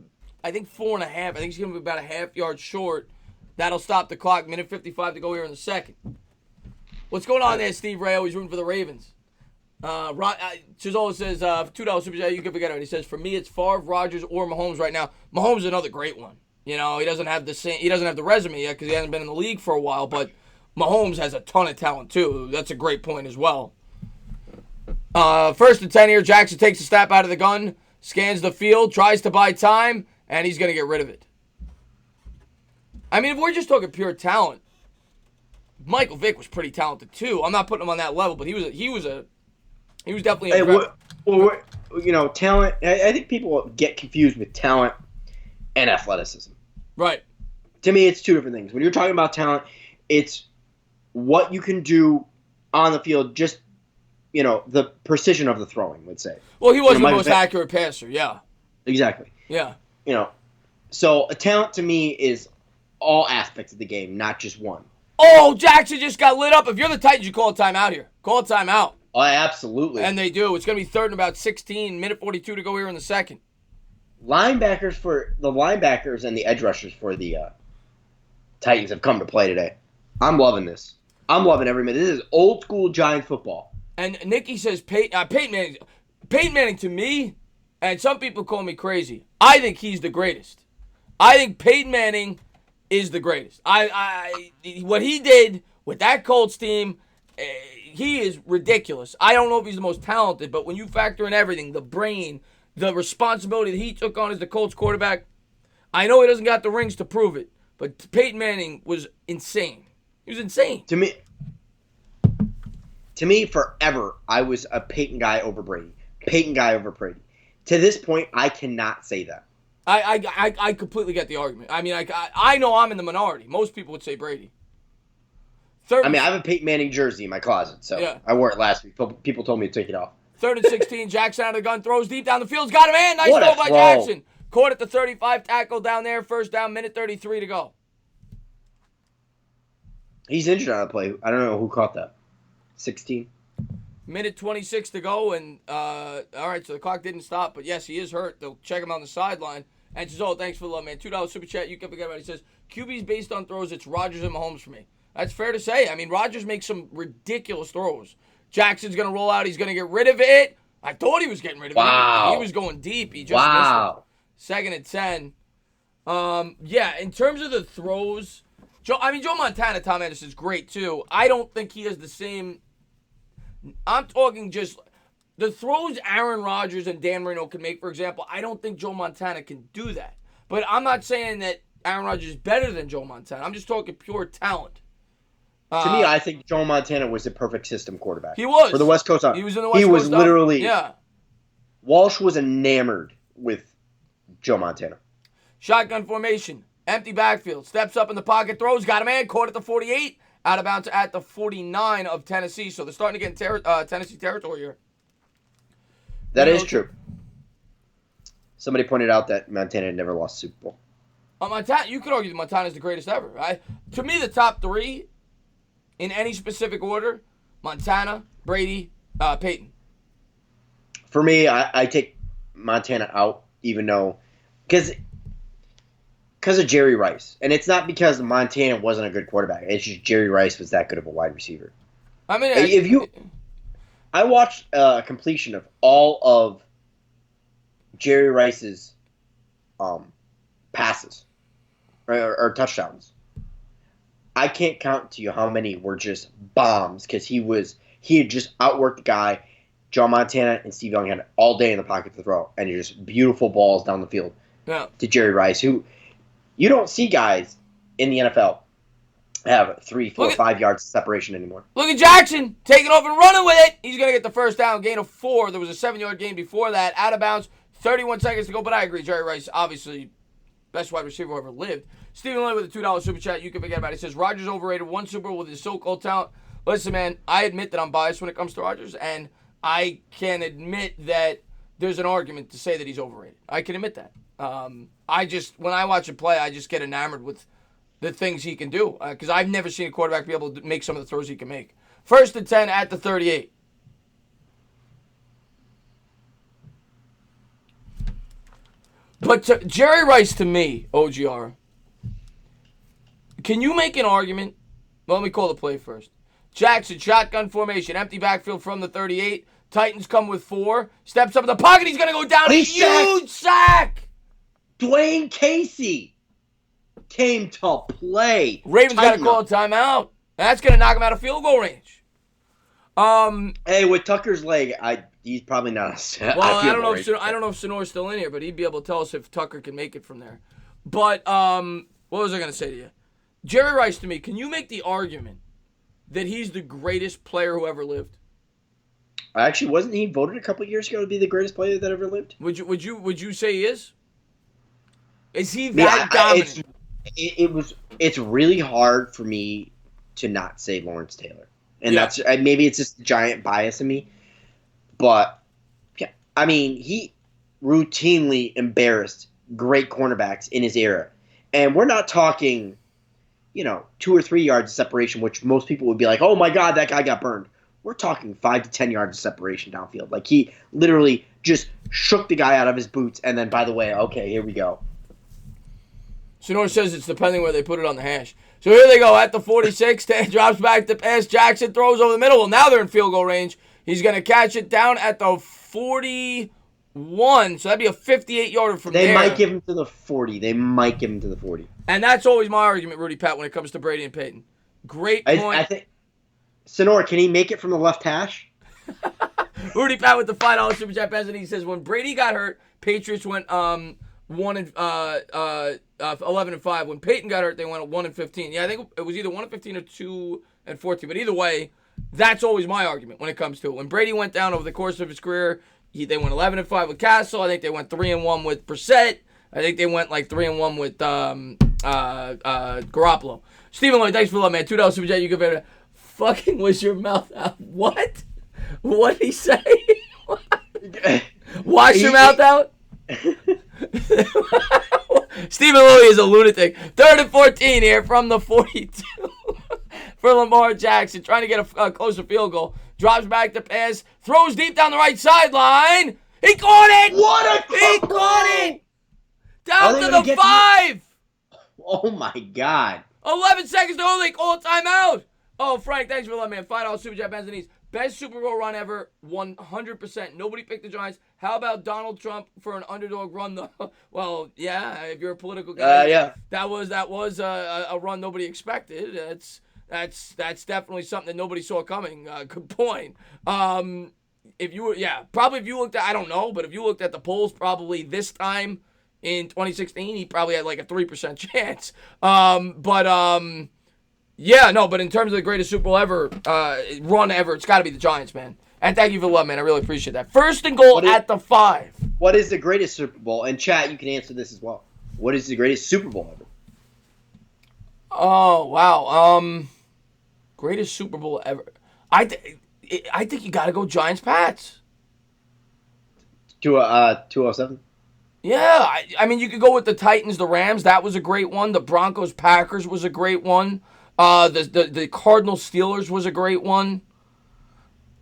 I think, 4.5. I think he's going to be about a half yard short. That'll stop the clock. Minute 55 to go here in the second. What's going on there, Steve Rayo? He's rooting for the Ravens. Chizola says, $2 super chat, you can forget it. He says, for me, it's Favre, Rodgers, or Mahomes right now. Mahomes is another great one. You know, he doesn't have the resume yet because he hasn't been in the league for a while, but Mahomes has a ton of talent, too. That's a great point as well. First and 10 here. Jackson takes a snap out of the gun, scans the field, tries to buy time, and he's going to get rid of it. I mean, if we're just talking pure talent, Michael Vick was pretty talented, too. I'm not putting him on that level, but he was definitely a talent. I think people get confused with talent and athleticism. Right. To me, it's two different things. When you're talking about talent, it's what you can do on the field, just, the precision of the throwing, let's say. Well, he wasn't the most accurate passer, yeah. Exactly. Yeah. So a talent to me is all aspects of the game, not just one. Oh, Jackson just got lit up. If you're the Titans, you call a timeout here. Call a timeout. Oh, absolutely. And they do. It's going to be third and about 16, minute 42 to go here in the second. Linebackers and the edge rushers for the Titans have come to play today. I'm loving this. I'm loving every minute. This is old school Giants football. And Nikki says Peyton Manning to me, and some people call me crazy. I think he's the greatest. I think Peyton Manning is the greatest. What he did with that Colts team, he is ridiculous. I don't know if he's the most talented, but when you factor in everything, the brain, the responsibility that he took on as the Colts quarterback, I know he doesn't got the rings to prove it, but Peyton Manning was insane. He was insane. To me, forever, I was a Peyton guy over Brady. To this point, I cannot say that. I completely get the argument. I mean, I know I'm in the minority. Most people would say Brady. I have a Peyton Manning jersey in my closet, so yeah. I wore it last week. People told me to take it off. Third and 16, Jackson out of the gun, throws deep down the field. Got a man. Nice throw by Jackson. Caught at the 35, tackle down there. First down, minute 33 to go. He's injured on the play. I don't know who caught that. 16. Minute 26 to go, and all right, so the clock didn't stop, but yes, he is hurt. They'll check him on the sideline. And says, thanks for the love, man. $2 super chat. You can forget about it. He says, QB's based on throws. It's Rodgers and Mahomes for me. That's fair to say. I mean, Rodgers makes some ridiculous throws. Jackson's going to roll out. He's going to get rid of it. I thought he was getting rid of him. Wow. He was going deep. He just missed it. 2nd and 10. Yeah, in terms of the throws, Joe Montana, Tom Anderson's great too. I don't think he has the same. I'm talking just the throws Aaron Rodgers and Dan Marino can make, for example. I don't think Joe Montana can do that. But I'm not saying that Aaron Rodgers is better than Joe Montana. I'm just talking pure talent. To me, I think Joe Montana was a perfect system quarterback. He was. For the West Coast. He was in the West Coast. He was literally. Yeah. Walsh was enamored with Joe Montana. Shotgun formation. Empty backfield. Steps up in the pocket. Throws. Got a man. Caught at the 48. Out of bounds at the 49 of Tennessee. So they're starting to get in Tennessee territory here. That is true. Somebody pointed out that Montana had never lost a Super Bowl. Montana, you could argue that Montana is the greatest ever. Right? To me, the top three, in any specific order, Montana, Brady, Peyton. For me, I take Montana out, even though, because of Jerry Rice, and it's not because Montana wasn't a good quarterback. It's just Jerry Rice was that good of a wide receiver. I mean, I watched a completion of all of Jerry Rice's passes or touchdowns. I can't count to you how many were just bombs because he had just outworked the guy. Joe Montana and Steve Young had all day in the pocket to throw, and just beautiful balls down the field to Jerry Rice, who you don't see guys in the NFL have 3, 4, 5 yards of separation anymore. Look at Jackson taking off and running with it. He's going to get the first down, gain of 4. There was a 7-yard gain before that, out of bounds, 31 seconds to go. But I agree, Jerry Rice, obviously, best wide receiver who ever lived. Stephen Lloyd with a $2 super chat. You can forget about it. He says, Rodgers overrated, one Super Bowl with his so-called talent. Listen, man, I admit that I'm biased when it comes to Rodgers, and I can admit that there's an argument to say that he's overrated. I can admit that. When I watch him play, I just get enamored with the things he can do. Because I've never seen a quarterback be able to make some of the throws he can make. 1st and 10 at the 38. But Jerry Rice, to me, OGR, can you make an argument? Well, let me call the play first. Jackson, shotgun formation, empty backfield from the 38. Titans come with 4. Steps up in the pocket. He's going to go down. A huge sack. Dwayne Casey came to play. Ravens got to call a timeout. That's going to knock him out of field goal range. Hey, with Tucker's leg, he's probably not. Well, I don't know if Sonor's still in here, but he'd be able to tell us if Tucker can make it from there. But what was I going to say to you? Jerry Rice, to me, can you make the argument that he's the greatest player who ever lived? Actually, wasn't he voted a couple of years ago to be the greatest player that ever lived? Would you say he is? Is he that dominant? It's really hard for me to not say Lawrence Taylor, and that's maybe it's just a giant bias in me, but yeah, I mean he routinely embarrassed great cornerbacks in his era, and we're not talking, 2 or 3 yards of separation, which most people would be like, oh my god, that guy got burned. We're talking 5 to 10 yards of separation downfield. Like he literally just shook the guy out of his boots, and then by the way, okay, here we go. Sonor says it's depending where they put it on the hash. So here they go at the 46. Drops back to pass. Jackson throws over the middle. Well, now they're in field goal range. He's going to catch it down at the 41. So that'd be a 58-yarder from there. They might give him to the 40. And that's always my argument, Rudy Pat, when it comes to Brady and Peyton. Great point. I think Sonor, can he make it from the left hash? Rudy Pat with the $5 super chat pass, and he says when Brady got hurt, Patriots went 11-5. When Peyton got hurt, they went 1-15. Yeah, I think it was either 1-15 or 2-14. But either way, that's always my argument when it comes to it. When Brady went down over the course of his career, they went 11-5 with Castle. I think they went 3-1 with Brissett. I think they went like 3-1 with Garoppolo. Stephen Lloyd, thanks for the love, man. $2 super chat. You can better fucking wish your mouth out. What? What did he say? Wash your mouth out? Stephen Louis is a lunatic. 3rd and 14 here from the 42 for Lamar Jackson. Trying to get a closer field goal. Drops back to pass. Throws deep down the right sideline. He caught it! He caught it! Down to the 5! Oh my God. 11 seconds to go. They call a timeout. Oh, Frank, thanks for letting me in. $5 super chat, Benzinese. Best Super Bowl run ever, 100%. Nobody picked the Giants. How about Donald Trump for an underdog run? Well, yeah, if you're a political guy, Yeah. that was a run nobody expected. That's definitely something that nobody saw coming. Good point. If you looked at, I don't know, but if you looked at the polls, probably this time in 2016, he probably had like a 3% chance. Yeah, no, but in terms of the greatest Super Bowl ever, run ever, it's got to be the Giants, man. And thank you for the love, man. I really appreciate that. First and goal at the 5. What is the greatest Super Bowl? And chat, you can answer this as well. What is the greatest Super Bowl ever? Oh, wow. Greatest Super Bowl ever. I think you got to go Giants-Pats. 207? Yeah, I mean, you could go with the Titans, the Rams. That was a great one. The Broncos-Packers was a great one. The Cardinals-Steelers was a great one.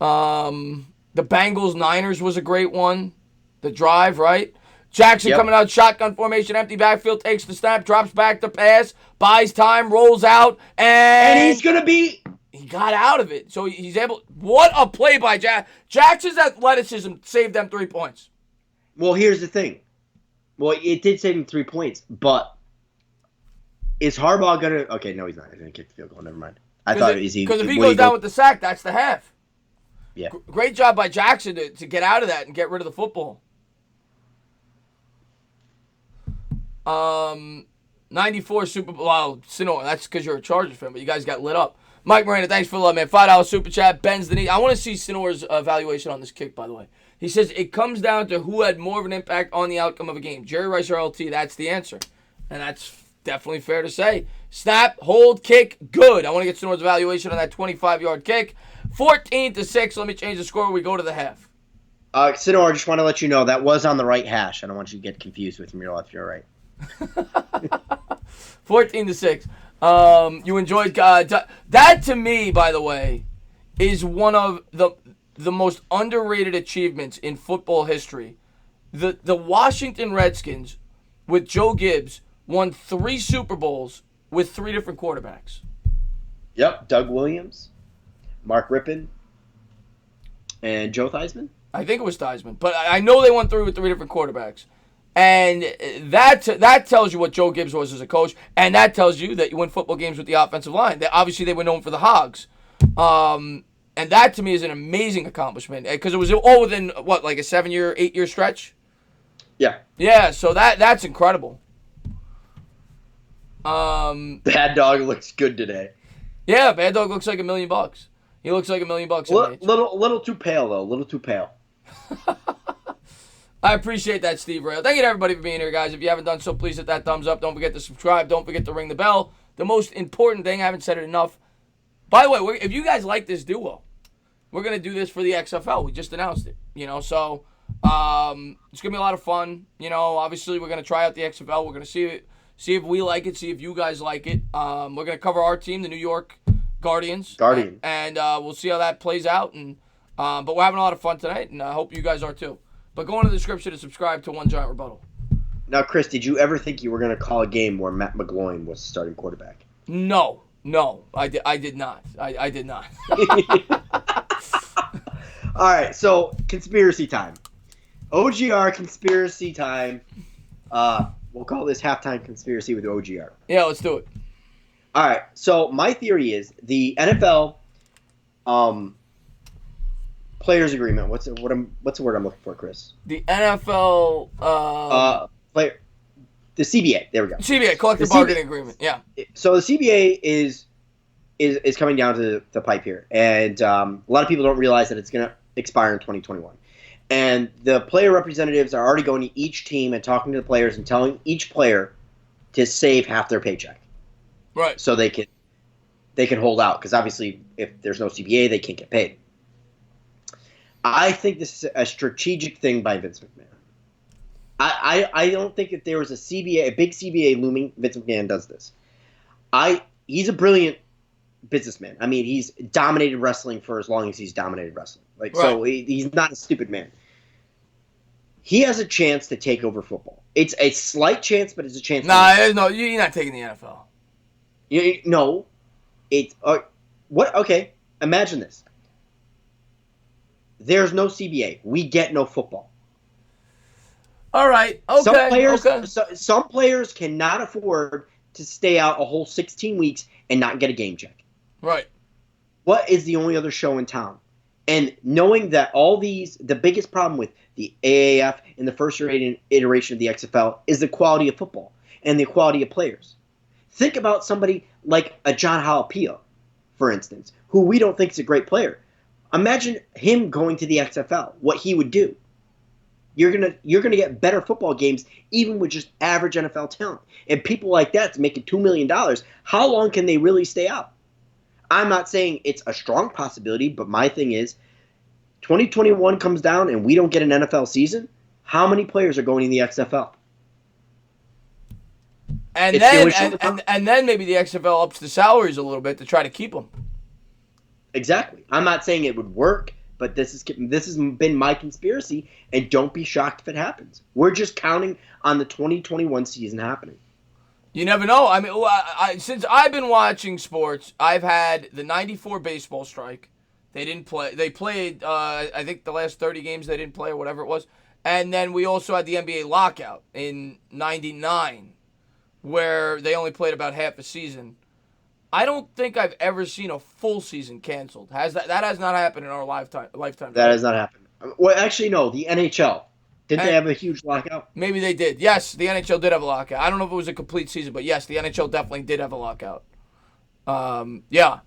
The Bengals-Niners was a great one. The drive, right? Jackson coming out, shotgun formation, empty backfield, takes the snap, drops back to pass, buys time, rolls out, and he's going to be... He got out of it. So he's able... What a play by Jackson's athleticism saved them 3 points. Well, here's the thing. Well, it did save him 3 points, but... Is Harbaugh going to... Okay, no, he's not. He's going to kick the field goal. Never mind. Because if he goes down with the sack, that's the half. Yeah. Great job by Jackson to get out of that and get rid of the football. 94 Super Bowl... Wow, Sinor, that's because you're a Chargers fan, but you guys got lit up. Mike Miranda, thanks for the love, man. $5 Super Chat, bends the knee. I want to see Sinor's evaluation on this kick, by the way. He says, it comes down to who had more of an impact on the outcome of a game. Jerry Rice or LT, that's the answer. And that's definitely fair to say. Snap, hold, kick, good. I want to get Sinor's evaluation on that 25-yard kick. 14-6. Let me change the score. We go to the half. Sinor, I just want to let you know that was on the right hash. I don't want you to get confused with your left, your right. 14-6. You enjoyed that to me, by the way, is one of the most underrated achievements in football history. The Washington Redskins with Joe Gibbs won 3 Super Bowls with 3 different quarterbacks. Yep, Doug Williams, Mark Rippon, and Joe Theismann. I think it was Theismann, but I know they won 3 with 3 different quarterbacks. And that tells you what Joe Gibbs was as a coach, and that tells you that you win football games with the offensive line. Obviously, they were known for the Hogs. And that, to me, is an amazing accomplishment, because it was all within, like a 7-year, 8-year stretch? Yeah. Yeah, so that's incredible. Bad Dog looks good today. Yeah, Bad Dog looks like $1 million. He looks like $1 million. Little too pale, though. A little too pale. I appreciate that, Steve Rail. Thank you to everybody for being here, guys. If you haven't done so, please hit that thumbs up. Don't forget to subscribe. Don't forget to ring the bell. The most important thing, I haven't said it enough. By the way, if you guys like this duo, we're going to do this for the XFL. We just announced it. So it's going to be a lot of fun. Obviously, we're going to try out the XFL. We're going to see if we like it, see if you guys like it. We're going to cover our team, the New York Guardians. And we'll see how that plays out. But we're having a lot of fun tonight, and I hope you guys are too. But go in the description to subscribe to One Giant Rebuttal. Now, Chris, did you ever think you were going to call a game where Matt McGloin was starting quarterback? No, I did not. I did not. All right, so conspiracy time. OGR conspiracy time. We'll call this halftime conspiracy with OGR. Yeah, let's do it. All right, so my theory is the NFL players agreement. What's the word I'm looking for, Chris? The NFL player. The CBA. There we go. CBA, collective bargaining agreement. Yeah. So the CBA is coming down to the pipe here, and a lot of people don't realize that it's going to expire in 2021. And the player representatives are already going to each team and talking to the players and telling each player to save half their paycheck. Right. So they can hold out, because obviously if there's no CBA, they can't get paid. I think this is a strategic thing by Vince McMahon. I don't think that there was a big CBA looming. Vince McMahon does this. He's a brilliant businessman. I mean, he's dominated wrestling for as long as he's dominated wrestling. Right. So he's not a stupid man. He has a chance to take over football. It's a slight chance, but it's a chance. No, you're not taking the NFL. No, it's what? Okay, imagine this. There's no CBA. We get no football. All right. Okay. Some players cannot afford to stay out a whole 16 weeks and not get a game check. Right. What is the only other show in town? And knowing that the biggest problem with the AAF and the first iteration of the XFL is the quality of football and the quality of players. Think about somebody like a John Halapia, for instance, who we don't think is a great player. Imagine him going to the XFL, what he would do. You're gonna get better football games even with just average NFL talent. And people like that's making $2 million. How long can they really stay out? I'm not saying it's a strong possibility, but my thing is 2021 comes down and we don't get an NFL season. How many players are going in the XFL? And then maybe the XFL ups the salaries a little bit to try to keep them. Exactly. I'm not saying it would work, but this has been my conspiracy, and don't be shocked if it happens. We're just counting on the 2021 season happening. You never know. I mean, since I've been watching sports, I've had the '94 baseball strike. They didn't play. They played, I think, the last 30 games they didn't play or whatever it was. And then we also had the NBA lockout in '99, where they only played about half a season. I don't think I've ever seen a full season canceled. That has not happened in our lifetime. That has not happened. Well, actually, no. The NHL. Didn't they have a huge lockout? Maybe they did. Yes, the NHL did have a lockout. I don't know if it was a complete season, but yes, the NHL definitely did have a lockout. Yeah.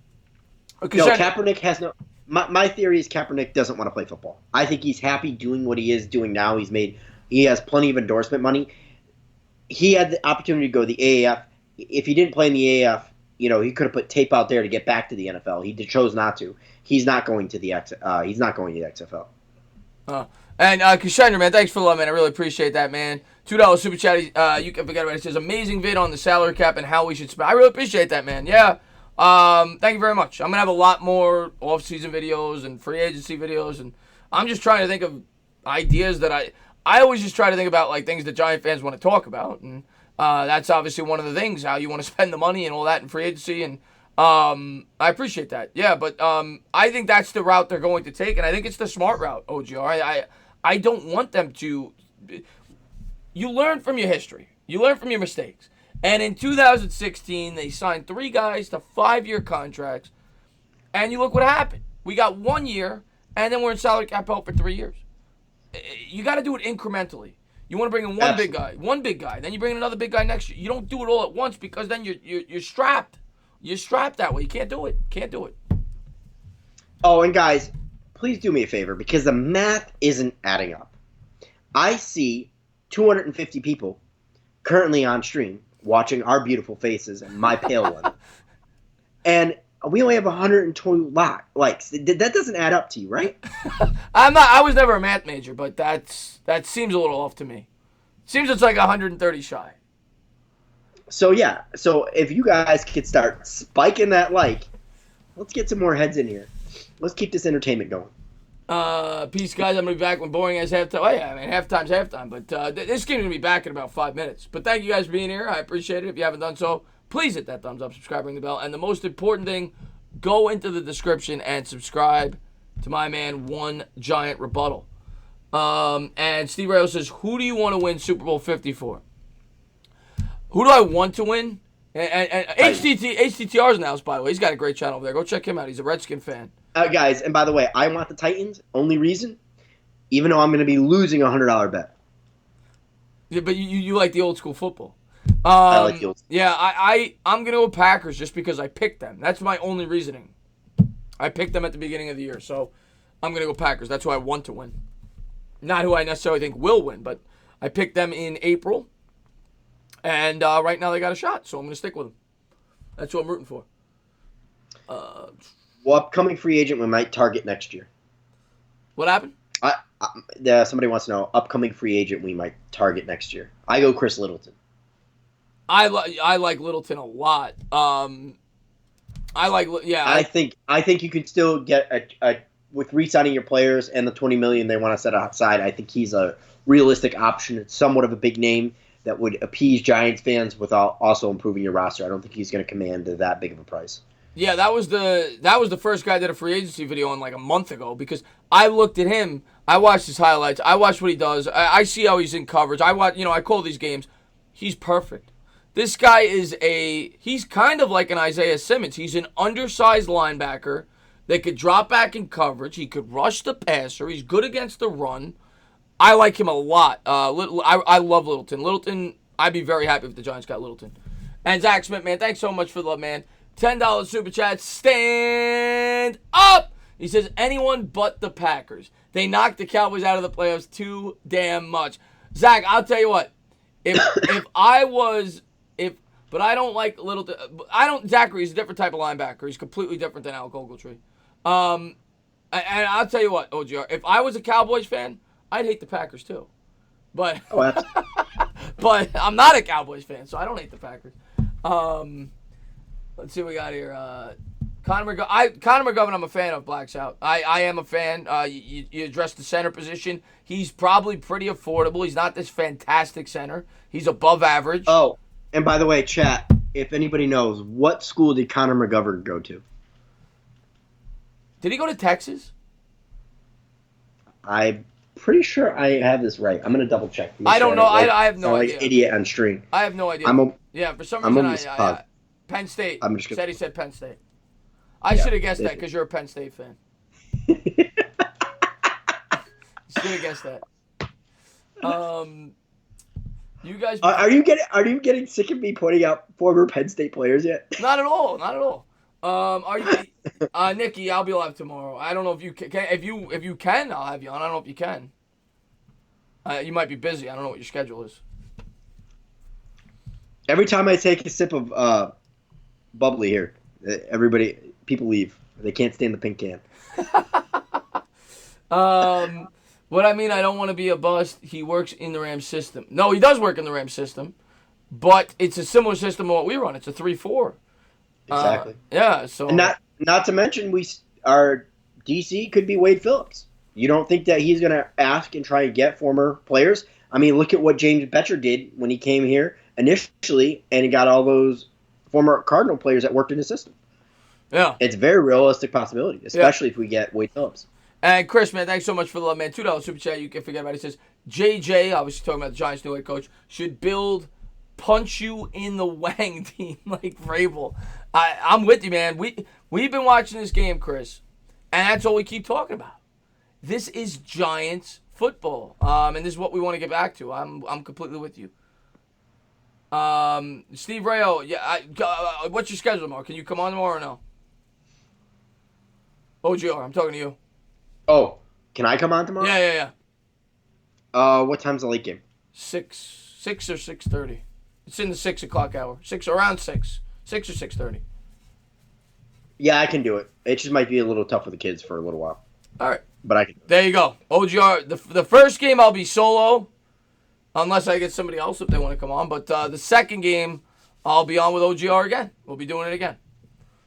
No, Kaepernick has no... My theory is Kaepernick doesn't want to play football. I think he's happy doing what he is doing now. He has plenty of endorsement money. He had the opportunity to go to the AAF. If he didn't play in the AAF, he could have put tape out there to get back to the NFL. He chose not to. He's not going to the XFL. And Kishendra, man, thanks for the love, man. I really appreciate that, man. $2 super chat. You can forget about it. It says amazing vid on the salary cap and how we should spend. I really appreciate that, man. Yeah. Thank you very much. I'm gonna have a lot more off-season videos and free agency videos, and I'm just trying to think of ideas that I always just try to think about, like things that Giant fans want to talk about, and that's obviously one of the things, how you want to spend the money and all that in free agency, and I appreciate that. Yeah, but I think that's the route they're going to take, and I think it's the smart route, OGR. I don't want them to. You learn from your history. You learn from your mistakes. And in 2016, they signed 3 guys to 5-year contracts, and you look what happened. We got 1 year, and then we're in salary cap hell for 3 years. You got to do it incrementally. You want to bring in one big guy, then you bring in another big guy next year. You don't do it all at once because then you're strapped. You're strapped that way. You can't do it. Can't do it. Oh, and guys, please do me a favor because the math isn't adding up. I see 250 people currently on stream watching our beautiful faces and my pale one. And we only have 120 likes. That doesn't add up to you, right? I was never a math major, but that seems a little off to me. Seems it's like 130 shy. So yeah, if you guys could start spiking that let's get some more heads in here. Let's keep this entertainment going. Peace, guys. I'm going to be back when boring as halftime. Oh, yeah, I mean, halftime's halftime. But this game's going to be back in about 5 minutes. But thank you guys for being here. I appreciate it. If you haven't done so, please hit that thumbs up, subscribe, ring the bell. And the most important thing, go into the description and subscribe to my man, One Giant Rebuttal. And Steve Rayo says, who do you want to win Super Bowl 54? Who do I want to win? And HTTR's announced, by the way. He's got a great channel over there. Go check him out. He's a Redskin fan. Guys, and by the way, I want the Titans. Only reason, even though I'm going to be losing a $100 bet. Yeah, but you like the old school football. I like the old school. Yeah, I'm going to go Packers just because I picked them. That's my only reasoning. I picked them at the beginning of the year, so I'm going to go Packers. That's who I want to win. Not who I necessarily think will win, but I picked them in April, and right now they got a shot, so I'm going to stick with them. That's what I'm rooting for. Upcoming free agent we might target next year. What happened? Somebody wants to know upcoming free agent we might target next year. I go Chris Littleton. I like Littleton a lot. I think you can still get a with re-signing your players and the $20 million they want to set aside. I think he's a realistic option. It's somewhat of a big name that would appease Giants fans without also improving your roster. I don't think he's going to command that big of a price. Yeah, that was the first guy I did a free agency video on like a month ago because I looked at him. I watched his highlights. I watched what he does. I see how he's in coverage. I call these games. He's perfect. This guy he's kind of like an Isaiah Simmons. He's an undersized linebacker that could drop back in coverage. He could rush the passer. He's good against the run. I like him a lot. I love Littleton. Littleton, I'd be very happy if the Giants got Littleton. And Zach Smith, man, thanks so much for the love, man. $10 super chat. Stand up. He says anyone but the Packers. They knocked the Cowboys out of the playoffs too damn much. Zach, I'll tell you what. But I don't like Littleton. Zachary is a different type of linebacker. He's completely different than Al Ogletree. And I'll tell you what, OGR. If I was a Cowboys fan, I'd hate the Packers too. But but I'm not a Cowboys fan, so I don't hate the Packers. Let's see what we got here. Connor McGovern, I'm a fan of. Blacks out. I am a fan. You addressed the center position. He's probably pretty affordable. He's not this fantastic center. He's above average. Oh, and by the way, chat, if anybody knows, what school did Connor McGovern go to? Did he go to Texas? I'm pretty sure I have this right. I'm going to double check. I don't know. I have no idea. Like idiot on stream. I have no idea. For some reason, Penn State. He said Penn State. I should have guessed that because you're a Penn State fan. Should have guessed that. You guys. Are you getting sick of me pointing out former Penn State players yet? Not at all. Not at all. Are you, Nikki? I'll be live tomorrow. I don't know if you can. If you can, I'll have you on. I don't know if you can. You might be busy. I don't know what your schedule is. Every time I take a sip of bubbly here, people leave. They can't stand the pink can. What I mean, I don't want to be a bust. He works in the Rams system. No, he does work in the Rams system, but it's a similar system to what we run. It's a 3-4. Exactly. Yeah. So and not to mention our DC could be Wade Phillips. You don't think that he's going to ask and try and get former players? I mean, look at what James Betcher did when he came here initially, and he got all those former Cardinal players that worked in his system. Yeah. It's a very realistic possibility, especially if we get Wade Phillips. And Chris, man, thanks so much for the love, man. $2 super chat. You can forget about it. It says JJ, obviously talking about the Giants' new head coach, should build punch you in the wang team like Vrabel. I'm with you, man. We've been watching this game, Chris, and that's all we keep talking about. This is Giants football, and this is what we want to get back to. I'm completely with you. Steve Rayo, yeah. What's your schedule tomorrow? Can you come on tomorrow or no? OGR, I'm talking to you. Oh, can I come on tomorrow? Yeah. What time's the late game? 6 or 6:30. It's in the 6 o'clock hour. Around 6 or 6:30. Yeah, I can do it. It just might be a little tough with the kids for a little while. All right. But I can do it. There you go. OGR, the first game I'll be solo, unless I get somebody else if they want to come on. But the second game, I'll be on with OGR again. We'll be doing it again.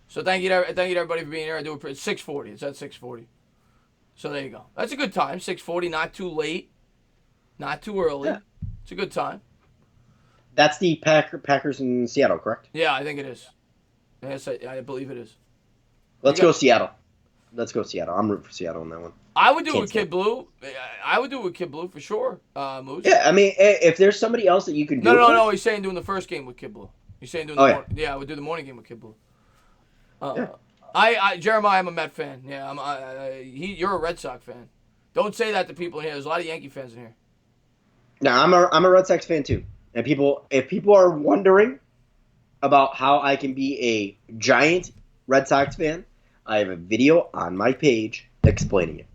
So thank you to everybody for being here. I do it. It's 6:40. It's at 6:40. So there you go. That's a good time. 6:40, not too late, not too early. Yeah. It's a good time. That's the Packers in Seattle, correct? Yeah, I think it is. Yes, I believe it is. Let's go Seattle. I'm rooting for Seattle on that one. I would do it with Kid Blue. I would do it with Kid Blue for sure, Moose. Yeah, I mean, if there's somebody else that you can do No. He's saying doing the first game with Kid Blue. He's saying doing I would do the morning game with Kid Blue. Jeremiah, I'm a Met fan. Yeah, you're a Red Sox fan. Don't say that to people in here. There's a lot of Yankee fans in here. No, I'm a Red Sox fan too. And if people are wondering about how I can be a giant Red Sox fan, I have a video on my page explaining it.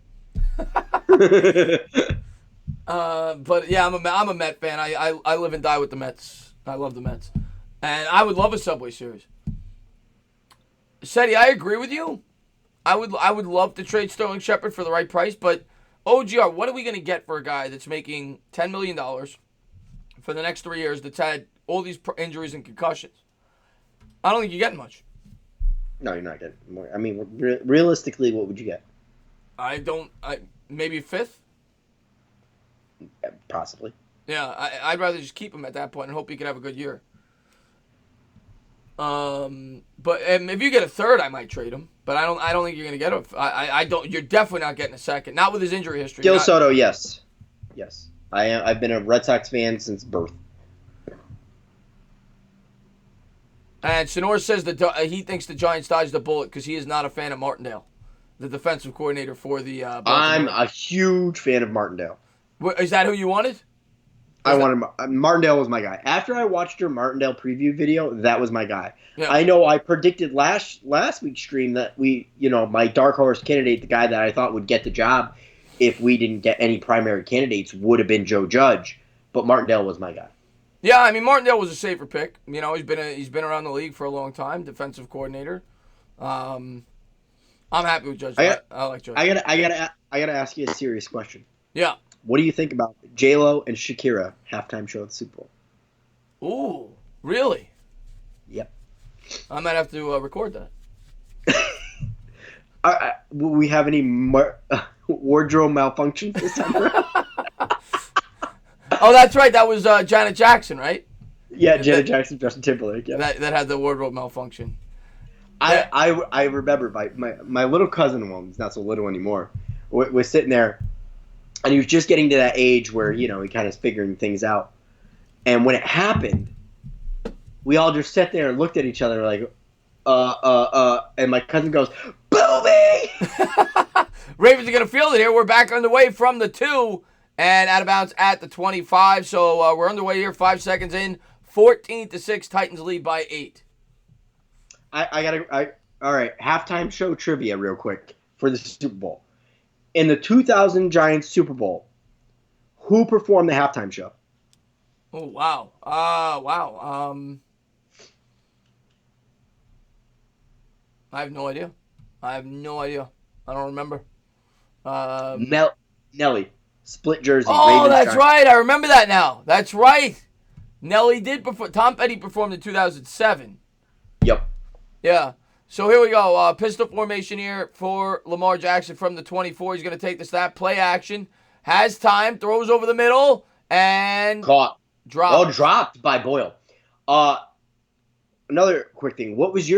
But yeah, I'm a Met fan. I live and die with the Mets. I love the Mets, and I would love a Subway Series. Seti, I agree with you. I would love to trade Sterling Shepard for the right price, but OGR, what are we going to get for a guy that's making $10 million for the next 3 years that's had all these injuries and concussions? I don't think you're getting much. No, you're not getting more. I mean, realistically, what would you get? Maybe a fifth? Yeah, possibly. Yeah, I'd rather just keep him at that point and hope he could have a good year. But if you get a third, I might trade him. But I don't think you're gonna get him. I don't. You're definitely not getting a second. Not with his injury history. Gil Soto, yes. I've been a Red Sox fan since birth. And Sonor says that he thinks the Giants dodged the bullet because he is not a fan of Martindale, the defensive coordinator for the Baltimore. I'm a huge fan of Martindale. Is that who you wanted? Martindale was my guy. After I watched your Martindale preview video, that was my guy. Yeah. I know I predicted last week's stream that my dark horse candidate, the guy that I thought would get the job if we didn't get any primary candidates, would have been Joe Judge, but Martindale was my guy. Yeah, I mean Martindale was a safer pick. He's been around the league for a long time, defensive coordinator. I'm happy with Judge. I like Judge. I gotta ask you a serious question. Yeah. What do you think about J-Lo and Shakira halftime show at the Super Bowl? Ooh, really? Yep. I might have to record that. Will we have any wardrobe malfunctions this time around? Oh, that's right. That was Janet Jackson, right? Yeah, Janet Jackson, Justin Timberlake. Yeah. That had the wardrobe malfunction. I remember my little cousin, well, he's not so little anymore, was sitting there, and he was just getting to that age where, he kind of figuring things out. And when it happened, we all just sat there and looked at each other like, and my cousin goes, Booby! Ravens are going to field it here. We're back on the way from the 2 and out of bounds at the 25. So we're underway here, 5 seconds in. 14-6, Titans lead by 8. All right, halftime show trivia real quick for the Super Bowl. In the 2000 Giants Super Bowl, who performed the halftime show? Oh, wow. Wow. I have no idea. I don't remember. Nelly. Split jersey. Oh, Ravens that's Giants. right. I remember that now. That's right. Nelly did perform. Tom Petty performed in 2007. Yep. Yeah. So here we go. Pistol formation here for Lamar Jackson from the 24. He's going to take the snap. Play action. Has time. Throws over the middle. And caught. Dropped. Oh, dropped by Boyle. Another quick thing. What was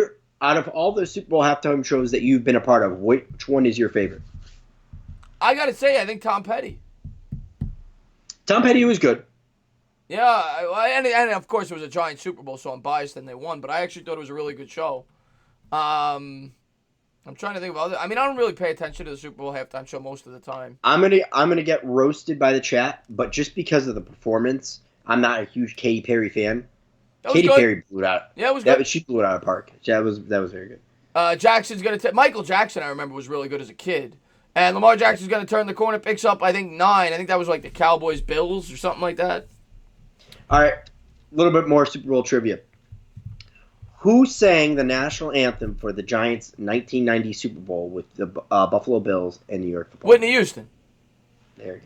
out of all the Super Bowl halftime shows that you've been a part of, which one is your favorite? I got to say, I think Tom Petty. Tom Petty was good. Yeah, and of course it was a Giants Super Bowl, so I'm biased and they won, but I actually thought it was a really good show. I'm trying to think of other. I mean, I don't really pay attention to the Super Bowl halftime show most of the time. I'm gonna get roasted by the chat, but just because of the performance, I'm not a huge Katy Perry fan. Katy Perry blew it out. Yeah, it was good. She blew it out of the park. That was very good. Jackson's gonna take Michael Jackson. I remember was really good as a kid, and Lamar Jackson's gonna turn the corner, picks up I think 9. I think that was like the Cowboys Bills or something like that. All right, a little bit more Super Bowl trivia. Who sang the national anthem for the Giants' 1990 Super Bowl with the Buffalo Bills and New York Football? Whitney Houston. There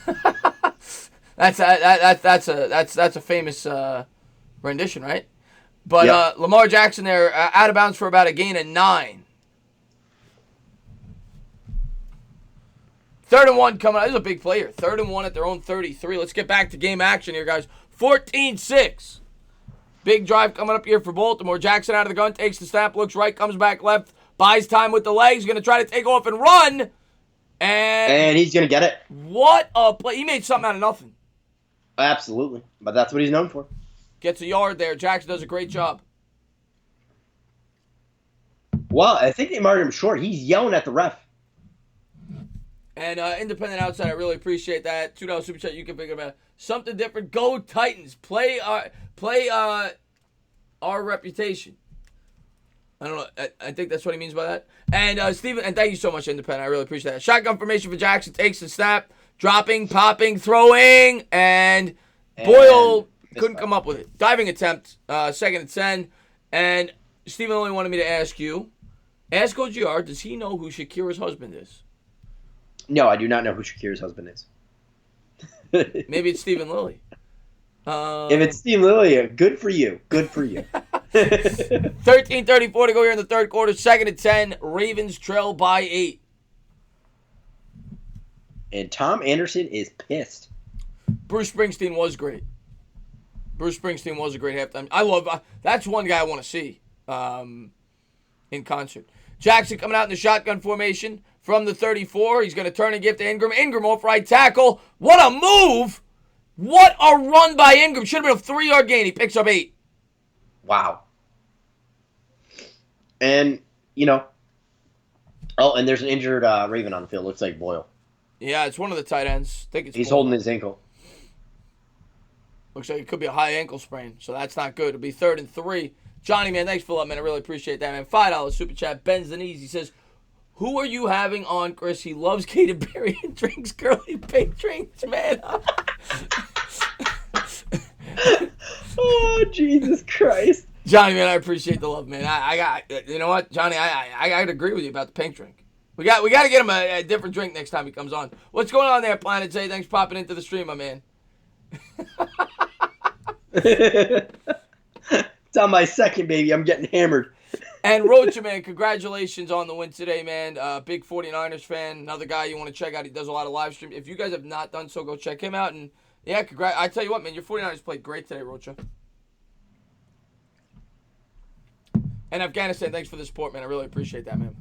you go. That's a famous rendition, right? But yep. Lamar Jackson there out of bounds for about a gain of 9. 3rd and 1 coming out. This is a big play here. 3rd and 1 at their own 33. Let's get back to game action here, guys. 14-6. Big drive coming up here for Baltimore. Jackson out of the gun, takes the snap, looks right, comes back left, buys time with the legs, going to try to take off and run. And he's going to get it. What a play. He made something out of nothing. Absolutely. But that's what he's known for. Gets a yard there. Jackson does a great job. Well, I think they marked him short. He's yelling at the ref. And Independent Outside, I really appreciate that. $2 super chat. You can think about something different. Go Titans. Play our reputation. I don't know. I think that's what he means by that. And Steven, and thank you so much, Independent. I really appreciate that. Shotgun formation for Jackson. Takes the snap. Dropping, popping, throwing. And Boyle couldn't come up with it. Diving attempt. 2nd and 10. And Steven only wanted me to ask you. Ask OGR, does he know who Shakira's husband is? No, I do not know who Shakira's husband is. Maybe it's Stephen Lilly. If it's Stephen Lilly, good for you. Good for you. 13:34 to go here in the 3rd quarter. 2nd and 10. Ravens trail by 8. And Tom Anderson is pissed. Bruce Springsteen was great. Bruce Springsteen was a great halftime. That's one guy I want to see in concert. Jackson coming out in the shotgun formation from the 34. He's going to turn and give to Ingram. Ingram off right tackle. What a move! What a run by Ingram. Should have been a 3-yard gain. He picks up 8. Wow. And, and there's an injured Raven on the field. Looks like Boyle. Yeah, it's one of the tight ends. I think He's holding his ankle. Looks like it could be a high ankle sprain, so that's not good. It'll be 3rd and 3. Johnny, man, thanks for the love, man. I really appreciate that, man. $5 super chat. Bends the knees. He says, who are you having on, Chris? He loves Katy Perry and drinks girly pink drinks, man. Oh, Jesus Christ. Johnny, man, I appreciate the love, man. I got, you know what, Johnny, I got to agree with you about the pink drink. We got to get him a different drink next time he comes on. What's going on there, Planet J? Thanks for popping into the stream, my man. It's on my second, baby. I'm getting hammered. And Rocha, man, congratulations on the win today, man. Big 49ers fan. Another guy you want to check out. He does a lot of live stream. If you guys have not done so, go check him out. And, yeah, I tell you what, man, your 49ers played great today, Rocha. And Afghanistan, thanks for the support, man. I really appreciate that, man.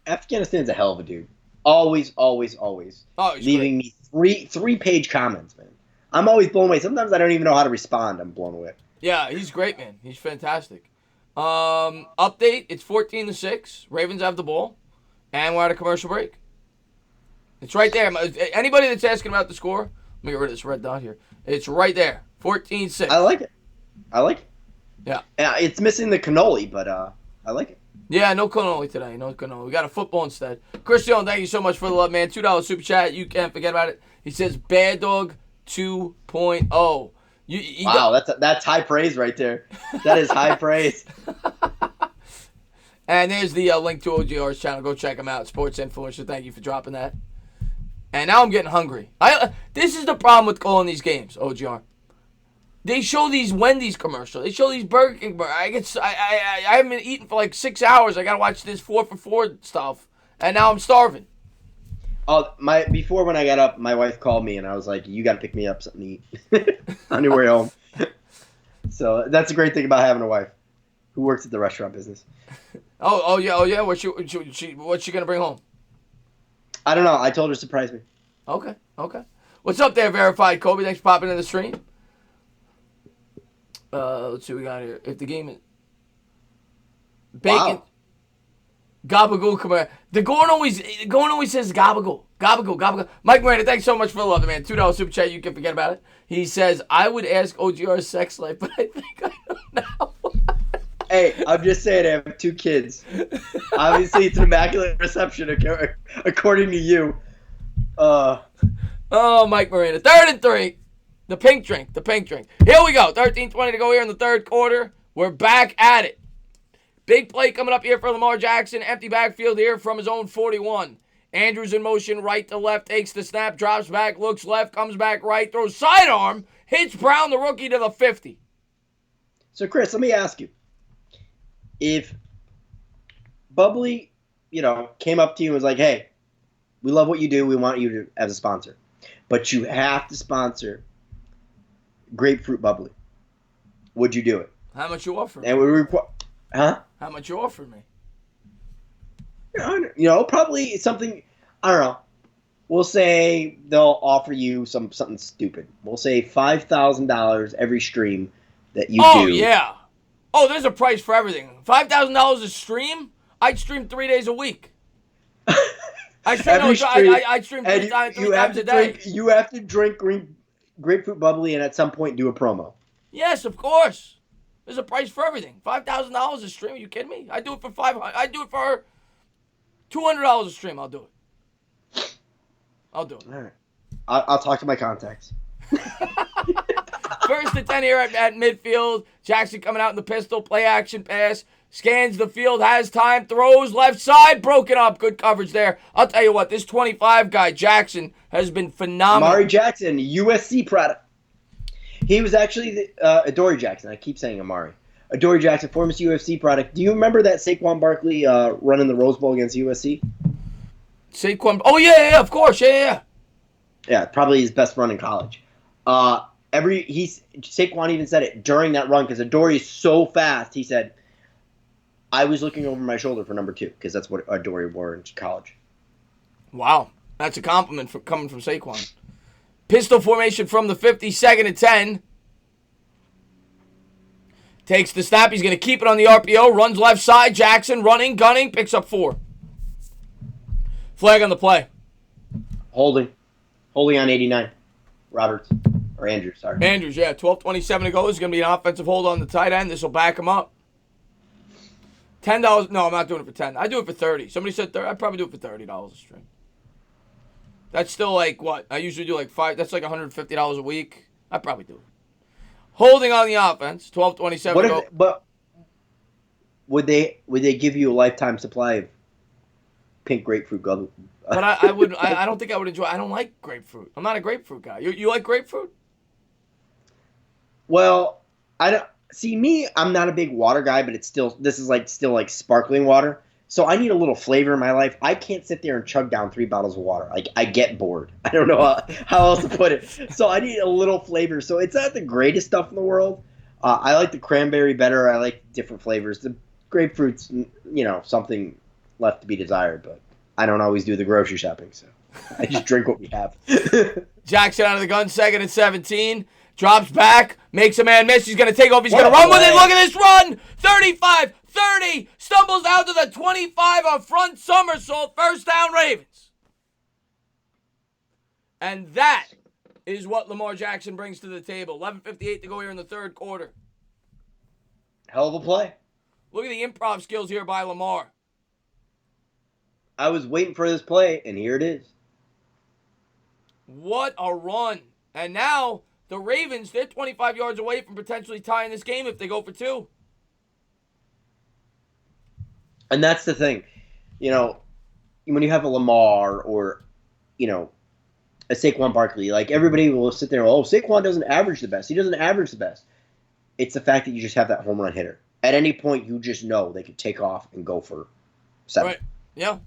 Afghanistan's a hell of a dude. Always, always, always. Oh, leaving me three-page comments, man. I'm always blown away. Sometimes I don't even know how to respond. I'm blown away. Yeah, he's great, man. He's fantastic. Update, it's 14-6. Ravens have the ball. And we're at a commercial break. It's right there. Anybody that's asking about the score, let me get rid of this red dot here. It's right there. 14-6. I like it. Yeah. Yeah, it's missing the cannoli, but I like it. Yeah, no cannoli today. No cannoli. We got a football instead. Christian, thank you so much for the love, man. $2 super chat. You can't forget about it. He says, Bad Dog 2.0. Wow, that's high praise right there. That is high praise. And there's the link to OGR's channel. Go check him out. Sports Influencer. Thank you for dropping that. And now I'm getting hungry. This is the problem with calling these games, OGR. They show these Wendy's commercials. They show these Burger King. I haven't been eating for like 6 hours. I got to watch this 4 for $4 stuff. And now I'm starving. Oh, before when I got up, my wife called me, and I was like, you got to pick me up something to eat on your way home. So that's a great thing about having a wife who works at the restaurant business. Oh yeah. What's she going to bring home? I don't know. I told her to surprise me. Okay. What's up there, Verified Kobe? Thanks for popping in the stream. Let's see what we got here. If the game is... Bacon... Wow. Gabagool, come here. The Gorn always says gabagool. Mike Miranda, thanks so much for the love, man. $2 super chat, you can forget about it. He says, I would ask OGR's sex life, but I think I know now. Hey, I'm just saying I have 2 kids. Obviously, it's an immaculate reception, according to you. Oh, Mike Miranda. 3rd and 3. The pink drink. Here we go. 13:20 to go here in the third quarter. We're back at it. Big play coming up here for Lamar Jackson. Empty backfield here from his own 41. Andrews in motion, right to left, takes the snap, drops back, looks left, comes back right, throws sidearm, hits Brown, the rookie, to the 50. So, Chris, let me ask you. If Bubbly, came up to you and was like, hey, we love what you do. We want you to as a sponsor. But you have to sponsor Grapefruit Bubbly. Would you do it? How much you offer me? And would require... Huh? How much you offer me? Probably something, I don't know. We'll say they'll offer you something stupid. We'll say $5,000 every stream that you do. Oh, yeah. Oh, there's a price for everything. $5,000 a stream? I'd stream 3 days a week. I stream three times a day. You have to drink Grapefruit Bubbly and at some point do a promo. Yes, of course. There's a price for everything. $5,000 a stream? Are you kidding me? I do it for $500. I do it for $200 a stream. I'll do it. All right. I'll talk to my contacts. First and 10 here at midfield. Jackson coming out in the pistol. Play action pass. Scans the field. Has time. Throws left side. Broken up. Good coverage there. I'll tell you what. This 25 guy, Jackson, has been phenomenal. Amari Jackson, USC product. He was actually Adoree Jackson. I keep saying Amari. Adoree Jackson, former UFC product. Do you remember that Saquon Barkley running the Rose Bowl against USC? Saquon. Oh, yeah, of course. Yeah. Yeah, probably his best run in college. Saquon even said it during that run because Adoree is so fast. He said, I was looking over my shoulder for number 2 because that's what Adoree wore in college. Wow. That's a compliment coming from Saquon. Pistol formation from the 50, 2nd and 10. Takes the snap. He's going to keep it on the RPO. Runs left side. Jackson running, gunning, picks up 4. Flag on the play. Holding on 89. Roberts. Or Andrews, sorry. Andrews, yeah. 12:27 to go. It's going to be an offensive hold on the tight end. This will back him up. $10. No, I'm not doing it for 10. I do it for 30. Somebody said 30. I'd probably do it for $30 a string. That's still like what? I usually do like 5. That's like $150 a week. I'd probably do it. Holding on the offense. 12:27 to go. But would they give you a lifetime supply of pink grapefruit gum? But I would. I don't think I would enjoy. I don't like grapefruit. I'm not a grapefruit guy. You like grapefruit? Well, I don't see me. I'm not a big water guy, but this is still like sparkling water. So I need a little flavor in my life. I can't sit there and chug down 3 bottles of water. Like I get bored. I don't know how else to put it. So I need a little flavor. So it's not the greatest stuff in the world. I like the cranberry better. I like different flavors. The grapefruit's, something left to be desired, but I don't always do the grocery shopping. So I just drink what we have. Jackson out of the gun, 2nd and 17. Drops back, makes a man miss. He's going to take off. He's going to run with it. Look at this run. 35, 30. Stumbles out to the 25 on front somersault. First down, Ravens. And that is what Lamar Jackson brings to the table. 11:58 to go here in the third quarter. Hell of a play. Look at the improv skills here by Lamar. I was waiting for this play, and here it is. What a run. And now the Ravens, they're 25 yards away from potentially tying this game if they go for 2. And that's the thing. When you have a Lamar or, a Saquon Barkley, like everybody will sit there, Saquon doesn't average the best. He doesn't average the best. It's the fact that you just have that home run hitter. At any point, you just know they could take off and go for 7. Right. Yeah.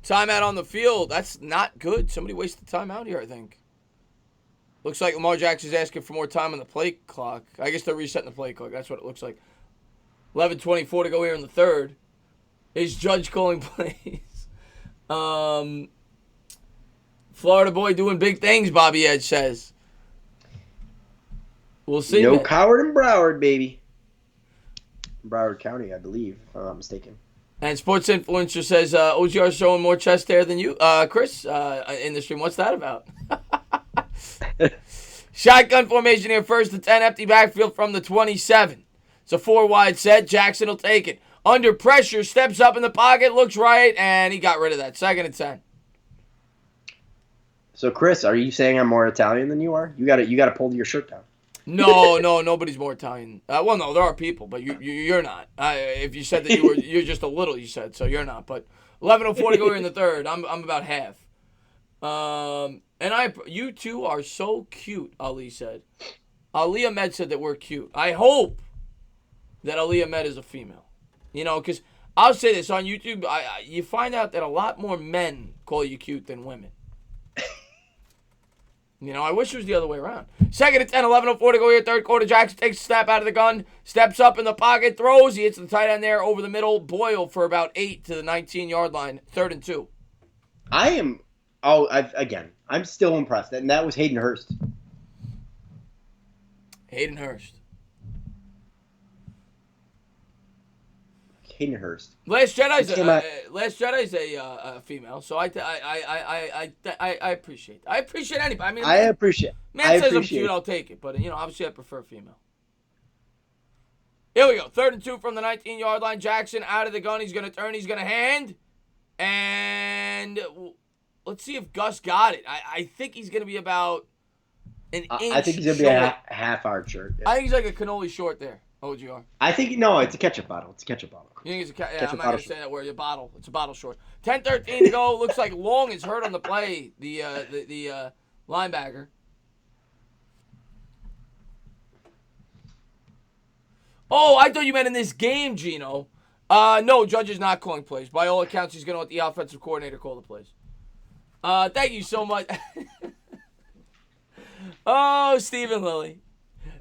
Timeout on the field. That's not good. Somebody wasted timeout here, I think. Looks like Lamar Jackson's asking for more time on the play clock. I guess they're resetting the play clock. That's what it looks like. 11:24 to go here in the third. Is Judge calling plays? Florida boy doing big things, Bobby Edge says. We'll see. No Coward and Broward, baby. Broward County, I believe, if I'm not mistaken. And Sports Influencer says, OGR showing more chest hair than you. Chris, in the stream, what's that about? Shotgun formation here, 1st and 10, empty backfield from the 27. It's a 4-wide set. Jackson will take it. Under pressure, steps up in the pocket, looks right, and he got rid of that. 2nd and 10. So, Chris, are you saying I'm more Italian than you are? You got to pull your shirt down. No, nobody's more Italian. Well, no, there are people, but you're not. If you said that you're just a little, you said, so you're not. But 11:04 to go here in the third. I'm about half. And you two are so cute, Ali said. Ali Ahmed said that we're cute. I hope that Ali Ahmed is a female. Because I'll say this on YouTube, you find out that a lot more men call you cute than women. I wish it was the other way around. 2nd and 10, 11:04 to go here, third quarter. Jackson takes a snap out of the gun, steps up in the pocket, throws. He hits the tight end there over the middle. Boyle for about 8 to the 19-yard line, 3rd and 2. I'm still impressed. And that was Hayden Hurst. Hayden Hurst. Last Jedi's a female, so I appreciate. I appreciate anybody. I mean, I appreciate. Man says I'm cute, I'll take it, but obviously I prefer female. Here we go, 3rd and 2 from the 19-yard line. Jackson out of the gun. He's gonna turn. He's gonna hand, and let's see if Gus got it. I think he's gonna be about an inch. I think he's gonna be a half-hour short. Yeah. I think he's like a cannoli short there. OGR. I think it's a ketchup bottle. You think it's a ketchup I'm not going to say that word. It's a bottle short. 10:13 to go. Looks like Long is hurt on the play. The linebacker. Oh, I thought you meant in this game, Gino. No, Judge is not calling plays. By all accounts, he's going to let the offensive coordinator call the plays. Thank you so much. Oh, Stephen Lilly.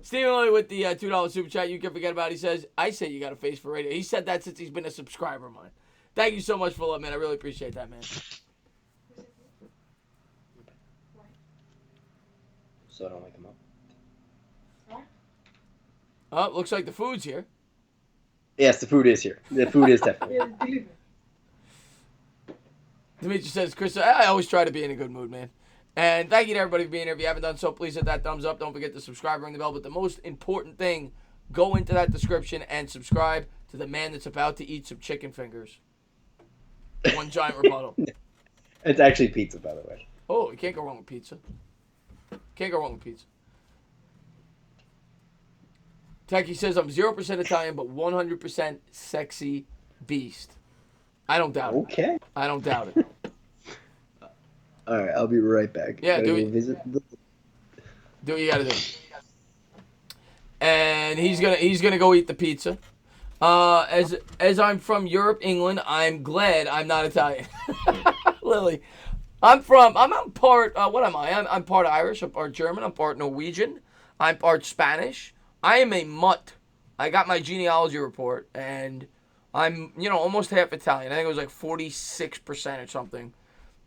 Stephen Lilly with the $2 super chat. You can forget about it. He says, I say you got a face for radio. He said that since he's been a subscriber of mine. Thank you so much for love, man. I really appreciate that, man. So I don't wake him up. Oh, looks like the food's here. Yes, the food is here. The food is definitely. Dimitri says, Chris, I always try to be in a good mood, man. And thank you to everybody for being here. If you haven't done so, please hit that thumbs up. Don't forget to subscribe, ring the bell. But the most important thing, go into that description and subscribe to the man that's about to eat some chicken fingers. One giant rebuttal. It's actually pizza, by the way. Oh, you can't go wrong with pizza. Can't go wrong with pizza. Techie says, I'm 0% Italian, but 100% sexy beast. I don't doubt it. Okay. I don't doubt it. All right, I'll be right back. Yeah, do what you gotta do. And he's gonna go eat the pizza. As I'm from Europe, England, I'm glad I'm not Italian. Lily, I'm part. What am I? I'm part Irish. I'm part German. I'm part Norwegian. I'm part Spanish. I am a mutt. I got my genealogy report, and I'm almost half Italian. I think it was like 46% or something.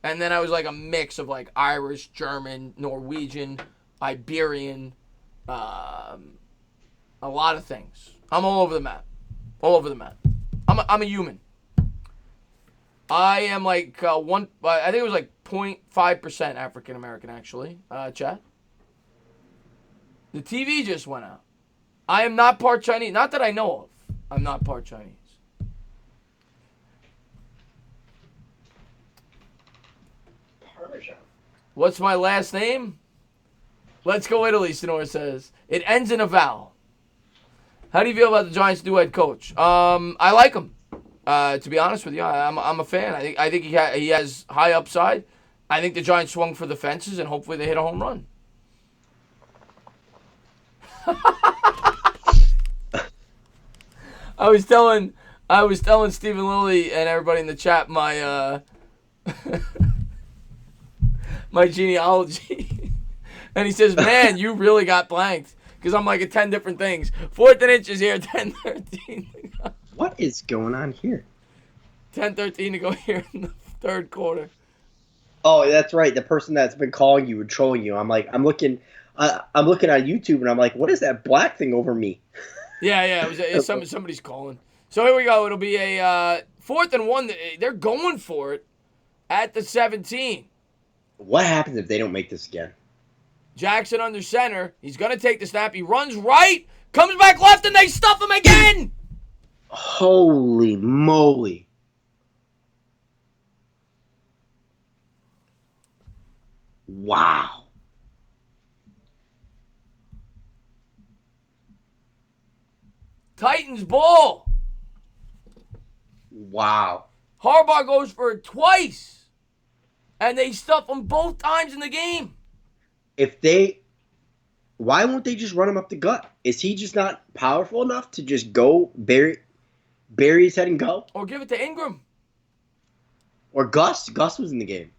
And then I was like a mix of like Irish, German, Norwegian, Iberian, a lot of things. I'm all over the map. All over the map. I'm a human. I am like I think it was like 0.5% African American actually. Chat. The TV just went out. I am not part Chinese. Not that I know of. I'm not part Chinese. What's my last name? Let's go Italy, Sonora says. It ends in a vowel. How do you feel about the Giants' new head coach? I like him. To be honest with you, I'm a fan. I think he has high upside. I think the Giants swung for the fences, and hopefully they hit a home run. I was telling Stephen Lilly and everybody in the chat my my genealogy. And he says, man, you really got blanked. Because I'm like at 10 different things. 4th and inches here, 10-13. What is going on here? 10-13 to go here in the third quarter. Oh, that's right. The person that's been calling you and trolling you. I'm looking on YouTube and I'm like, what is that black thing over me? Yeah. It's somebody's calling. So here we go. It'll be a 4th and 1. They're going for it at the 17. What happens if they don't make this again? Jackson under center. He's going to take the snap. He runs right, comes back left, and they stuff him again. Holy moly. Wow. Titans ball. Wow. Harbaugh goes for it twice, and they stuff him both times in the game. Why won't they just run him up the gut? Is he just not powerful enough to just go bury his head and go? Or give it to Ingram. Or Gus? Gus was in the game.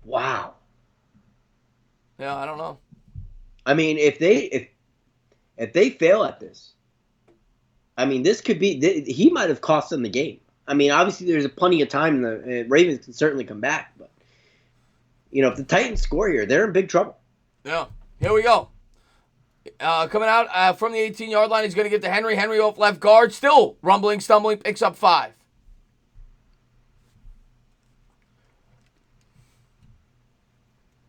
Wow. Yeah, I don't know. I mean, if they fail at this, I mean, this could be he might have cost them the game. I mean, obviously there's plenty of time. The Ravens can certainly come back, but if the Titans score here, they're in big trouble. Yeah. Here we go. Coming out from the 18-yard line, he's going to get to Henry. Henry off left guard, still rumbling, stumbling, picks up 5.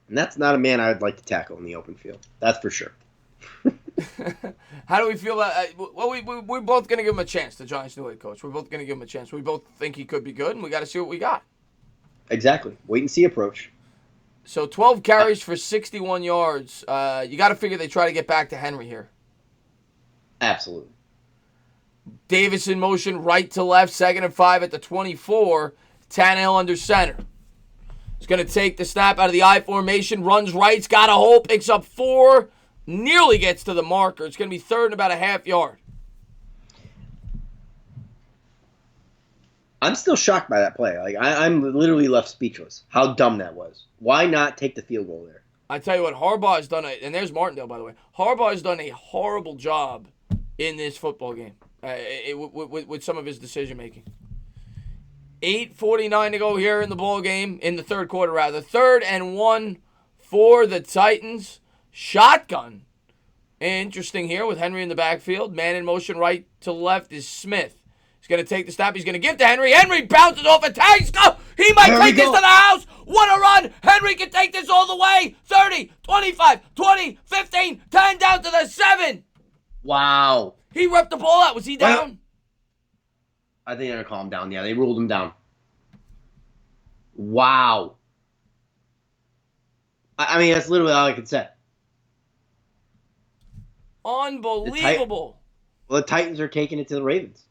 And that's not a man I would like to tackle in the open field. That's for sure. How do we feel about well, we're both going to give him a chance, the Giants' new head coach. We're both going to give him a chance. We both think he could be good, and we got to see what we got. Exactly. Wait and see approach. So 12 carries for 61 yards. You got to figure they try to get back to Henry here. Absolutely. Davis in motion, right to left, 2nd and 5 at the 24. Tannehill under center. He's going to take the snap out of the I formation, runs right's got a hole, picks up 4, nearly gets to the marker. It's going to be 3rd and about a half yard. I'm still shocked by that play. Like I'm literally left speechless. How dumb that was. Why not take the field goal there? I tell you what, Harbaugh has done and there's Martindale, by the way. Harbaugh has done a horrible job in this football game with some of his decision making. 8:49 to go here in the ball game, in the third quarter rather. 3rd and 1 for the Titans. Shotgun. Interesting here with Henry in the backfield. Man in motion right to left is Smith. He's going to take the snap. He's going to give to Henry. Henry bounces off a tag. Go! He might take this to the house. What a run. Henry can take this all the way. 30, 25, 20, 15, 10 down to the 7. Wow. He ripped the ball out. Was he down? I think they're going to call him down. Yeah, they ruled him down. Wow. I mean, that's literally all I can say. Unbelievable. The Titans are taking it to the Ravens.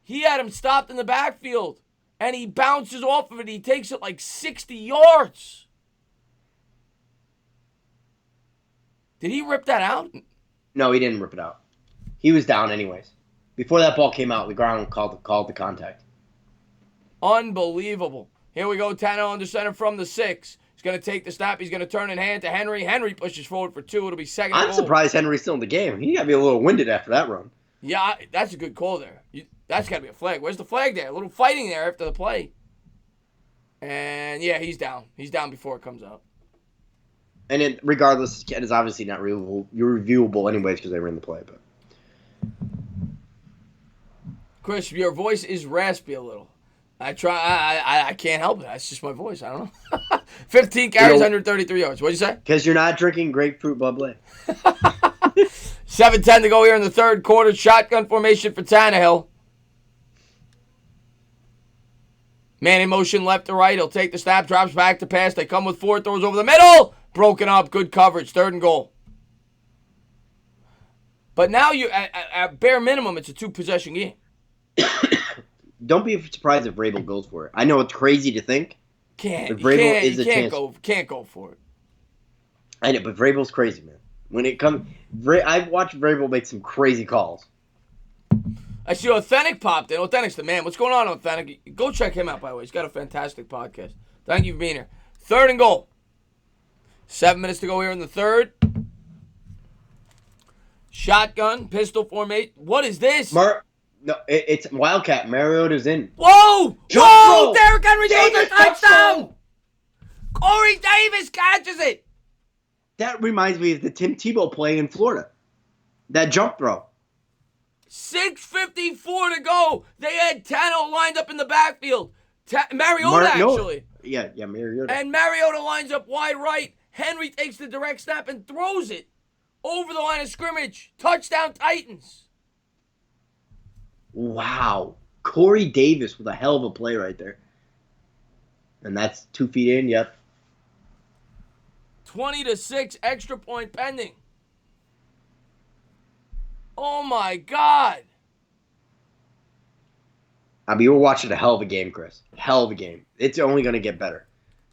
He had him stopped in the backfield, and he bounces off of it. He takes it like 60 yards. Did he rip that out? No, he didn't rip it out. He was down anyways. Before that ball came out, the ground called the contact. Unbelievable. Here we go, Tannehill under center from the 6. He's going to take the snap. He's going to turn in hand to Henry. Henry pushes forward for 2. It'll be second and I'm goal. surprised Henry's still in the game. He got to be a little winded after that run. Yeah, that's a good call there. That's got to be a flag. Where's the flag there? A little fighting there after the play. And, yeah, he's down. He's down before it comes out. And regardless, it is obviously not reviewable anyways because they were in the play. But Chris, your voice is raspy a little. I can't help it. That's just my voice. I don't know. 15 carries, 133 yards. What'd you say? Because you're not drinking grapefruit bubbly. 7:10 to go here in the third quarter. Shotgun formation for Tannehill. Man in motion left to right. He'll take the snap, drops back to pass. They come with 4, throws over the middle. Broken up. Good coverage. 3rd and goal. But now you, at bare minimum, it's a 2-possession game. Don't be surprised if Vrabel goes for it. I know it's crazy to think. Can't go for it. I know, but Vrabel's crazy, man. When it comes, I've watched Vrabel make some crazy calls. I see Authentic popped in. Authentic's the man. What's going on, Authentic? Go check him out, by the way. He's got a fantastic podcast. Thank you for being here. 3rd and goal. 7 minutes to go here in the third. Shotgun, pistol formation. What is this? No, it's Wildcat. Mariota's in. Whoa! Jump Whoa! roll. Derrick Henry throws a Davis touchdown! Corey Davis catches it! That reminds me of the Tim Tebow play in Florida. That jump throw. 6:54 to go. They had Tano lined up in the backfield. Mariota, actually. Yeah, Mariota. And Mariota lines up wide right. Henry takes the direct snap and throws it over the line of scrimmage. Touchdown, Titans. Wow. Corey Davis with a hell of a play right there. And that's 2 feet in, yep. 20-6, extra point pending. Oh, my God. I mean, we're watching a hell of a game, Chris. Hell of a game. It's only going to get better.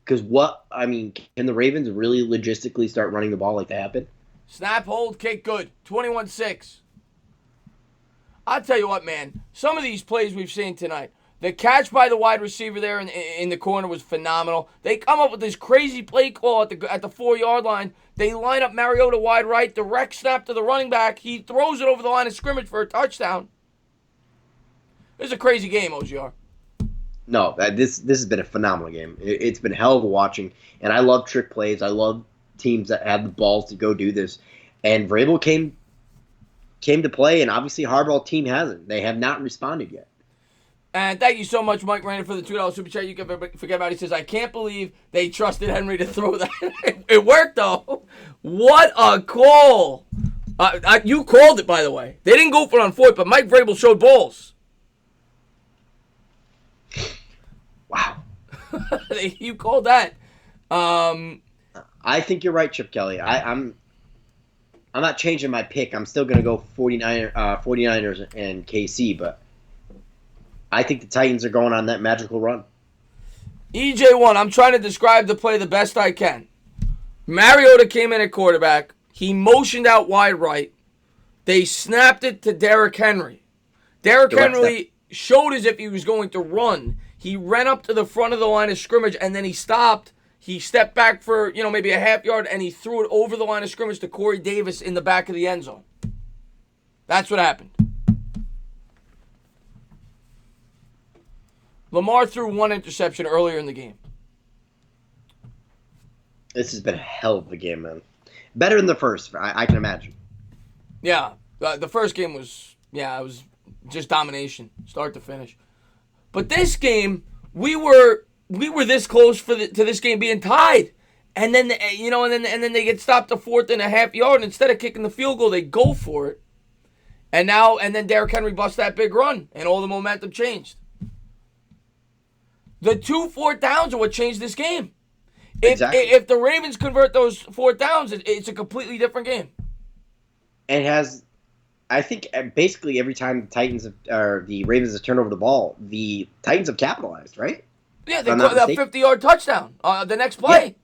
Because can the Ravens really logistically start running the ball like they have been? Snap, hold, kick, good. 21-6. I'll tell you what, man. Some of these plays we've seen tonight. The catch by the wide receiver there in the corner was phenomenal. They come up with this crazy play call at the 4-yard line. They line up Mariota wide right, direct snap to the running back. He throws it over the line of scrimmage for a touchdown. It's a crazy game, OGR. No, this has been a phenomenal game. It's been hell of a watching, and I love trick plays. I love teams that have the balls to go do this. And Vrabel came to play, and obviously Harbaugh team hasn't. They have not responded yet. And thank you so much, Mike Randall, for the $2 super chat. You can forget about it. He says, I can't believe they trusted Henry to throw that. It worked, though. What a call. You called it, by the way. They didn't go for it on 4th, but Mike Vrabel showed balls. Wow. You called that. I think you're right, Chip Kelly. I'm not changing my pick. I'm still going to go 49ers and KC, but I think the Titans are going on that magical run. EJ1, I'm trying to describe the play the best I can. Mariota came in at quarterback. He motioned out wide right. They snapped it to Derrick Henry. Derrick Henry showed as if he was going to run. He ran up to the front of the line of scrimmage, and then he stopped. He stepped back for, maybe a half yard, and he threw it over the line of scrimmage to Corey Davis in the back of the end zone. That's what happened. Lamar threw one interception earlier in the game. This has been a hell of a game, man. Better than the first, I can imagine. Yeah, the first game was, it was just domination, start to finish. But this game, we were this close to this game being tied, and then and then they get stopped to 4th and a half yard, and instead of kicking the field goal, they go for it, and then Derrick Henry busts that big run, and all the momentum changed. The 2 4th downs are what changed this game. If the Ravens convert those 4th downs, it's a completely different game. And I think basically every time the Ravens have turned over the ball, the Titans have capitalized, right? Yeah, they got that 50-yard touchdown the next play.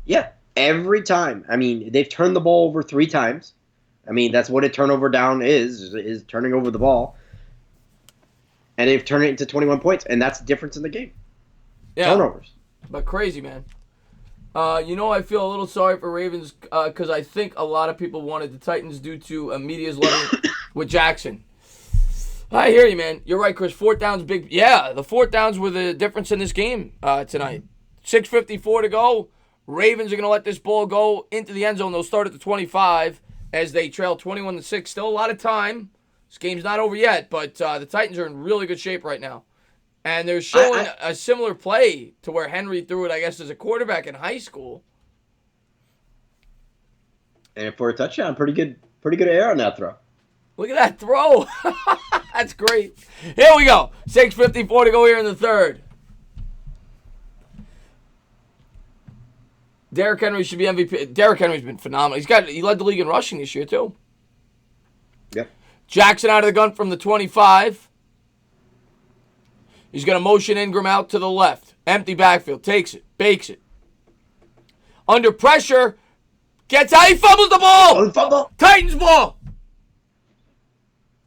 Yeah, every time. I mean, they've turned the ball over 3 times. I mean, that's what a turnover down is turning over the ball. And they've turned it into 21 points, and that's the difference in the game. Yeah. Turnovers. But crazy, man. I feel a little sorry for Ravens because I think a lot of people wanted the Titans due to media's letter with Jackson. I hear you, man. You're right, Chris. 4th downs big. Yeah, the 4th downs were the difference in this game tonight. 6:54 to go. Ravens are going to let this ball go into the end zone. They'll start at the 25 as they trail 21-6. Still a lot of time. This game's not over yet, but the Titans are in really good shape right now. And they're showing a similar play to where Henry threw it, I guess, as a quarterback in high school. And for a touchdown, pretty good air on that throw. Look at that throw. That's great. Here we go. 6:54 to go here in the third. Derrick Henry should be MVP. Derrick Henry's been phenomenal. He led the league in rushing this year, too. Yep. Jackson out of the gun from the 25. He's going to motion Ingram out to the left. Empty backfield. Takes it. Bakes it. Under pressure. Gets out. He fumbles the ball. Titans ball.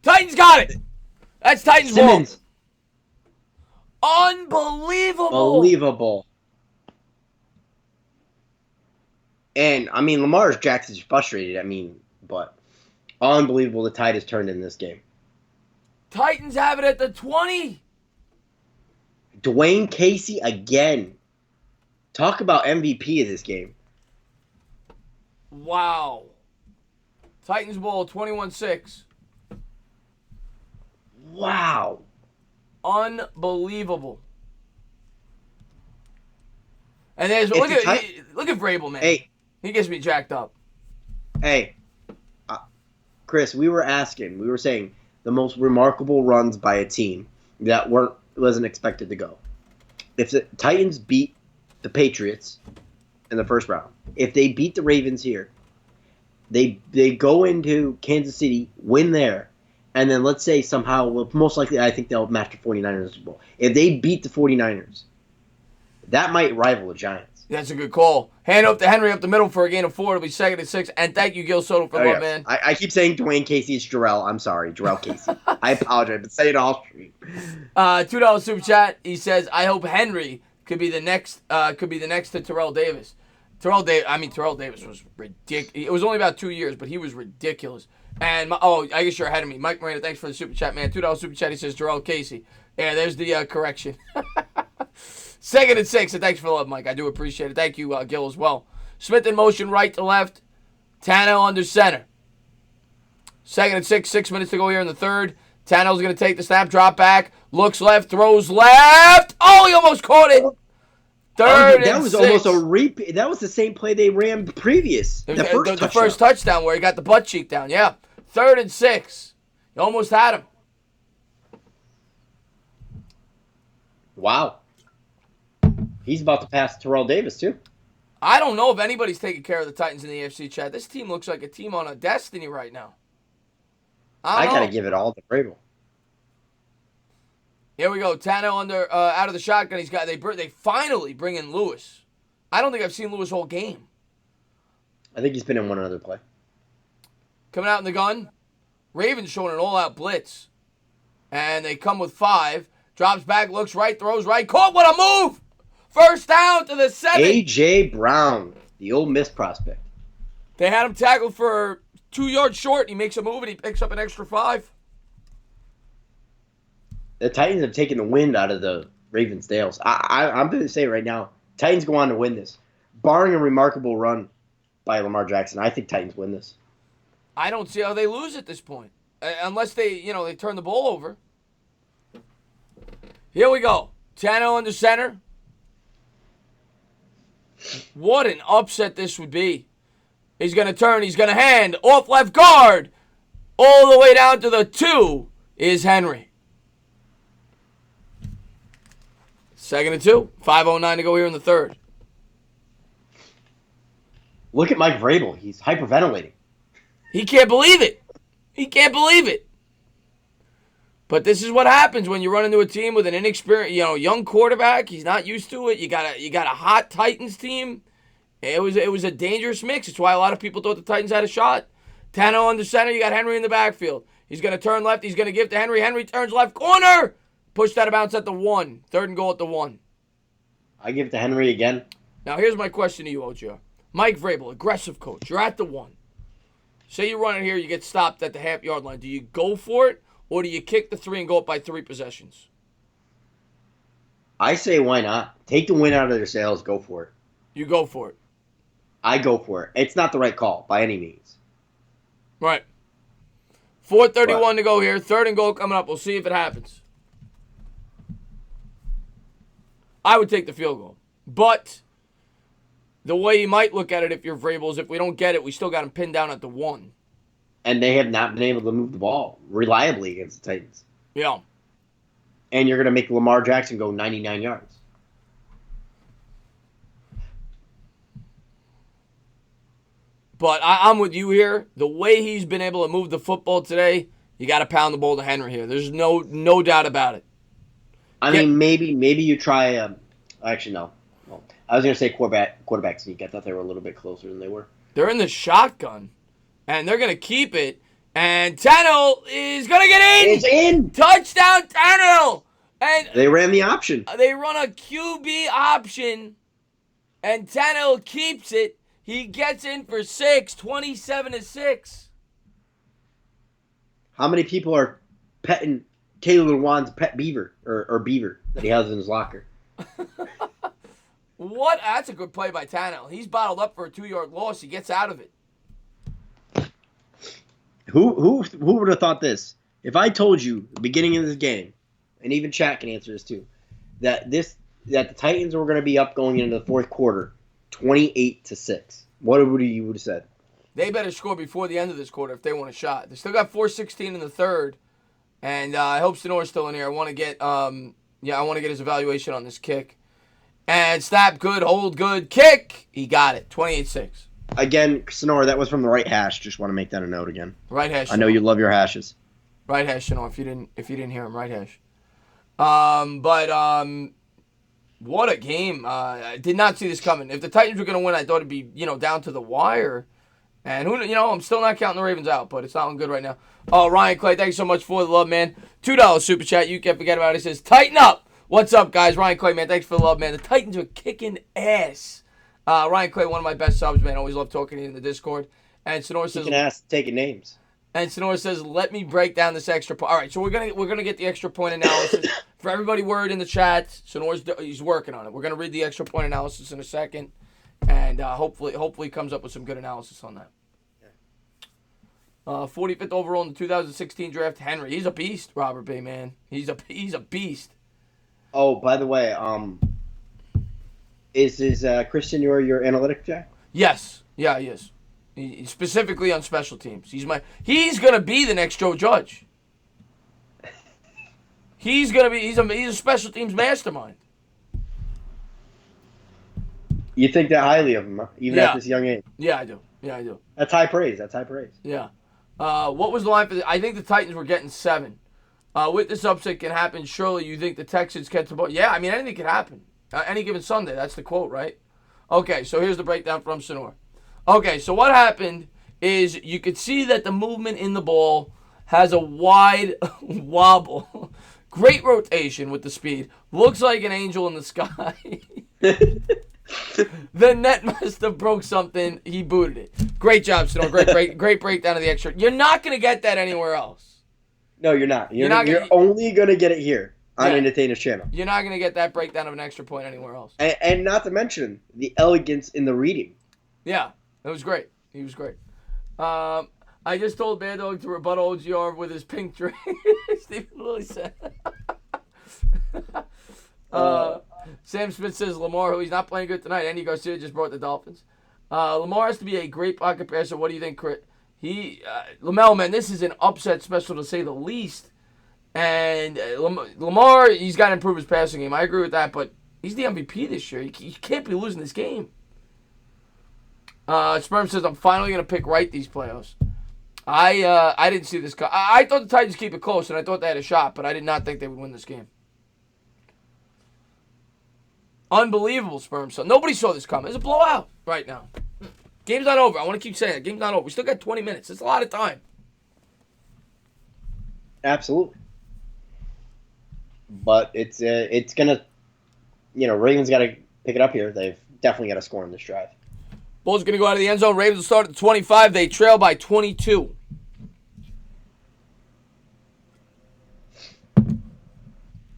Titans got it. That's Titans Simmons. Ball. Unbelievable. Unbelievable. And, I mean, Lamar Jackson's frustrated. But unbelievable the tide has turned in this game. Titans have it at the 20. Dwayne Casey again. Talk about MVP of this game. Wow. Titans ball 21-6. Wow. Unbelievable. And there's look at Vrabel, man. Hey, he gets me jacked up. Hey, Chris, we were saying the most remarkable runs by a team that wasn't expected to go. If the Titans beat the Patriots in the first round, if they beat the Ravens here, they go into Kansas City, win there, and then let's say somehow, well, most likely I think they'll match the 49ers in the Super Bowl. If they beat the 49ers, that might rival the Giants. That's a good call. Hand off to Henry up the middle for a gain of 4. It'll be 2nd and 6. And thank you, Gil Soto, for that, man. I keep saying Dwayne Casey. It's Jarrell. I'm sorry, Jarrell Casey. I apologize, but say it all straight. $2 super chat. He says, "I hope Henry could be the next to Terrell Davis." Terrell Davis was ridiculous. It was only about 2 years, but he was ridiculous. And I guess you're ahead of me. Mike Miranda, thanks for the super chat, man. $2 super chat. He says Jarrell Casey. Yeah, there's the correction. 2nd and 6, and thanks for the love, Mike. I do appreciate it. Thank you, Gil, as well. Smith in motion, right to left. Tannehill under center. 2nd and 6, 6 minutes to go here in the third. Tannehill's going to take the snap, drop back, looks left, throws left. Oh, he almost caught it. 3rd and 6. That was almost a repeat. That was the same play they ran previous. The first touchdown where he got the butt cheek down, yeah. 3rd and 6. He almost had him. Wow. He's about to pass Terrell Davis, too. I don't know if anybody's taking care of the Titans in the AFC, Chad. This team looks like a team on a destiny right now. I got to give it all to Vrabel. Here we go. Tannehill out of the shotgun. They finally bring in Lewis. I don't think I've seen Lewis all game. I think he's been in one other play. Coming out in the gun. Ravens showing an all-out blitz. And they come with 5. Drops back, looks right, throws right. Caught, what a move! First down to the 7. A.J. Brown, the Ole Miss prospect. They had him tackled for 2 yards short. He makes a move and he picks up an extra 5. The Titans have taken the wind out of the Ravens' sails. I'm going to say right now, Titans go on to win this. Barring a remarkable run by Lamar Jackson, I think Titans win this. I don't see how they lose at this point. Unless they turn the ball over. Here we go. Tannehill in the center. What an upset this would be. He's going to turn. He's going to hand. Off left guard. All the way down to the 2 is Henry. 2nd and 2. 5:09 to go here in the 3rd. Look at Mike Vrabel. He's hyperventilating. He can't believe it. He can't believe it. But this is what happens when you run into a team with an inexperienced, young quarterback. He's not used to it. You got a hot Titans team. It was a dangerous mix. It's why a lot of people thought the Titans had a shot. Tannehill under center. You got Henry in the backfield. He's going to turn left. He's going to give to Henry. Henry turns left corner. Pushed out of bounds at the 1. 3rd and goal at the 1. I give it to Henry again. Now here's my question to you, OJ. Mike Vrabel, aggressive coach. You're at the 1. Say you run it here, you get stopped at the half-yard line. Do you go for it, or do you kick the 3 and go up by 3 possessions? I say why not? Take the win out of their sails. Go for it. You go for it. I go for it. It's not the right call by any means. Right. 4:31 to go here. 3rd and goal coming up. We'll see if it happens. I would take the field goal. But the way you might look at it if you're Vrabel is if we don't get it, we still got him pinned down at the 1. And they have not been able to move the ball reliably against the Titans. Yeah. And you're going to make Lamar Jackson go 99 yards. But I'm with you here. The way he's been able to move the football today, you got to pound the ball to Henry here. There's no doubt about it. I mean, maybe you try. Actually, no. Well, I was going to say quarterback sneak. I thought they were a little bit closer than they were. They're in the shotgun, and they're going to keep it. And Tannehill is going to get in. It's in. Touchdown, Tannehill. And they ran the option. They run a QB option, and Tannehill keeps it. He gets in for 6, 27-6. How many people are petting Taylor Lewan's pet beaver or beaver that he has in his locker? What? That's a good play by Tannehill. He's bottled up for a 2-yard loss. He gets out of it. Who would have thought this? If I told you at the beginning of this game, and even chat can answer this too, that the Titans were going to be up going into the 4th quarter, 28-6. What would you have said? They better score before the end of this quarter if they want a shot. They still got 4:16 in the 3rd, and I hope Sonor's still in here. I want to get his evaluation on this kick. And snap good, hold good, kick. He got it. 28-6. Again, Sonor, that was from the right hash. Just want to make that a note again. Right hash. I know you love your hashes. Right hash, Sonor. If you didn't hear him, right hash. What a game. I did not see this coming. If the Titans were going to win, I thought it'd be, down to the wire. And I'm still not counting the Ravens out, but it's not looking good right now. Oh, Ryan Clay, thanks so much for the love, man. $2 super chat. You can't forget about it. He says, tighten up. What's up, guys? Ryan Clay, man. Thanks for the love, man. The Titans are kicking ass. Ryan Clay, one of my best subs, man. Always love talking to you in the Discord. And Sonor says, kicking ass, taking names. And Sonor says, let me break down this extra point. All right, so we're gonna get the extra point analysis. For everybody worried in the chat, Sonor's he's working on it. We're going to read the extra point analysis in a second. And hopefully he comes up with some good analysis on that. 45th overall in the 2016 draft, Henry. He's a beast, Robert B, man. He's a beast. Oh, by the way, is Christian your analytic Jack? Yes. Yeah, he is. Specifically on special teams. He's gonna be the next Joe Judge. He's a special teams mastermind. You think that highly of him, huh? Even at this young age? Yeah, I do. That's high praise. Yeah. What was the line for this? I think the Titans were getting 7. With this upset can happen, surely you think the Texans catch the ball? Yeah, I mean, anything can happen. Any given Sunday. That's the quote, right? Okay, so here's the breakdown from Sonor. Okay, so what happened is you could see that the movement in the ball has a wide wobble. Great rotation with the speed. Looks like an angel in the sky. The net must have broke something. He booted it. Great job, Snow. Great breakdown of the extra. You're not going to get that anywhere else. No, you're not. You're only going to get it here on Entertainer's channel. You're not going to get that breakdown of an extra point anywhere else. And not to mention the elegance in the reading. Yeah, it was great. He was great. I just told Bad Dog to rebut OGR with his pink drink. Stephen Lilly said. Sam Smith says Lamar, who he's not playing good tonight. Andy Garcia just brought the Dolphins. Lamar has to be a great pocket passer. What do you think, Crit? Lamel, man, this is an upset special to say the least. And Lamar, he's got to improve his passing game. I agree with that, but he's the MVP this year. You can't be losing this game. Sperm says, I'm finally going to pick right these playoffs. I didn't see this. I thought the Titans keep it close, and I thought they had a shot, but I did not think they would win this game. Unbelievable, Sperm. So nobody saw this coming. It's a blowout right now. Game's not over. I want to keep saying it. Game's not over. We still got 20 minutes. It's a lot of time. Absolutely. But it's gonna, Ravens got to pick it up here. They've definitely got to score in this drive. Bull's going to go out of the end zone. Ravens will start at the 25. They trail by 22.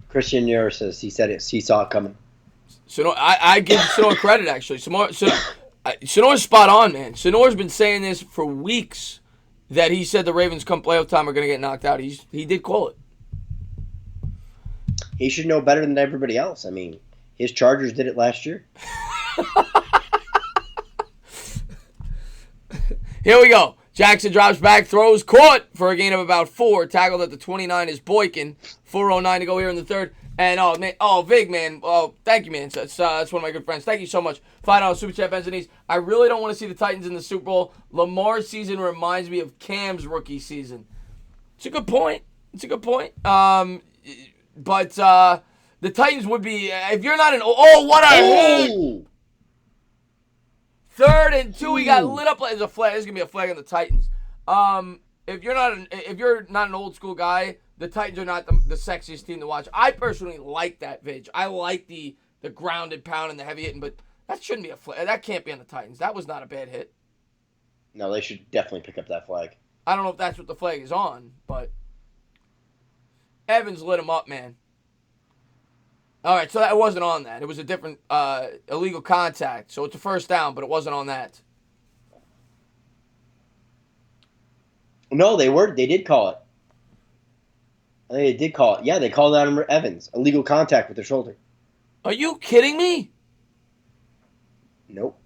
Christian Muir says he saw it coming. So I give Sonor credit, actually. Sonor's spot on, man. Sonor's been saying this for weeks, that he said the Ravens come playoff time are going to get knocked out. He did call it. He should know better than everybody else. I mean, his Chargers did it last year. Here we go. Jackson drops back, throws, caught for a gain of about 4. Tackled at the 29 is Boykin. 4:09 to go here in the third. And, Vig, man. Oh, thank you, man. That's one of my good friends. Thank you so much. $5 Super Chat, Benzanese. I really don't want to see the Titans in the Super Bowl. Lamar's season reminds me of Cam's rookie season. It's a good point. But the Titans would be, if you're not an, what a hit! 3rd and 2, he got lit up. There's a flag. There's gonna be a flag on the Titans. If you're not an old school guy, the Titans are not the sexiest team to watch. I personally like that, Vidge. I like the grounded pound and the heavy hitting, but that shouldn't be a flag. That can't be on the Titans. That was not a bad hit. No, they should definitely pick up that flag. I don't know if that's what the flag is on, but Evans lit him up, man. All right, so that wasn't on that. It was a different illegal contact. So it's a first down, but it wasn't on that. No, they did call it. I think they did call it. Yeah, they called out on Evans. Illegal contact with the shoulder. Are you kidding me? Nope.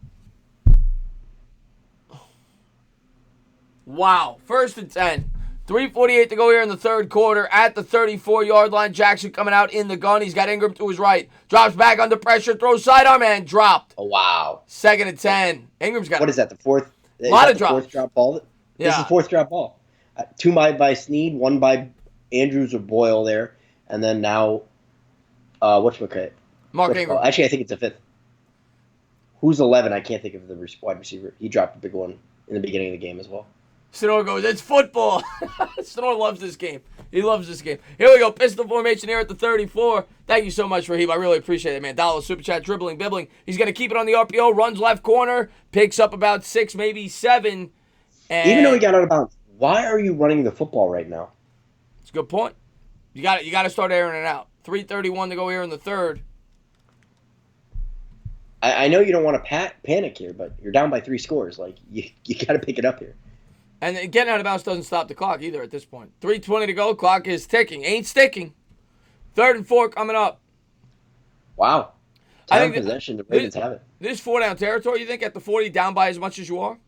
Wow. 1st and 10. 3:48 to go here in the third quarter at the 34-yard line. Jackson coming out in the gun. He's got Ingram to his right. Drops back under pressure. Throws sidearm and dropped. Oh, wow. 2nd and 10. Ingram's got What is that, the fourth? A lot of drops. Fourth drop ball? Yeah. This is the 4th drop ball. 2 by Snead, 1 by Andrews or Boyle there. And then now, whatchamacallit? Mark Ingram. Actually, I think it's a 5th. Who's 11? I can't think of the wide receiver. He dropped a big one in the beginning of the game as well. Sonor goes, it's football. Sonor loves this game. He loves this game. Here we go. Pistol formation here at the 34. Thank you so much, Raheem. I really appreciate it, man. $1 Super Chat, dribbling, bibbling. He's going to keep it on the RPO. Runs left corner. Picks up about 6, maybe 7. And even though he got out of bounds, why are you running the football right now? It's a good point. You got to start airing it out. 3:31 to go here in the third. I know you don't want to panic here, but you're down by 3 scores. Like, you got to pick it up here. And getting out of bounds doesn't stop the clock either at this point. 3:20 to go. Clock is ticking. Ain't sticking. 3rd and 4 coming up. Wow. Time possession. The Ravens have it. This 4-down territory, you think, at the 40, down by as much as you are?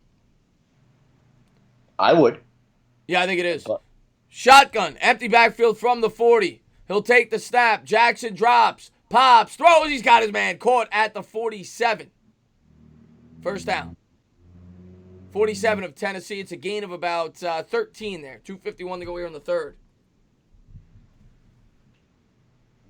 I would. Yeah, I think it is. But shotgun. Empty backfield from the 40. He'll take the snap. Jackson drops. Pops. Throws. He's got his man caught at the 47. First down. 47 of Tennessee. It's a gain of about 13 there. 2:51 to go here in the third.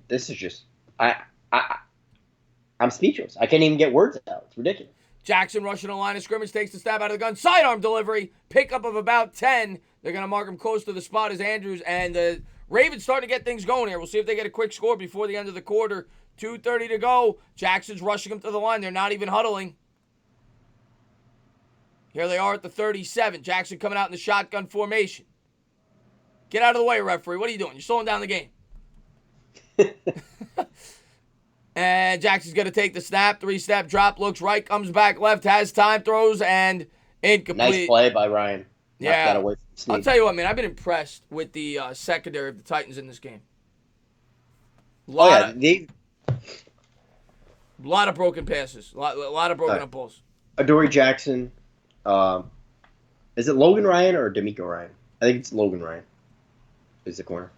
This is just I'm speechless. I can't even get words out. It's ridiculous. Jackson rushing the line of scrimmage, takes the snap out of the gun. Sidearm delivery. Pickup of about 10. They're going to mark him close to the spot as Andrews, and the Ravens starting to get things going here. We'll see if they get a quick score before the end of the quarter. 2:30 to go. Jackson's rushing them to the line. They're not even huddling. Here they are at the 37. Jackson coming out in the shotgun formation. Get out of the way, referee. What are you doing? You're slowing down the game. And Jackson's going to take the snap. 3-step drop. Looks right. Comes back left. Has time. Throws. And incomplete. Nice play by Ryan. Yeah. That away from Snead. I'll tell you what, man. I've been impressed with the secondary of the Titans in this game. A lot of broken passes. A lot of broken up balls. Adoree Jackson. Is it Logan Ryan or D'Amico Ryan? I think it's Logan Ryan. Is the corner.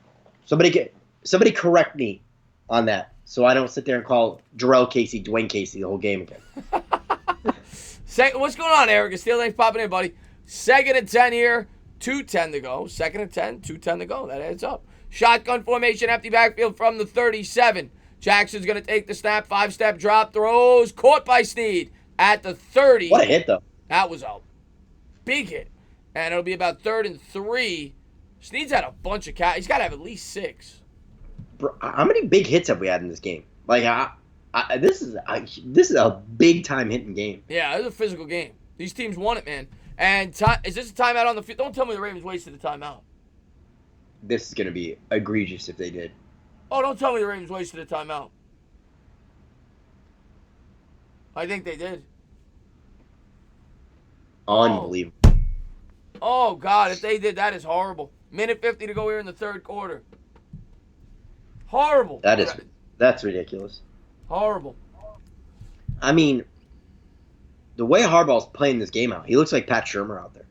Somebody correct me on that, so I don't sit there and call Jarrell Casey Dwayne Casey the whole game again. What's going on, Eric? Steel Thanks popping in, buddy. 2nd and 10 here. 2:10 to go. 2nd and 10. 2:10 to go. That adds up. Shotgun formation, empty backfield from the 37. Jackson's going to take the snap. 5-step drop. Throws. Caught by Snead at the 30. What a hit, though. That was a big hit. And it'll be about 3rd and 3. Snead's had a bunch of He's got to have at least 6. Bro, how many big hits have we had in this game? Like, this is a big time hitting game. Yeah, it's a physical game. These teams want it, man. And is this a timeout on the field? Don't tell me the Ravens wasted a timeout. This is going to be egregious if they did. Oh, don't tell me the Ravens wasted a timeout. I think they did. Unbelievable. Oh, God, if they did, that is horrible. 1:50 to go here in the 3rd quarter. Horrible. That's ridiculous. Horrible. I mean, the way Harbaugh's playing this game out, he looks like Pat Shurmur out there.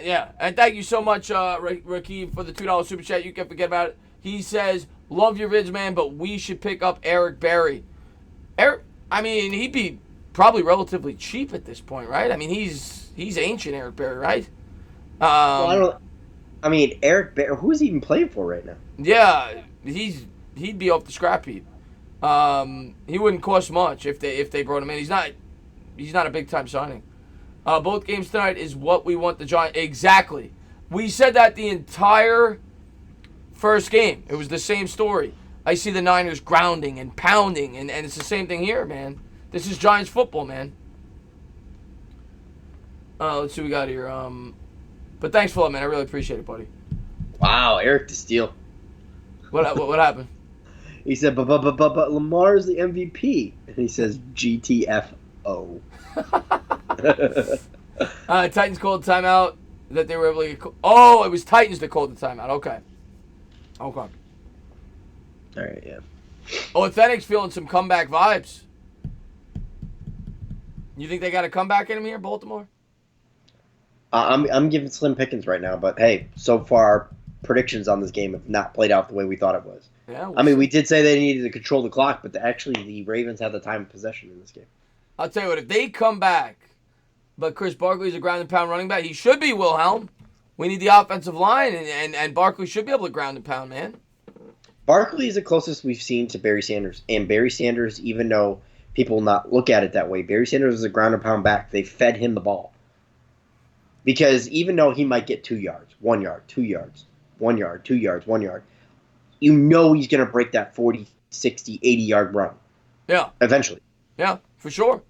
Yeah, and thank you so much, Rakeem, for the $2 super chat. You can't forget about it. He says, love your vids, man, but we should pick up Eric Berry. He'd be probably relatively cheap at this point, right? I mean, he's ancient, Eric Berry, right? Eric Berry, who's he even playing for right now? Yeah, he'd be off the scrap heap. He wouldn't cost much if they brought him in. He's not a big time signing. Both games tonight is what we want the Giants. Exactly. We said that the entire first game. It was the same story. I see the Niners grounding and pounding, and it's the same thing here, man. This is Giants football, man. Let's see what we got here. But thanks for that, man. I really appreciate it, buddy. Wow, Eric to steal. What happened? He said, but Lamar's the MVP. And he says, GTFO. Titans called timeout that they were able to get. Oh, it was Titans that called the timeout. Okay. All right, yeah. Authentic's feeling some comeback vibes. You think they got a comeback in him here, Baltimore? I'm giving slim pickings right now, but hey, so far our predictions on this game have not played out the way we thought it was. Yeah. We did say they needed to control the clock, but actually the Ravens had the time of possession in this game. I'll tell you what, if they come back, but Chris Barkley's a ground and pound running back, he should be Wilhelm. We need the offensive line, and Barkley should be able to ground and pound, man. Barkley is the closest we've seen to Barry Sanders, and Barry Sanders, even though people not look at it that way, Barry Sanders is a ground and pound back. They fed him the ball. Because even though he might get 2 yards, 1 yard, 2 yards, 1 yard, 2 yards, 1 yard, you know he's going to break that 40, 60, 80-yard run. Yeah. Eventually. Yeah, for sure.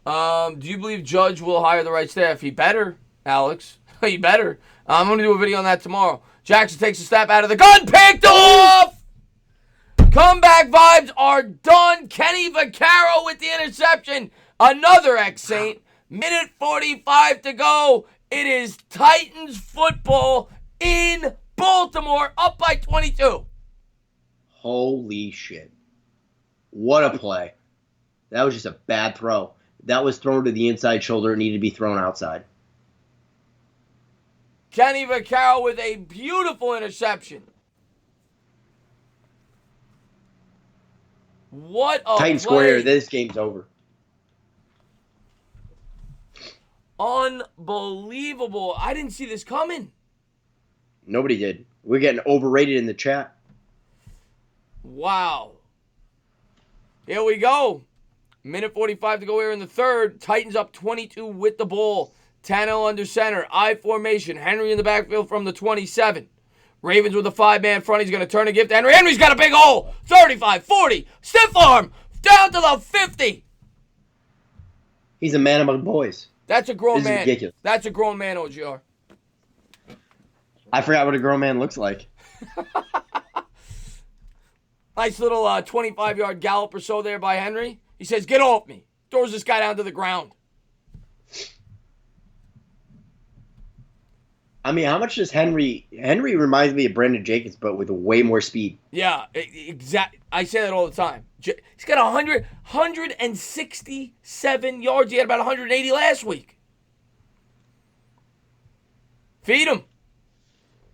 Do you believe Judge will hire the right staff? He better, Alex. He better. I'm going to do a video on that tomorrow. Jackson takes a snap out of the gun. Picked off! Comeback vibes are done. Kenny Vaccaro with the interception. Another ex-Saint. 1:45 to go. It is Titans football in Baltimore, up by 22. Holy shit. What a play. That was just a bad throw. That was thrown to the inside shoulder. It needed to be thrown outside. Kenny Vaccaro with a beautiful interception. What a Titans play. score here. This game's over. Unbelievable. I didn't see this coming. Nobody did. We're getting overrated in the chat. Wow. Here we go. 1:45 to go here in the third. Titans up 22 with the ball. Tannehill under center. I formation. Henry in the backfield from the 27. Ravens with a 5-man front. He's going to turn and give to Henry. Henry's got a big hole. 35, 40. Stiff arm. Down to the 50. He's a man among boys. That's a grown man. This is ridiculous. That's a grown man, OGR. I forgot what a grown man looks like. Nice little 25-yard gallop or so there by Henry. He says, get off me. Throws this guy down to the ground. I mean, how much does Henry reminds me of Brandon Jacobs, but with way more speed. Yeah, exactly. I say that all the time. He's got 167 yards. He had about 180 last week. Feed him.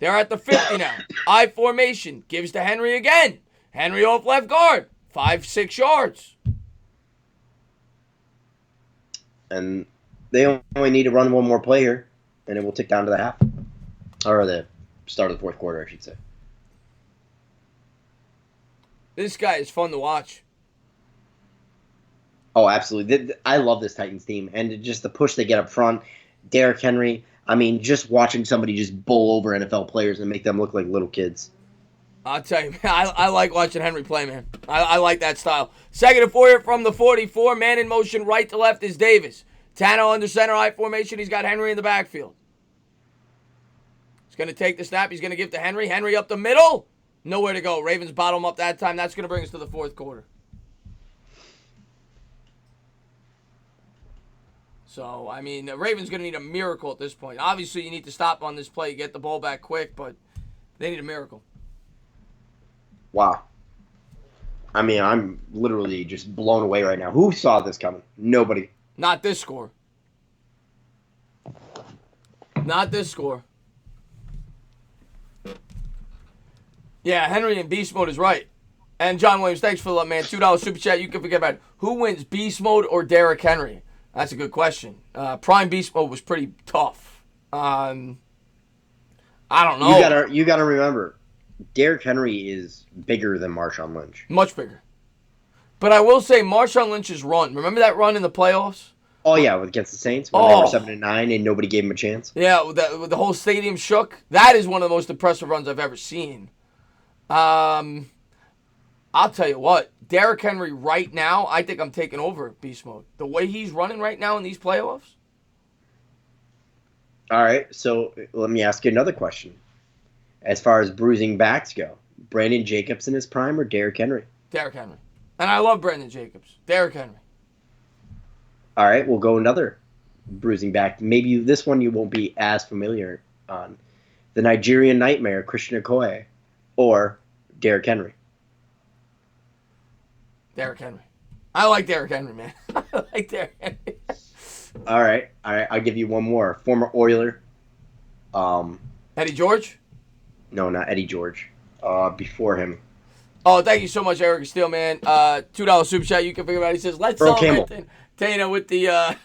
They're at the 50 now. I formation. Gives to Henry again. Henry off left guard. 5-6 yards. And they only need to run one more play here, and it will tick down to the half. Or the start of the fourth quarter, I should say. This guy is fun to watch. Oh, absolutely. I love this Titans team. And just the push they get up front. Derrick Henry. I mean, just watching somebody just bowl over NFL players and make them look like little kids. I'll tell you, man, I like watching Henry play, man. I like that style. 2nd and 4 here from the 44. Man in motion, right to left is Davis. Tano under center, I formation. He's got Henry in the backfield. He's going to take the snap. He's going to give to Henry. Henry up the middle. Nowhere to go. Ravens bottom up that time. That's going to bring us to the fourth quarter. So, I mean, the Ravens going to need a miracle at this point. Obviously, you need to stop on this play, get the ball back quick, but they need a miracle. Wow. I mean, I'm literally just blown away right now. Who saw this coming? Nobody. Not this score. Not this score. Yeah, Henry in beast mode is right. And John Williams, thanks for the man. $2 super chat. You can forget about it. Who wins, beast mode or Derrick Henry? That's a good question. Prime beast mode was pretty tough. I don't know. You gotta remember, Derrick Henry is bigger than Marshawn Lynch. Much bigger. But I will say Marshawn Lynch's run. Remember that run in the playoffs? Oh yeah, against the Saints when they were 7-9 and nobody gave him a chance. Yeah, the whole stadium shook. That is one of the most impressive runs I've ever seen. I'll tell you what, Derrick Henry right now, I think I'm taking over beast mode. The way he's running right now in these playoffs. All right, so let me ask you another question. As far as bruising backs go, Brandon Jacobs in his prime or Derrick Henry? Derrick Henry. And I love Brandon Jacobs. Derrick Henry. All right, we'll go another bruising back. Maybe this one you won't be as familiar on. The Nigerian Nightmare, Christian Okoye, or Derrick Henry? Derrick Henry. I like Derrick Henry, man. I like Derrick Henry. All right. I'll give you one more. Former Oiler. Eddie George? No, not Eddie George. Before him. Oh, thank you so much, Eric Steele, man. $2 super chat. You can figure it out. He says, let's celebrate Tana with the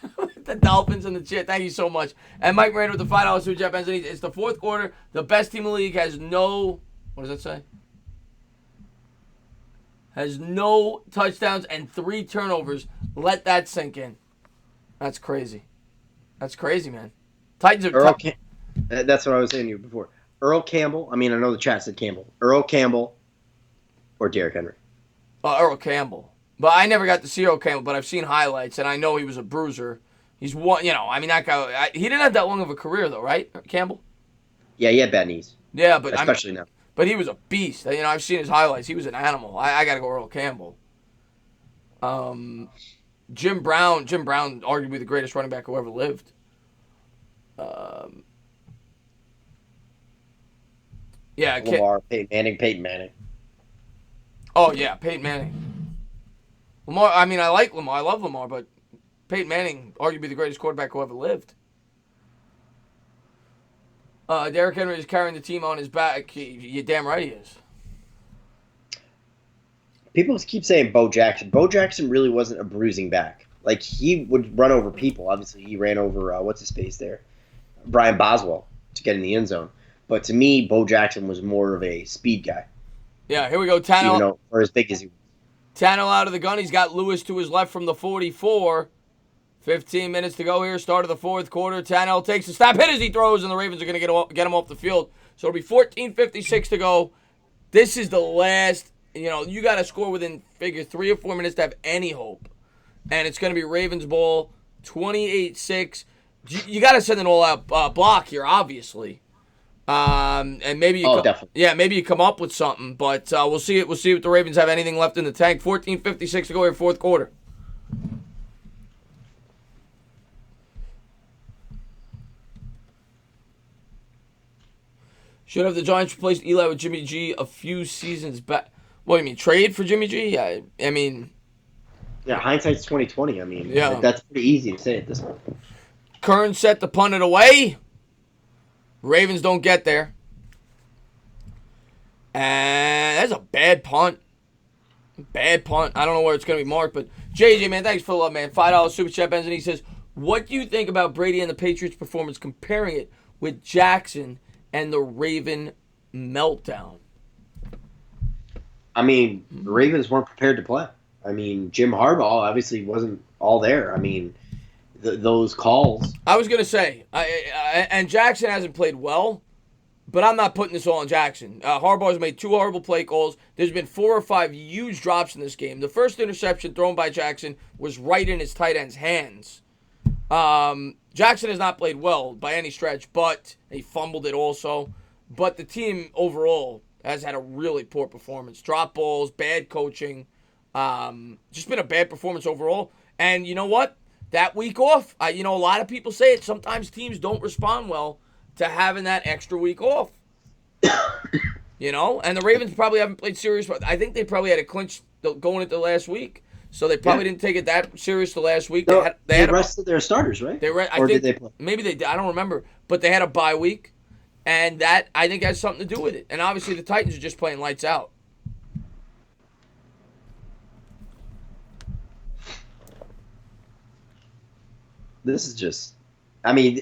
the Dolphins and the Jets. Thank you so much. And Mike Miranda with the $5 super chat. It's the fourth quarter. The best team in the league has no, what does that say? Has no touchdowns and 3 turnovers. Let that sink in. That's crazy. That's crazy, man. Titans are that's what I was saying to you before. Earl Campbell. I mean, I know the chat said Campbell. Earl Campbell or Derrick Henry? Earl Campbell. But I never got to see Earl Campbell, but I've seen highlights, and I know he was a bruiser. He's one, I mean, that guy, he didn't have that long of a career, though, right, Campbell? Yeah, he had bad knees. Yeah, but especially now. But he was a beast. I've seen his highlights. He was an animal. I got to go Earl Campbell. Jim Brown, arguably the greatest running back who ever lived. Yeah, Lamar, Peyton Manning. Oh yeah, Peyton Manning. Lamar. I mean, I like Lamar. I love Lamar, but Peyton Manning, arguably the greatest quarterback who ever lived. Derrick Henry is carrying the team on his back. You're damn right he is. People keep saying Bo Jackson. Bo Jackson really wasn't a bruising back. Like, he would run over people. Obviously, he ran over, what's his face there? Brian Boswell to get in the end zone. But to me, Bo Jackson was more of a speed guy. Yeah, here we go. Tano. Even though, or as big as he was. Tano out of the gun. He's got Lewis to his left from the 44. 15 minutes to go here. Start of the fourth quarter. Tano takes a snap, hit as he throws, and the Ravens are going to get him off the field. So it'll be 14:56 to go. This is the last. You got to score within figure 3 or 4 minutes to have any hope. And it's going to be Ravens ball, 28-6. You got to send an all-out block here, obviously. And maybe definitely. maybe you come up with something, but we'll see it. We'll see if the Ravens have anything left in the tank. 14:56 to go here, fourth quarter. Should have the Giants replaced Eli with Jimmy G a few seasons back? What do you mean, trade for Jimmy G? I mean, yeah, hindsight's 2020. I mean, yeah, that's pretty easy to say at this point. Kern set to punt it away. Ravens don't get there. And that's a bad punt. Bad punt. I don't know where it's going to be marked, but JJ, man, thanks for the love, man. $5 Super Chat Benz, and he says, what do you think about Brady and the Patriots' performance, comparing it with Jackson and the Raven meltdown? I mean, the Ravens weren't prepared to play. I mean, Jim Harbaugh obviously wasn't all there. I mean, those calls. I was going to say, and Jackson hasn't played well, but I'm not putting this all on Jackson. Harbaugh's made 2 horrible play calls. There's been 4 or 5 huge drops in this game. The first interception thrown by Jackson was right in his tight end's hands. Jackson has not played well by any stretch, but he fumbled it also. But the team overall has had a really poor performance. Drop balls, bad coaching. Just been a bad performance overall. And you know what? That week off, a lot of people say it. Sometimes teams don't respond well to having that extra week off. And the Ravens probably haven't played serious. I think they probably had a clinch going into last week. So they probably didn't take it that serious the last week. No, they had rested their starters, right? Did they play? Maybe they did. I don't remember. But they had a bye week. And that, I think, has something to do with it. And obviously the Titans are just playing lights out. This is just, I mean,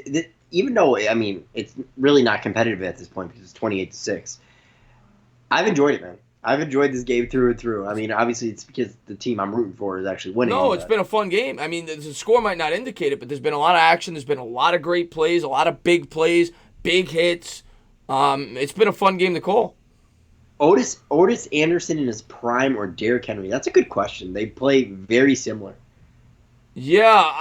even though, I mean, it's really not competitive at this point because it's 28-6. I've enjoyed it, man. I've enjoyed this game through and through. I mean, obviously it's because the team I'm rooting for is actually winning. No, it's been a fun game. I mean, the score might not indicate it, but there's been a lot of action. There's been a lot of great plays, a lot of big plays, big hits. It's been a fun game to call. Otis Anderson in his prime or Derrick Henry? That's a good question. They play very similar. Yeah,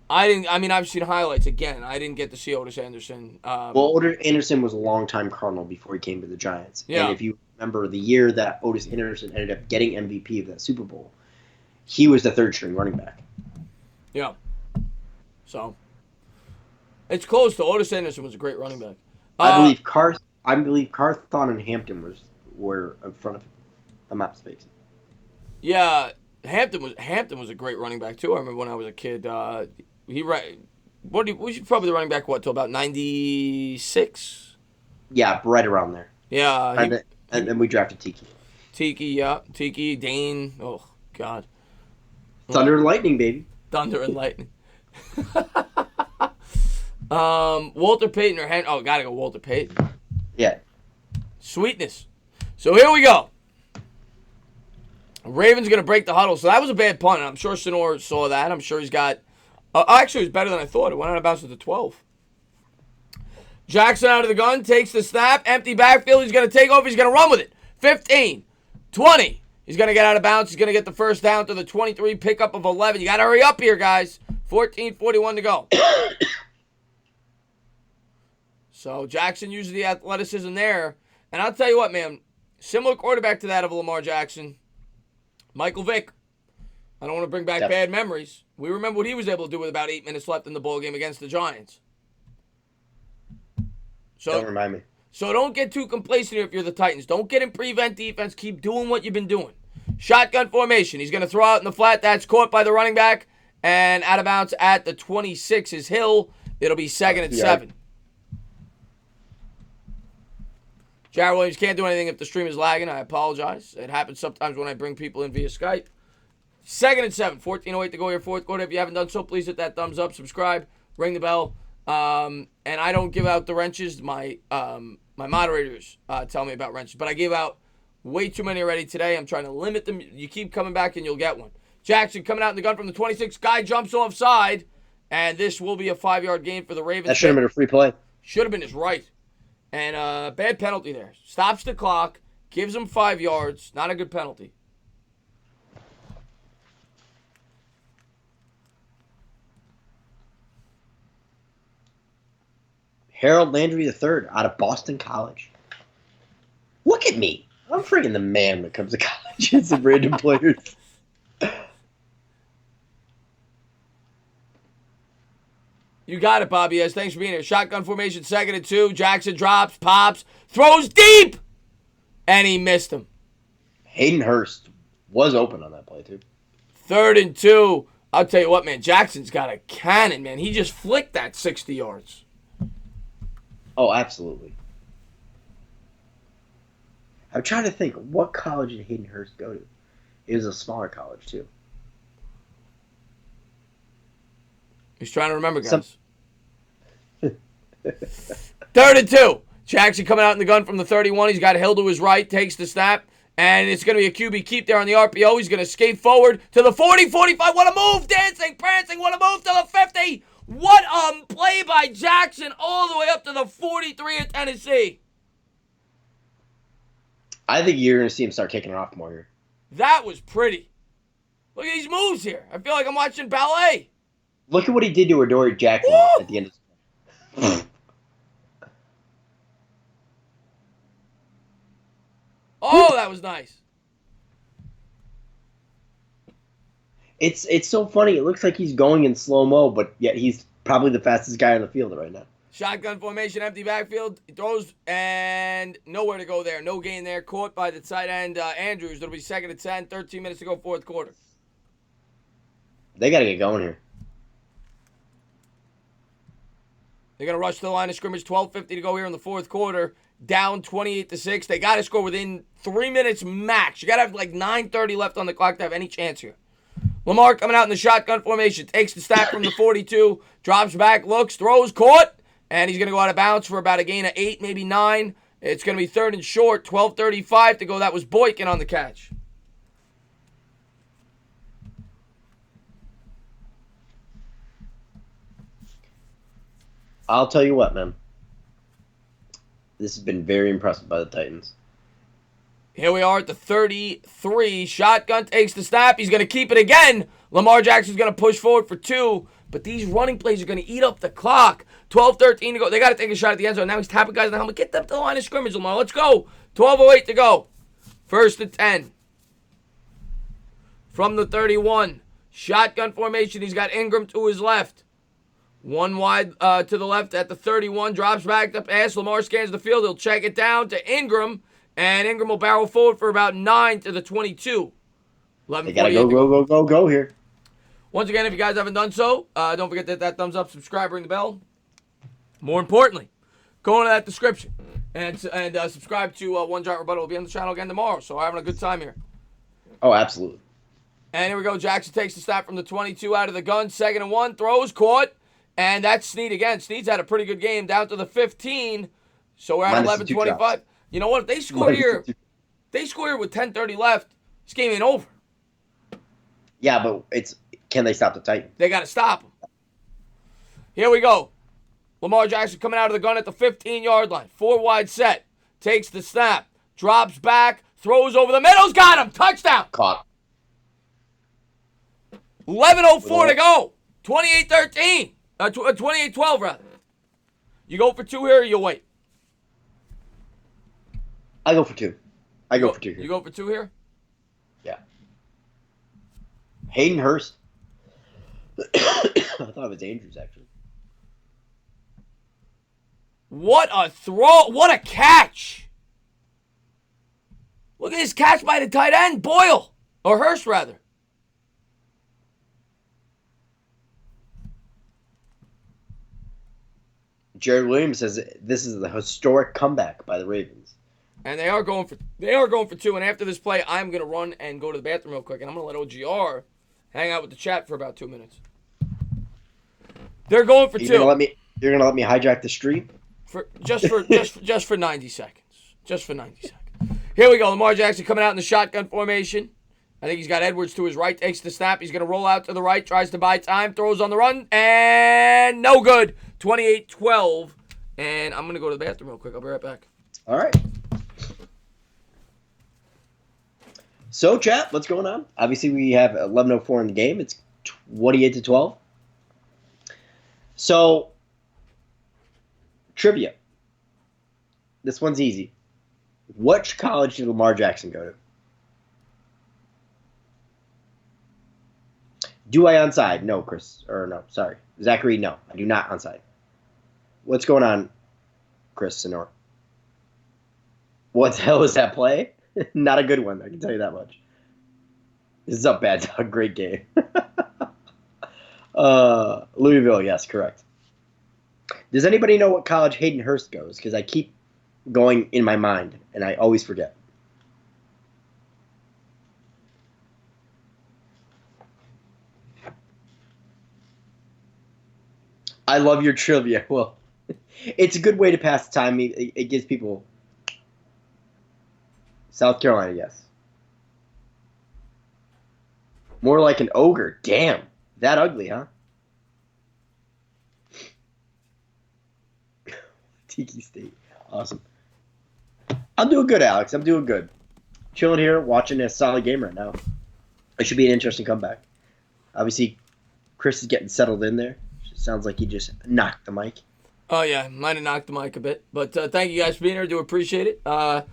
I've seen highlights again. I didn't get to see Otis Anderson. Otis Anderson was a longtime Cardinal before he came to the Giants. Yeah. And if you remember the year that Otis Anderson ended up getting MVP of that Super Bowl, he was the third string running back. Yeah. So it's close to Otis Anderson was a great running back. I believe Carthon and Hampton were in front of him. I'm not mistaken. Yeah, Hampton was a great running back too. I remember when I was a kid. We should probably the running back till about 96. Yeah, right around there. Yeah, and then we drafted Tiki. Tiki, Dane. Oh God. Thunder and lightning, baby. Thunder and lightning. Walter Payton or gotta go Walter Payton. Yeah. Sweetness. So here we go. Ravens going to break the huddle. So that was a bad punt. I'm sure Sonor saw that. I'm sure he's got... actually, it was better than I thought. It went out of bounds to the 12. Jackson out of the gun. Takes the snap. Empty backfield. He's going to take over. He's going to run with it. 15. 20. He's going to get out of bounds. He's going to get the first down to the 23. Pickup of 11. You got to hurry up here, guys. 14:41 to go. So Jackson uses the athleticism there. And I'll tell you what, man. Similar quarterback to that of Lamar Jackson. Michael Vick. I don't want to bring back bad memories. We remember what he was able to do with about 8 minutes left in the ball game against the Giants. So don't remind me. So don't get too complacent here if you're the Titans. Don't get in prevent defense. Keep doing what you've been doing. Shotgun formation. He's going to throw out in the flat. That's caught by the running back. And out of bounds at the 26 is Hill. It'll be 2nd and 7. Jared Williams can't do anything if the stream is lagging. I apologize. It happens sometimes when I bring people in via Skype. 2nd and 7. 14:08 to go here, fourth quarter. If you haven't done so, please hit that thumbs up, subscribe, ring the bell. And I don't give out the wrenches. My moderators tell me about wrenches. But I gave out way too many already today. I'm trying to limit them. You keep coming back and you'll get one. Jackson coming out in the gun from the 26. Guy jumps offside. And this will be a 5-yard gain for the Ravens. That should have been a free play. Should have been his right. And bad penalty there. Stops the clock, gives him 5 yards. Not a good penalty. Harold Landry III out of Boston College. Look at me. I'm freaking the man when it comes to colleges and random players. You got it, Bobby S. Thanks for being here. Shotgun formation, 2nd and 2. Jackson drops, pops, throws deep, and he missed him. Hayden Hurst was open on that play, too. 3rd and 2. I'll tell you what, man. Jackson's got a cannon, man. He just flicked that 60 yards. Oh, absolutely. I'm trying to think, what college did Hayden Hurst go to? It was a smaller college, too. He's trying to remember, guys. 3rd and 2. Jackson coming out in the gun from the 31. He's got Hill to his right, takes the snap, and it's going to be a QB keep there on the RPO. He's going to skate forward to the 40, 45. What a move, dancing, prancing. What a move to the 50. What a play by Jackson all the way up to the 43 of Tennessee. I think you're going to see him start kicking it off more here. That was pretty. Look at these moves here. I feel like I'm watching ballet. Look at what he did to Adoree Jackson at the end of the Oh, that was nice. It's so funny. It looks like he's going in slow-mo, but yet he's probably the fastest guy on the field right now. Shotgun formation, empty backfield. He throws and nowhere to go there. No gain there. Caught by the tight end, Andrews. It'll be 2nd and 10. 13 minutes to go, 4th quarter. They got to get going here. They're going to rush to the line of scrimmage. 12:50 to go here in the 4th quarter. Down 28-6. They got to score within 3 minutes max. You got to have like 9:30 left on the clock to have any chance here. Lamar coming out in the shotgun formation. Takes the snap from the 42. Drops back, looks, throws, caught. And he's going to go out of bounds for about a gain of 8, maybe 9. It's going to be 3rd and short. 12:35 to go. That was Boykin on the catch. I'll tell you what, man. This has been very impressive by the Titans. Here we are at the 33. Shotgun takes the snap. He's going to keep it again. Lamar Jackson's going to push forward for 2. But these running plays are going to eat up the clock. 12-13 to go. They got to take a shot at the end zone. Now he's tapping guys in the helmet. Get them to the line of scrimmage, Lamar. Let's go. 12:08 to go. 1st and 10. From the 31. Shotgun formation. He's got Ingram to his left. One wide to the left at the 31. Drops back to pass. Lamar scans the field. He'll check it down to Ingram. And Ingram will barrel forward for about 9 to the 22. They got to go here. Once again, if you guys haven't done so, don't forget to hit that thumbs up, subscribe, ring the bell. More importantly, go into that description and subscribe to One Giant Rebuttal. We'll be on the channel again tomorrow, so we're having a good time here. Oh, absolutely. And here we go. Jackson takes the snap from the 22 out of the gun. 2nd and 1. Throws, caught. And that's Snead again. Snead's had a pretty good game down to the 15. So we're at 11:25. You know what? If they score here, with 10:30 left, this game ain't over. Yeah, but can they stop the Titans? They got to stop them. Here we go. Lamar Jackson coming out of the gun at the 15-yard line. 4 wide set. Takes the snap. Drops back. Throws over the middle. Got him. Touchdown. Caught. 11:04 to go. 28-13. 28-12, rather. You go for 2 here or you wait? I go for 2. I go for 2 here. You go for 2 here? Yeah. Hayden Hurst. I thought it was Andrews, actually. What a throw. What a catch. Look at this catch by the tight end, Boyle. Or Hurst, rather. Jared Williams says this is the historic comeback by the Ravens. And they are going for 2. And after this play, I'm going to run and go to the bathroom real quick. And I'm going to let OGR hang out with the chat for about 2 minutes. They're going for 2. You're going to let me hijack the stream? Just for 90 seconds. Just for 90 seconds. Here we go. Lamar Jackson coming out in the shotgun formation. I think he's got Edwards to his right. Takes the snap. He's going to roll out to the right. Tries to buy time. Throws on the run. And no good. 28-12 and I'm going to go to the bathroom real quick. I'll be right back. All right. So, chat, what's going on? Obviously, we have 11:04 in the game. It's 28-12. So, trivia. This one's easy. Which college did Lamar Jackson go to? Do I onside? No, Chris. Or no, sorry. Zachary, no. I do not onside. What's going on, Chris Sonor? What the hell is that play? Not a good one, I can tell you that much. This is a bad dog. Great game. Louisville, yes, correct. Does anybody know what college Hayden Hurst goes? Because I keep going in my mind, and I always forget. I love your trivia. Well, it's a good way to pass the time. It gives people... South Carolina, yes. More like an ogre. Damn. That ugly, huh? Tiki State. Awesome. I'm doing good, Alex. I'm doing good. Chilling here, watching a solid game right now. It should be an interesting comeback. Obviously, Chris is getting settled in there. Sounds like he just knocked the mic. Oh, yeah. Might have knocked the mic a bit. But thank you guys for being here. Do appreciate it. 28-12.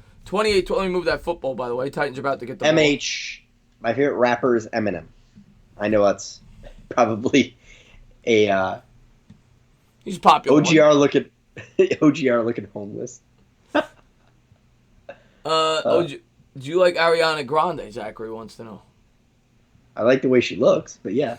Let me move that football, by the way. Titans are about to get the ball. MH. My favorite rapper is Eminem. I know that's probably a he's popular. OGR looking homeless. Do you like Ariana Grande? Zachary wants to know. I like the way she looks, but yeah.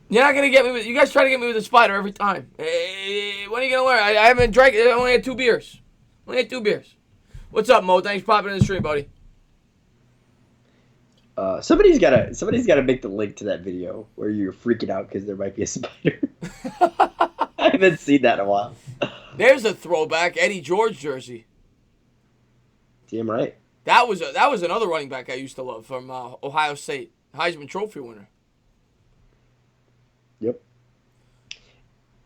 You're not gonna get me with. You guys try to get me with a spider every time. Hey, when are you gonna learn? I haven't drank. I only had 2 beers. What's up, Mo? Thanks for popping in the stream, buddy. Somebody's gotta make the link to that video where you're freaking out because there might be a spider. I haven't seen that in a while. There's a throwback Eddie George jersey. Damn right. That was another running back I used to love from Ohio State, Heisman Trophy winner. Yep.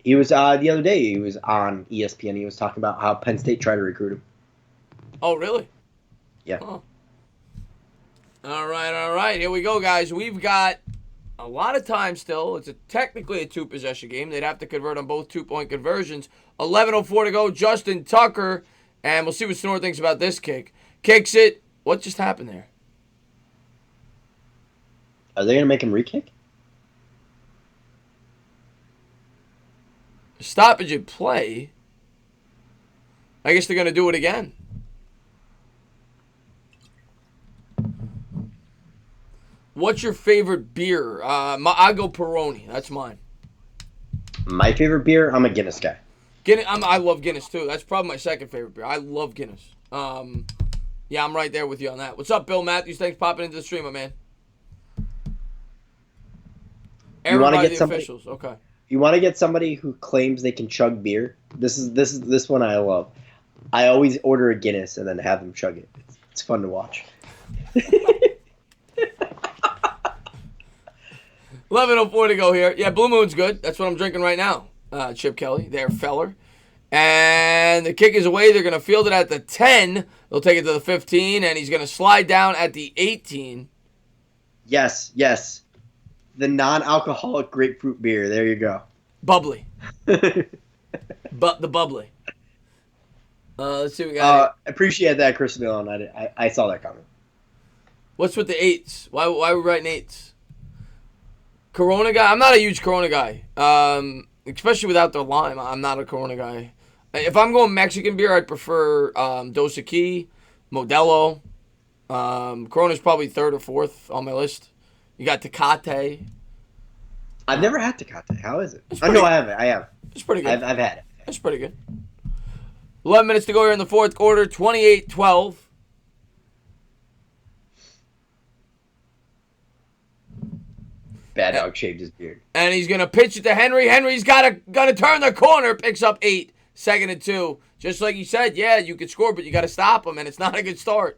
He was the other day. He was on ESPN. He was talking about how Penn State tried to recruit him. Oh, really? Yeah. Huh. All right. Here we go, guys. We've got a lot of time still. It's technically a 2-possession game. They'd have to convert on both 2-point conversions. 11:04 to go. Justin Tucker, and we'll see what Snore thinks about this kick. Kicks it. What just happened there? Are they gonna make him re-kick? Stoppage in play. I guess they're going to do it again. What's your favorite beer? I go Peroni. That's mine. My favorite beer? I'm a Guinness guy. I love Guinness, too. That's probably my second favorite beer. I love Guinness. Yeah, I'm right there with you on that. What's up, Bill Matthews? Thanks for popping into the stream, my man. Everybody, the officials. Okay. You want to get somebody who claims they can chug beer? This one I love. I always order a Guinness and then have them chug it. It's fun to watch. 11:04 to go here. Yeah, Blue Moon's good. That's what I'm drinking right now. Chip Kelly, there, feller. And the kick is away. They're going to field it at the 10. They'll take it to the 15, and he's going to slide down at the 18. Yes. The non-alcoholic grapefruit beer. There you go. Bubbly. But the bubbly. Let's see what we got. Appreciate that, Chris Dillon. I saw that comment. What's with the 8s? Why are we writing 8s? Corona guy? I'm not a huge Corona guy. Especially without the lime. I'm not a Corona guy. If I'm going Mexican beer, I'd prefer Dos Equis, Modelo. Corona's probably 3rd or 4th on my list. You got Tecate. I've never had Tecate. How is it? No, I haven't. I have. It's pretty good. I've had it. It's pretty good. 11 minutes to go here in the 4th quarter. 28-12. Bad dog shaved his beard. And he's going to pitch it to Henry. Henry's gonna turn the corner. Picks up 8. 2nd and 2. Just like you said, yeah, you could score, but you got to stop him, and it's not a good start.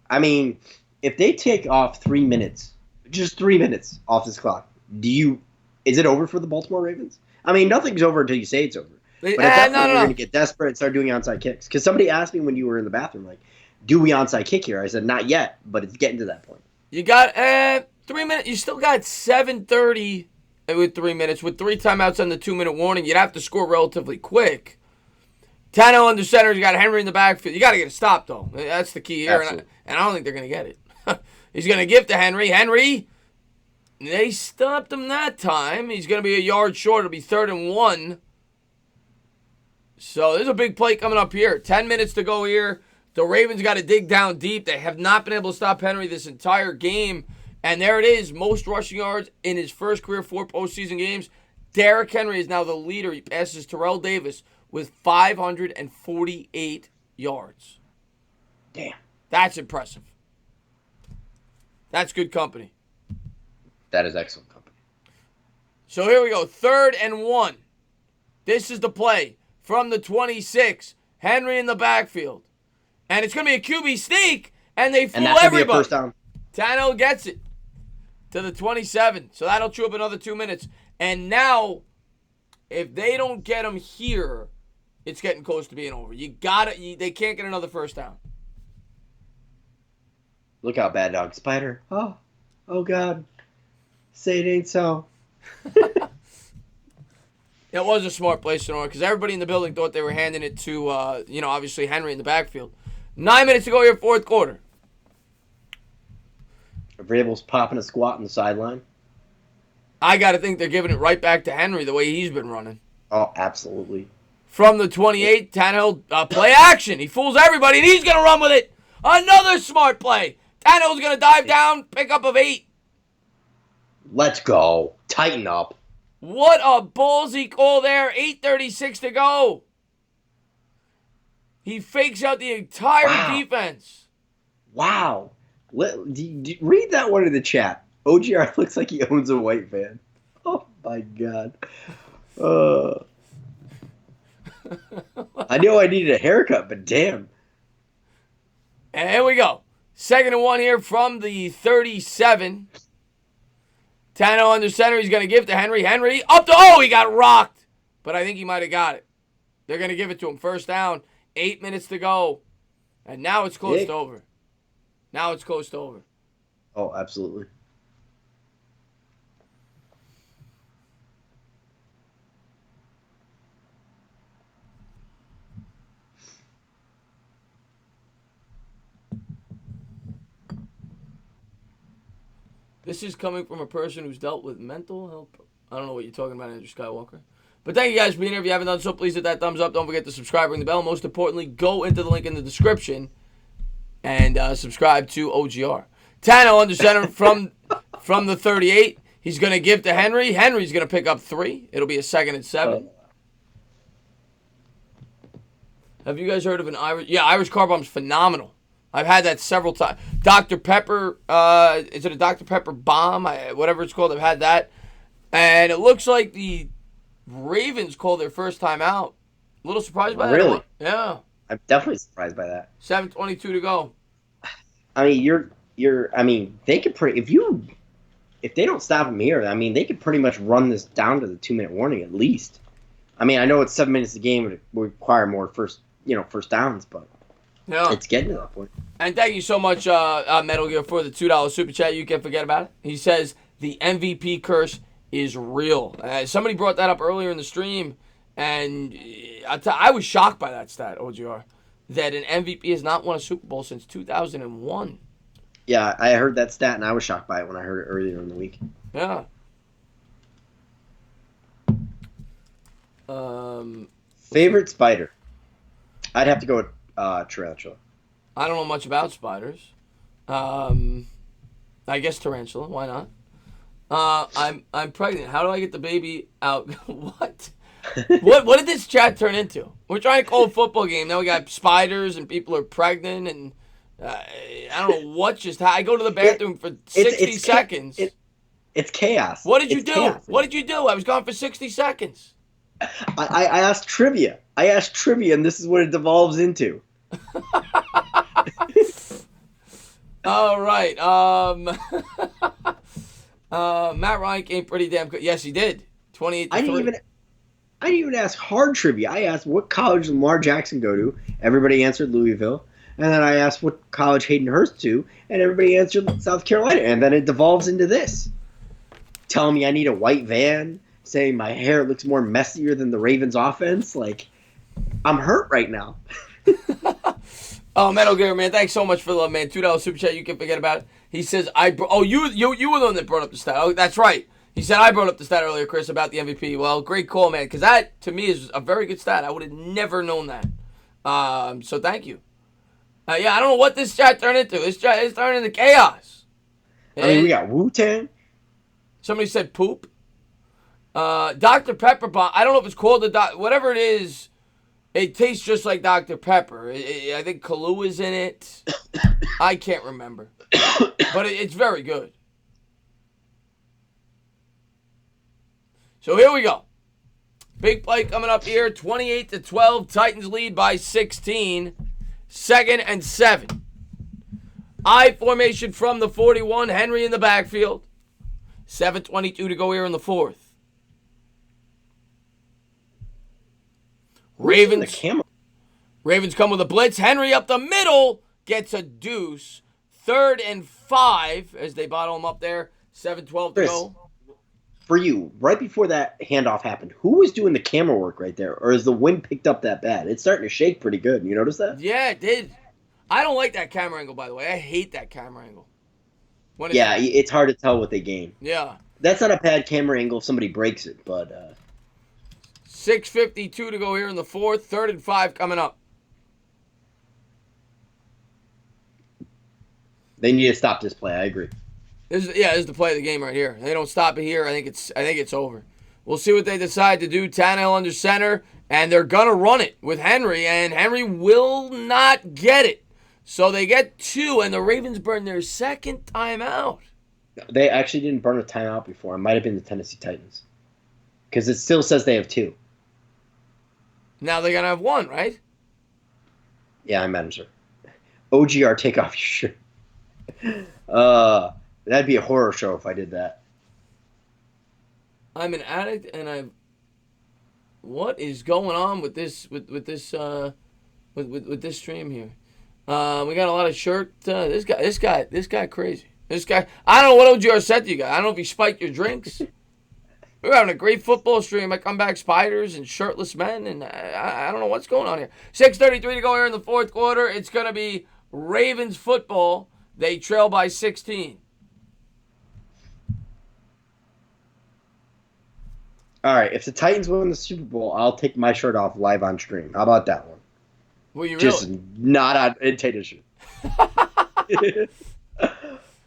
I mean, if they take off 3 minutes just 3 minutes off this clock. Is it over for the Baltimore Ravens? I mean, nothing's over until you say it's over. But at that point, you're going to get desperate and start doing onside kicks. Because somebody asked me when you were in the bathroom, like, do we onside kick here? I said, not yet, but it's getting to that point. You got 3 minutes. You still got 7:30 with 3 minutes. With 3 timeouts on the 2-minute warning, you'd have to score relatively quick. Tannehill under center. You got Henry in the backfield. You got to get a stop, though. That's the key here. And I don't think they're going to get it. He's going to give to Henry. Henry, they stopped him that time. He's going to be a yard short. It'll be 3rd and 1. So there's a big play coming up here. 10 minutes to go here. The Ravens got to dig down deep. They have not been able to stop Henry this entire game. And there it is. Most rushing yards in his first career 4 postseason games. Derrick Henry is now the leader. He passes Terrell Davis with 548 yards. Damn. That's impressive. That's good company. That is excellent company. So here we go. 3rd and 1. This is the play from the 26. Henry in the backfield. And it's going to be a QB sneak, and they fool everybody. First down. Tannehill gets it to the 27. So that'll chew up another 2 minutes. And now, if they don't get him here, it's getting close to being over. They can't get another first down. Look out, bad dog. Spider. Oh God. Say it ain't so. It was a smart play, Sonora, because everybody in the building thought they were handing it to, obviously Henry in the backfield. 9 minutes to go here, 4th quarter. Vrabel's popping a squat on the sideline. I got to think they're giving it right back to Henry the way he's been running. Oh, absolutely. From the 28, Tannehill, play action. He fools everybody, and he's going to run with it. Another smart play. Tannehill's going to dive down, pick up of 8. Let's go. Tighten up. What a ballsy call there. 8:36 to go. He fakes out the entire defense. Wow. Read that one in the chat. OGR looks like he owns a white van. Oh, my God. I know I needed a haircut, but damn. And here we go. 2nd and 1 here from the 37. Tannehill under center. He's going to give to Henry. Henry up to, he got rocked. But I think he might have got it. They're going to give it to him. First down. 8 minutes to go. And now it's close to over. Now it's close to over. Oh, absolutely. This is coming from a person who's dealt with mental health. I don't know what you're talking about, Andrew Skywalker. But thank you guys for being here. If you haven't done so, please hit that thumbs up. Don't forget to subscribe, ring the bell. Most importantly, go into the link in the description and subscribe to OGR. Tannehill under center from the 38. He's going to give to Henry. Henry's going to pick up 3. It'll be a 2nd and 7. Have you guys heard of an Irish? Yeah, Irish car bomb's phenomenal. I've had that several times. Dr. Pepper, is it a Dr. Pepper bomb? Whatever it's called, I've had that. And it looks like the Ravens called their first time out. A little surprised by that. Really? Yeah. I'm definitely surprised by that. 7:22 to go. I mean, they could if they don't stop him here, I mean, they could pretty much run this down to the 2-minute warning at least. I mean, I know it's 7 minutes a game, and it would require more first downs, but it's getting to that point. And thank you so much, Metal Gear, for the $2 super chat. You can't forget about it. He says the MVP curse is real. Somebody brought that up earlier in the stream, and I was shocked by that stat, OGR, that an MVP has not won a Super Bowl since 2001. Yeah, I heard that stat, and I was shocked by it when I heard it earlier in the week. Yeah. Favorite spider? I'd have to go with tarantula. I don't know much about spiders. I guess tarantula. Why not? I'm pregnant. How do I get the baby out? What? What did this chat turn into? We're trying to call a football game. Now we got spiders and people are pregnant and I don't know what just happened. I go to the bathroom for 60 seconds. It's chaos. What did you do? Chaos. What did you do? I was gone for 60 seconds. I asked trivia. And this is what it devolves into. All right. Matt Ryan came pretty damn good. Yes, he did. 28 to I didn't 3. even I didn't even ask hard trivia. I asked what college did Lamar Jackson go to. Everybody answered Louisville. And then I asked what college Hayden Hurst to, and everybody answered South Carolina. And then it devolves into this. Telling me I need a white van, saying my hair looks more messier than the Ravens offense. Like, I'm hurt right now. Oh, Metal Gear, man, thanks so much for the love, man. $2 super chat, you can forget about it. He says, you were the one that brought up the stat. Oh, that's right. He said, I brought up the stat earlier, Chris, about the MVP. Well, great call, man, because that, to me, is a very good stat. I would have never known that. So thank you. Yeah, I don't know what this chat turned into. This chat is turning into chaos. I mean, we got Wu-Tang. Somebody said poop. Dr. Pepper bomb. I don't know if it's called whatever it is. It tastes just like Dr. Pepper. I think Kahlua is in it. I can't remember, but it's very good. So here we go. Big play coming up here. 28 to 12. Titans lead by 16. 2nd and 7. I formation from the 41. Henry in the backfield. 7:22 to go here in the 4th. Ravens come with a blitz. Henry up the middle gets a deuce. 3rd and 5 as they bottle him up there. 7:12 to go. For you, right before that handoff happened, who was doing the camera work right there? Or is the wind picked up that bad? It's starting to shake pretty good. You notice that? Yeah, it did. I don't like that camera angle, by the way. I hate that camera angle. It's hard to tell what they gain. Yeah. That's not a bad camera angle if somebody breaks it, but... 6:52 to go here in the 4th. 3rd and 5 coming up. They need to stop this play. I agree. This is the play of the game right here. They don't stop it here. I think it's over. We'll see what they decide to do. Tannehill under center, and they're gonna run it with Henry, and Henry will not get it. So they get 2, and the Ravens burn their 2nd timeout. They actually didn't burn a timeout before. It might have been the Tennessee Titans, because it still says they have 2. Now they're gonna have 1, right? Yeah, I met him, sir. OGR, take off your shirt. That'd be a horror show if I did that. I'm an addict, and what is going on with this with this stream here? We got a lot of shirt. This guy crazy. This guy. I don't know what OGR said to you guys. I don't know if he spiked your drinks. We're having a great football stream. I come back spiders and shirtless men, and I don't know what's going on here. 6:33 to go here in the 4th quarter. It's gonna be Ravens football. They trail by 16. All right, if the Titans win the Super Bowl, I'll take my shirt off live on stream. How about that one? Will you Just really? not on Taylor shirt.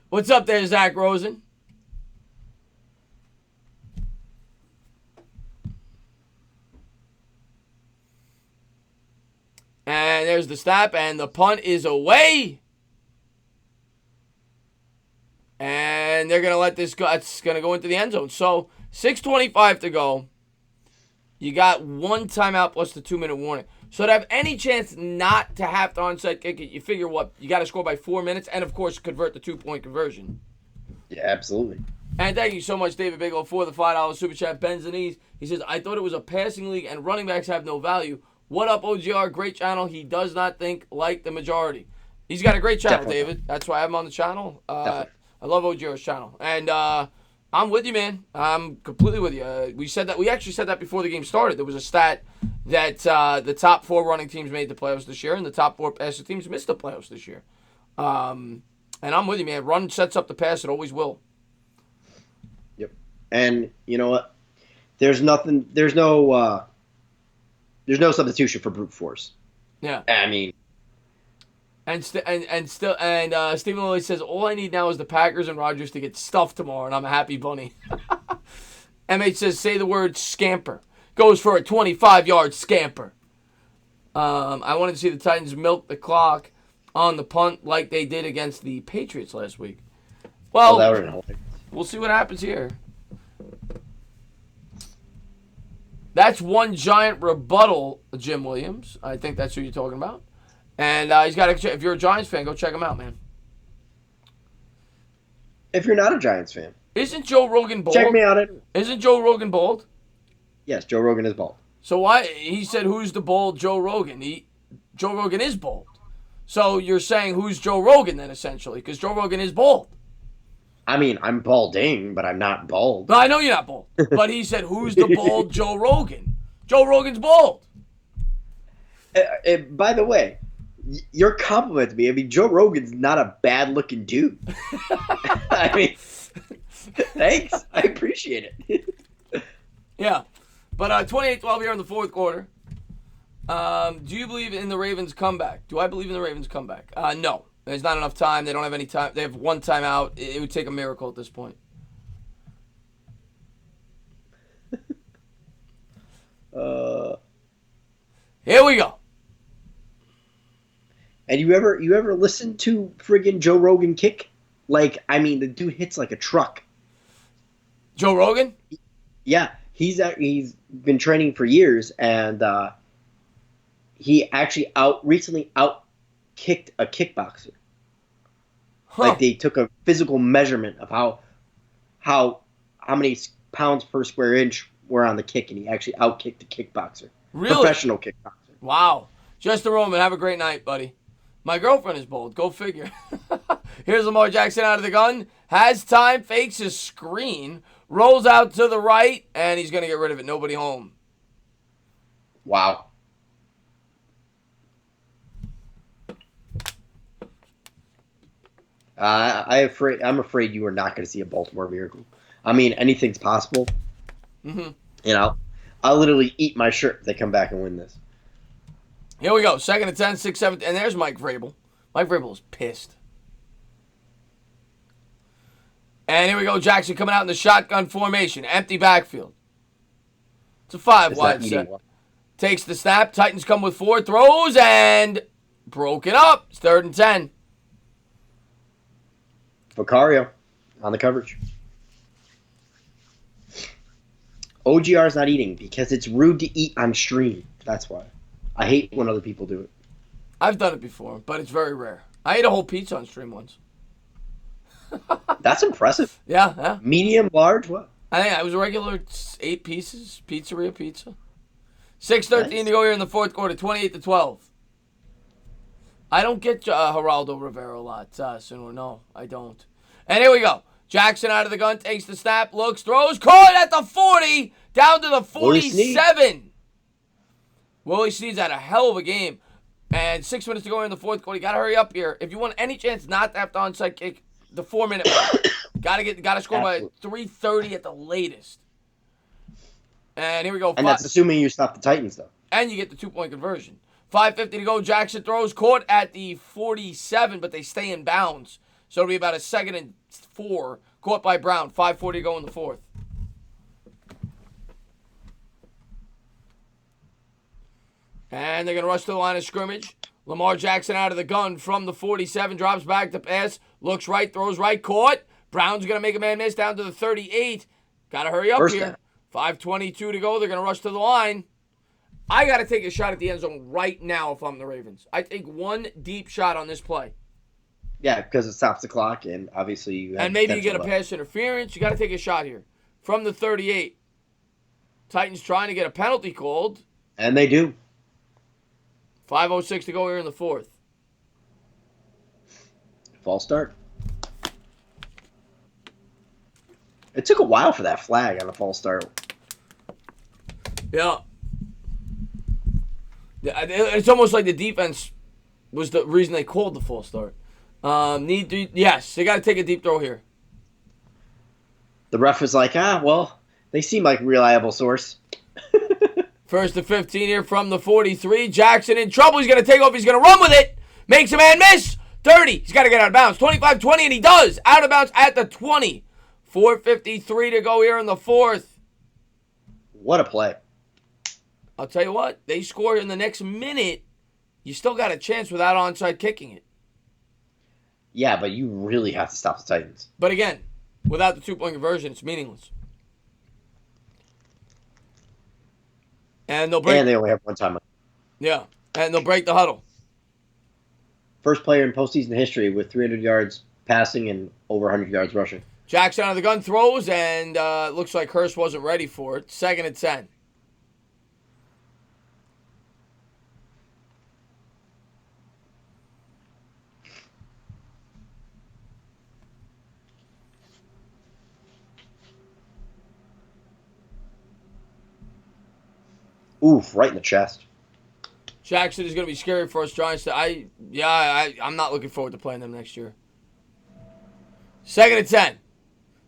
What's up there, Zach Rosen? And there's the snap, and the punt is away. And they're going to let this go. It's going to go into the end zone. So 6:25 to go. You got 1 timeout plus the 2-minute warning. So to have any chance not to have to onside kick it, you figure what? You got to score by 4 minutes and, of course, convert the 2-point conversion. Yeah, absolutely. And thank you so much, David Bigelow, for the $5 super chat. Ben Zanese, he says, I thought it was a passing league and running backs have no value. What up, OGR? Great channel. He does not think like the majority. He's got a great channel, Definitely. David. That's why I have him on the channel. I love OGR's channel. And I'm with you, man. I'm completely with you. We actually said that before the game started. There was a stat that the top 4 running teams made the playoffs this year, and the top 4 passing teams missed the playoffs this year. And I'm with you, man. Run sets up the pass. It always will. Yep. And you know what? There's no substitution for brute force. Yeah. I mean. And Stephen Lilly says, all I need now is the Packers and Rodgers to get stuffed tomorrow, and I'm a happy bunny. MH says, say the word scamper. Goes for a 25-yard scamper. I wanted to see the Titans milk the clock on the punt like they did against the Patriots last week. Well, we'll see what happens here. That's one giant rebuttal, Jim Williams. I think that's who you're talking about. And he's got to. If you're a Giants fan, go check him out, man. If you're not a Giants fan, Isn't Joe Rogan bald? Check me out. Isn't Joe Rogan bald? Yes, Joe Rogan is bald. So why he said who's the bald Joe Rogan? Joe Rogan is bald. So you're saying who's Joe Rogan then essentially? Because Joe Rogan is bald. I mean, I'm balding, but I'm not bald. No, I know you're not bald. But he said who's the bald Joe Rogan? Joe Rogan's bald. By the way, your compliment to me. I mean, Joe Rogan's not a bad-looking dude. I mean, thanks. I appreciate it. Yeah. But 28-12 here in the fourth quarter. Do you believe in the Ravens' comeback? Do I believe in the Ravens' comeback? No. There's not enough time. They don't have any time. They have one timeout. It would take a miracle at this point. Here we go. And you ever listen to friggin' Joe Rogan kick? Like, I mean, the dude hits like a truck. Joe Rogan? Yeah, he's been training for years, and he actually recently out kicked a kickboxer. Huh. Like they took a physical measurement of how many pounds per square inch were on the kick, and he actually out kicked the kickboxer. Really? Professional kickboxer. Wow. Just a Roman. Have a great night, buddy. My girlfriend is bald. Go figure. Here's Lamar Jackson out of the gun. Has time. Fakes his screen. Rolls out to the right. And he's going to get rid of it. Nobody home. Wow. I'm afraid you are not going to see a Baltimore miracle. I mean, anything's possible. Mm-hmm. You know, I'll literally eat my shirt if they come back and win this. Here we go. 2nd and 10, 6-7. And there's Mike Vrabel. Mike Vrabel is pissed. And here we go. Jackson coming out in the shotgun formation. Empty backfield. It's a 5-wide set. Takes the snap. Titans come with 4. Throws and broken up. It's 3rd and 10. Vicario on the coverage. OGR is not eating because it's rude to eat on stream. That's why. I hate when other people do it. I've done it before, but it's very rare. I ate a whole pizza on stream once. That's impressive. Yeah. Medium, large, what? I think it was a regular 8 pieces, pizzeria pizza. 6:13 to go here in the fourth quarter, 28-12. I don't get Geraldo Rivera a lot, Sinor. No, I don't. And here we go. Jackson out of the gun, takes the snap, looks, throws, caught at the 40, down to the 47. Willie Snead's had a hell of a game. And 6 minutes to go in the fourth quarter. You got to hurry up here. If you want any chance not to have to onside kick, the 4-minute mark. Got to score Absolutely. by 3:30 at the latest. And here we go. And that's assuming you stop the Titans, though. And you get the 2-point conversion. 5:50 to go. Jackson throws, caught at the 47, but they stay in bounds. So it'll be about a 2nd and 4. Caught by Brown. 5:40 to go in the fourth. And they're going to rush to the line of scrimmage. Lamar Jackson out of the gun from the 47. Drops back to pass. Looks right. Throws right. Caught. Brown's going to make a man miss down to the 38. Got to hurry up First here. down. 5:22 to go. They're going to rush to the line. I got to take a shot at the end zone right now if I'm the Ravens. I take one deep shot on this play. Yeah, because it stops the clock, and obviously you have And maybe you get a potential pass interference. You got to take a shot here. From the 38. Titans trying to get a penalty called. left. And they do. 5:06 to go here in the fourth. False start. It took a while for that flag on a false start. Yeah. It's almost like the defense was the reason they called the false start. Yes, they got to take a deep throw here. The ref was like, well, they seem like a reliable source. 1st and 15 here from the 43. Jackson in trouble. He's going to take off. He's going to run with it. Makes a man miss. 30. He's got to get out of bounds. 25-20, and he does. Out of bounds at the 20. 4:53 to go here in the fourth. What a play. I'll tell you what. They score in the next minute. You still got a chance without onside kicking it. Yeah, but you really have to stop the Titans. But again, without the 2-point conversion, it's meaningless. And they'll break. And they only have one time. Yeah, and they'll break the huddle. First player in postseason history with 300 yards passing and over 100 yards rushing. Jackson out of the gun throws, and looks like Hurst wasn't ready for it. 2nd and 10. Oof, right in the chest. Jackson is going to be scary for us Giants. I'm not looking forward to playing them next year. 2nd and 10.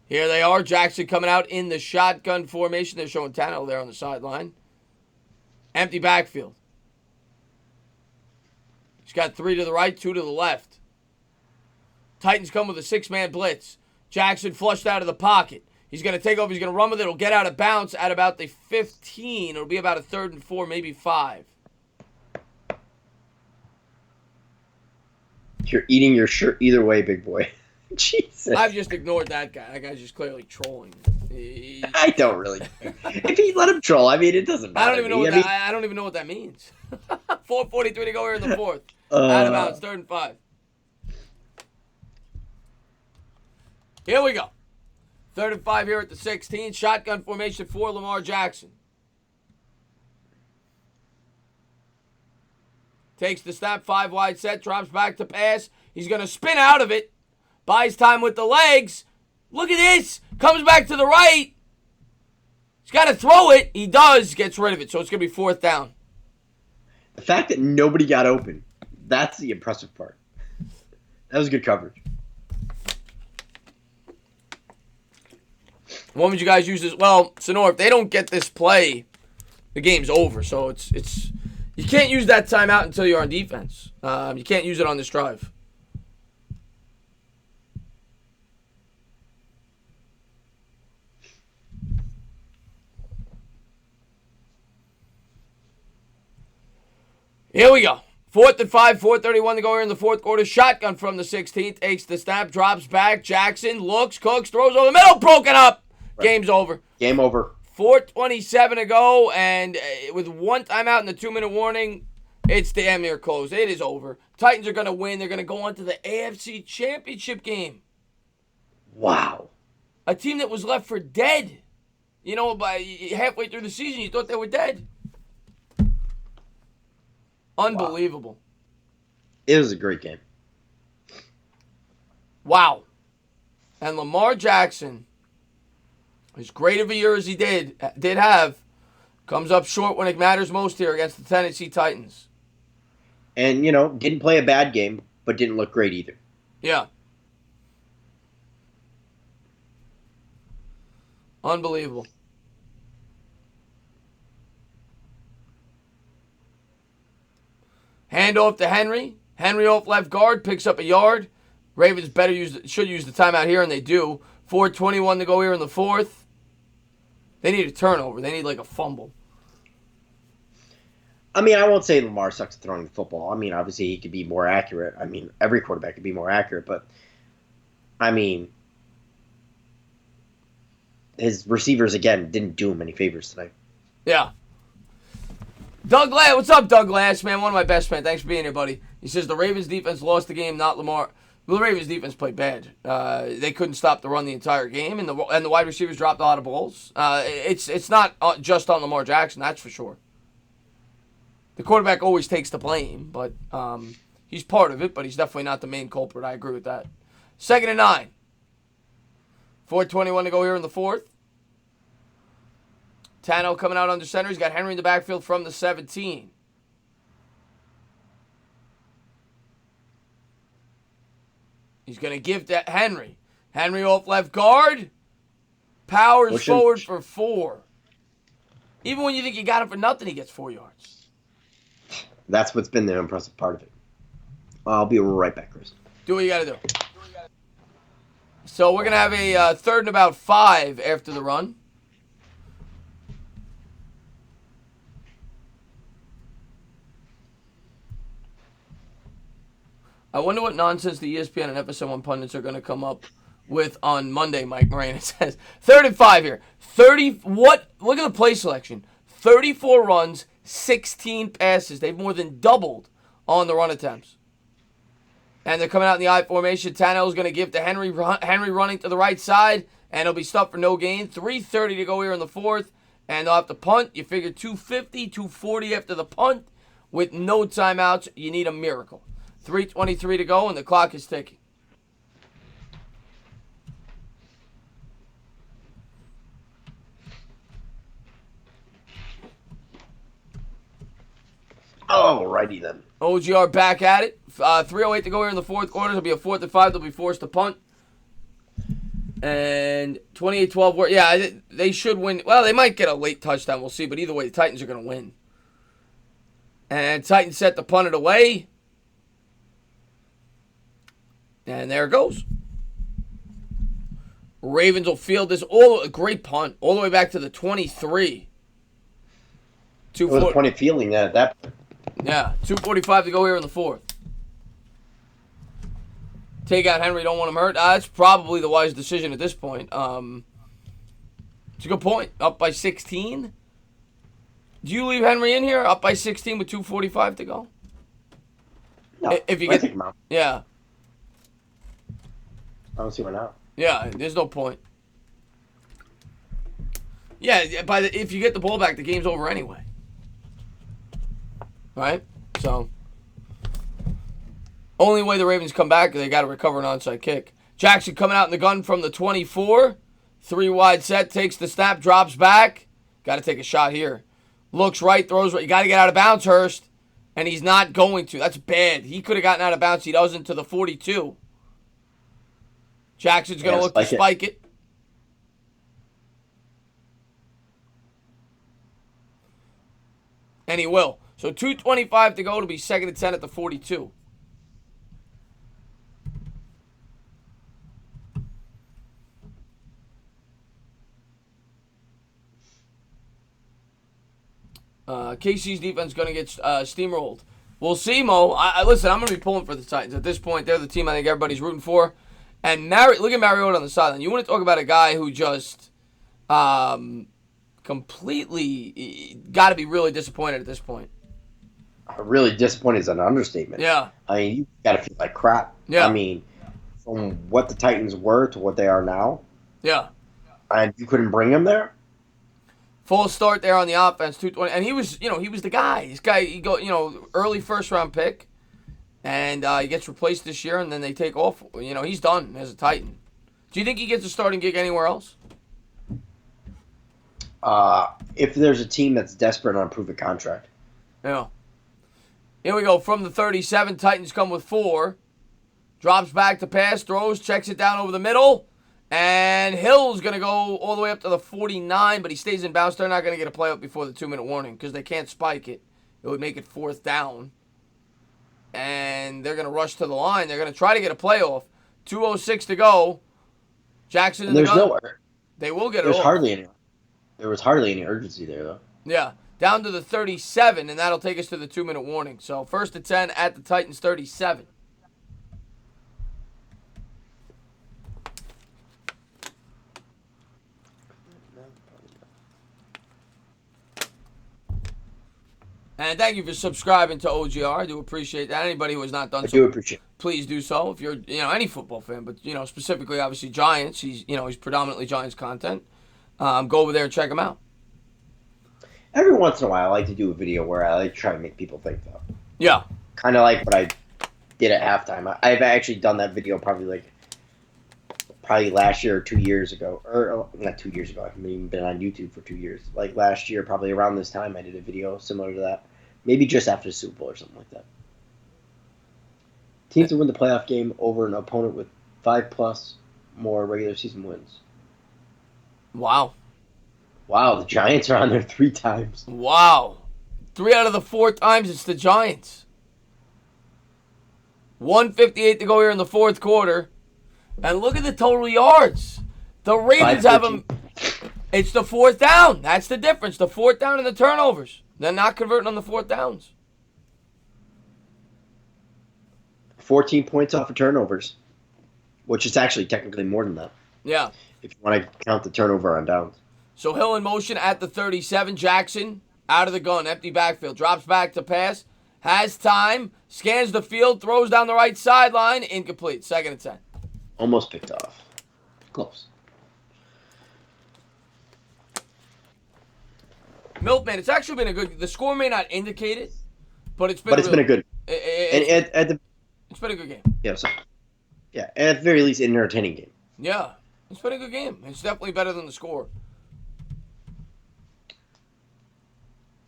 Here they are. Jackson coming out in the shotgun formation. They're showing Tannehill there on the sideline. Empty backfield. He's got 3 to the right, 2 to the left. Titans come with a 6-man blitz. Jackson flushed out of the pocket. He's going to take over. He's going to run with it. It'll get out of bounds at about the 15. It'll be about a 3rd and 4, maybe 5. You're eating your shirt either way, big boy. Jesus. I've just ignored that guy. That guy's just clearly trolling. I don't really. If he let him troll, I mean, it doesn't matter. I don't even know what that means. 4:43 to go here in the 4th. Out of bounds, 3rd and 5. Here we go. 3rd and 5 here at the 16. Shotgun formation for Lamar Jackson. Takes the snap, 5 wide set, drops back to pass. He's going to spin out of it. Buys time with the legs. Look at this. Comes back to the right. He's got to throw it. He does. Gets rid of it. So it's going to be 4th down. The fact that nobody got open, that's the impressive part. That was good coverage. When would you guys use this? Well, Sonor, if they don't get this play, the game's over. So it's you can't use that timeout until you're on defense. You can't use it on this drive. Here we go. 4th and 5, 4:31 to go here in the 4th quarter. Shotgun from the 16th. Takes the snap, drops back. Jackson looks, cooks, throws over the middle. Broken up. Right. Game's over. Game over. 4:27 to go. And with 1 timeout and the 2-minute warning, it's damn near close. It is over. Titans are going to win. They're going to go on to the AFC Championship game. Wow. A team that was left for dead. You know, by halfway through the season, you thought they were dead. Unbelievable. Wow. It was a great game. Wow. And Lamar Jackson, as great of a year as he did have, comes up short when it matters most here against the Tennessee Titans. And, didn't play a bad game, but didn't look great either. Yeah. Unbelievable. Handoff to Henry. Henry off left guard, picks up a yard. Ravens should use the timeout here, and they do. 4:21 to go here in the 4th. They need a turnover. They need like a fumble. I mean, I won't say Lamar sucks at throwing the football. I mean, obviously he could be more accurate. I mean, every quarterback could be more accurate, but I mean, his receivers, again, didn't do him any favors tonight. Yeah. Doug Glass, what's up, Doug Glass, man? One of my best fans. Thanks for being here, buddy. He says the Ravens defense lost the game, not Lamar. Well, the Ravens defense played bad. They couldn't stop the run the entire game, and the wide receivers dropped a lot of balls. It's not just on Lamar Jackson, that's for sure. The quarterback always takes the blame, but he's part of it, but he's definitely not the main culprit. I agree with that. 2nd and 9. 4:21 to go here in the 4th. Tannehill coming out under center. He's got Henry in the backfield from the 17. He's going to give that Henry. Henry off left guard. Powers forward for 4. Even when you think you got him for nothing, he gets 4 yards. That's what's been the impressive part of it. I'll be right back, Chris. Do what you got to do. So we're going to have a 3rd and about 5 after the run. I wonder what nonsense the ESPN and FS1 pundits are going to come up with on Monday, Mike Moreno says. 3rd and 5 here. Look at the play selection. 34 runs, 16 passes. They've more than doubled on the run attempts. And they're coming out in the I formation. Tannehill's going to give to Henry. Henry running to the right side, and it'll be stuffed for no gain. 3:30 to go here in the fourth, and they'll have to punt. You figure 250, 240 after the punt. With no timeouts, you need a miracle. 3:23 to go, and the clock is ticking. Alrighty then. OGR back at it. 3:08 to go here in the fourth quarter. It'll be a 4th and 5. They'll be forced to punt. And 28-12. Yeah, they should win. Well, they might get a late touchdown. We'll see. But either way, the Titans are going to win. And Titans set to punt it away. And there it goes. Ravens will field this. A great punt. All the way back to the 23. It was a funny feeling at that point. Yeah, 2:45 to go here in the fourth. Take out Henry, don't want him hurt. That's probably the wise decision at this point. It's a good point. Up by 16. Do you leave Henry in here? Up by 16 with 2:45 to go? No, if you I take him out. Yeah. I don't see why not. Yeah, there's no point. Yeah, if you get the ball back, the game's over anyway. Right? So, only way the Ravens come back, they got to recover an onside kick. Jackson coming out in the gun from the 24. 3 wide set, takes the snap, drops back. Got to take a shot here. Looks right, throws right. You got to get out of bounds, Hurst. And he's not going to. That's bad. He could have gotten out of bounds. He doesn't to the 42. Jackson's going to look to spike it. And he will. So 2:25 to go. It'll be 2nd and 10 at the 42. KC's defense is going to get steamrolled. We'll see, Mo. Listen, I'm going to be pulling for the Titans. At this point, they're the team I think everybody's rooting for. And look at Mariota on the sideline. You want to talk about a guy who just completely got to be really disappointed at this point. Really disappointed is an understatement. Yeah. I mean, you got to feel like crap. Yeah. I mean, from what the Titans were to what they are now. Yeah. And you couldn't bring him there? Full start there on the offense, 220. And he was the guy. This guy, early first-round pick. And he gets replaced this year, and then they take off. He's done as a Titan. Do you think he gets a starting gig anywhere else? If there's a team that's desperate on a proven contract. Yeah. Here we go. From the 37, Titans come with 4. Drops back to pass, throws, checks it down over the middle. And Hill's going to go all the way up to the 49, but he stays in bounds. They're not going to get a play up before the 2-minute warning because they can't spike it. It would make it 4th down. And they're going to rush to the line. They're going to try to get a playoff. 2:06 to go. Jackson in the gun. Nowhere. They will get it There was hardly any urgency there, though. Yeah. Down to the 37, and that'll take us to the 2-minute warning. So 1st and 10 at the Titans 37. And thank you for subscribing to OGR. I do appreciate that. Anybody who has not done so, I do appreciate it. Please do so. If you're, any football fan, but specifically, obviously Giants. He's predominantly Giants content. Go over there and check him out. Every once in a while, I like to do a video where I like to try to make people think, though. Yeah. Kind of like what I did at halftime. I've actually done that video probably last year or 2 years ago. Or not 2 years ago. I haven't even been on YouTube for 2 years. Like last year, probably around this time, I did a video similar to that. Maybe just after the Super Bowl or something like that. Teams to win the playoff game over an opponent with 5+ more regular season wins. Wow. Wow, the Giants are on there 3 times. Wow. 3 out of the 4 times it's the Giants. 1:58 to go here in the 4th quarter. And look at the total yards. The Ravens have them. It's the 4th down. That's the difference. The 4th down and the turnovers. They're not converting on the 4th downs. 14 points off of turnovers, which is actually technically more than that. Yeah. If you want to count the turnover on downs. So Hill in motion at the 37. Jackson out of the gun. Empty backfield. Drops back to pass. Has time. Scans the field. Throws down the right sideline. Incomplete. 2nd and 10. Almost picked off. Close. Milkman, it's actually been a good. The score may not indicate it, but it's been. Been a good. It's been a good game. Yeah. At the very least, an entertaining game. Yeah, it's been a good game. It's definitely better than the score.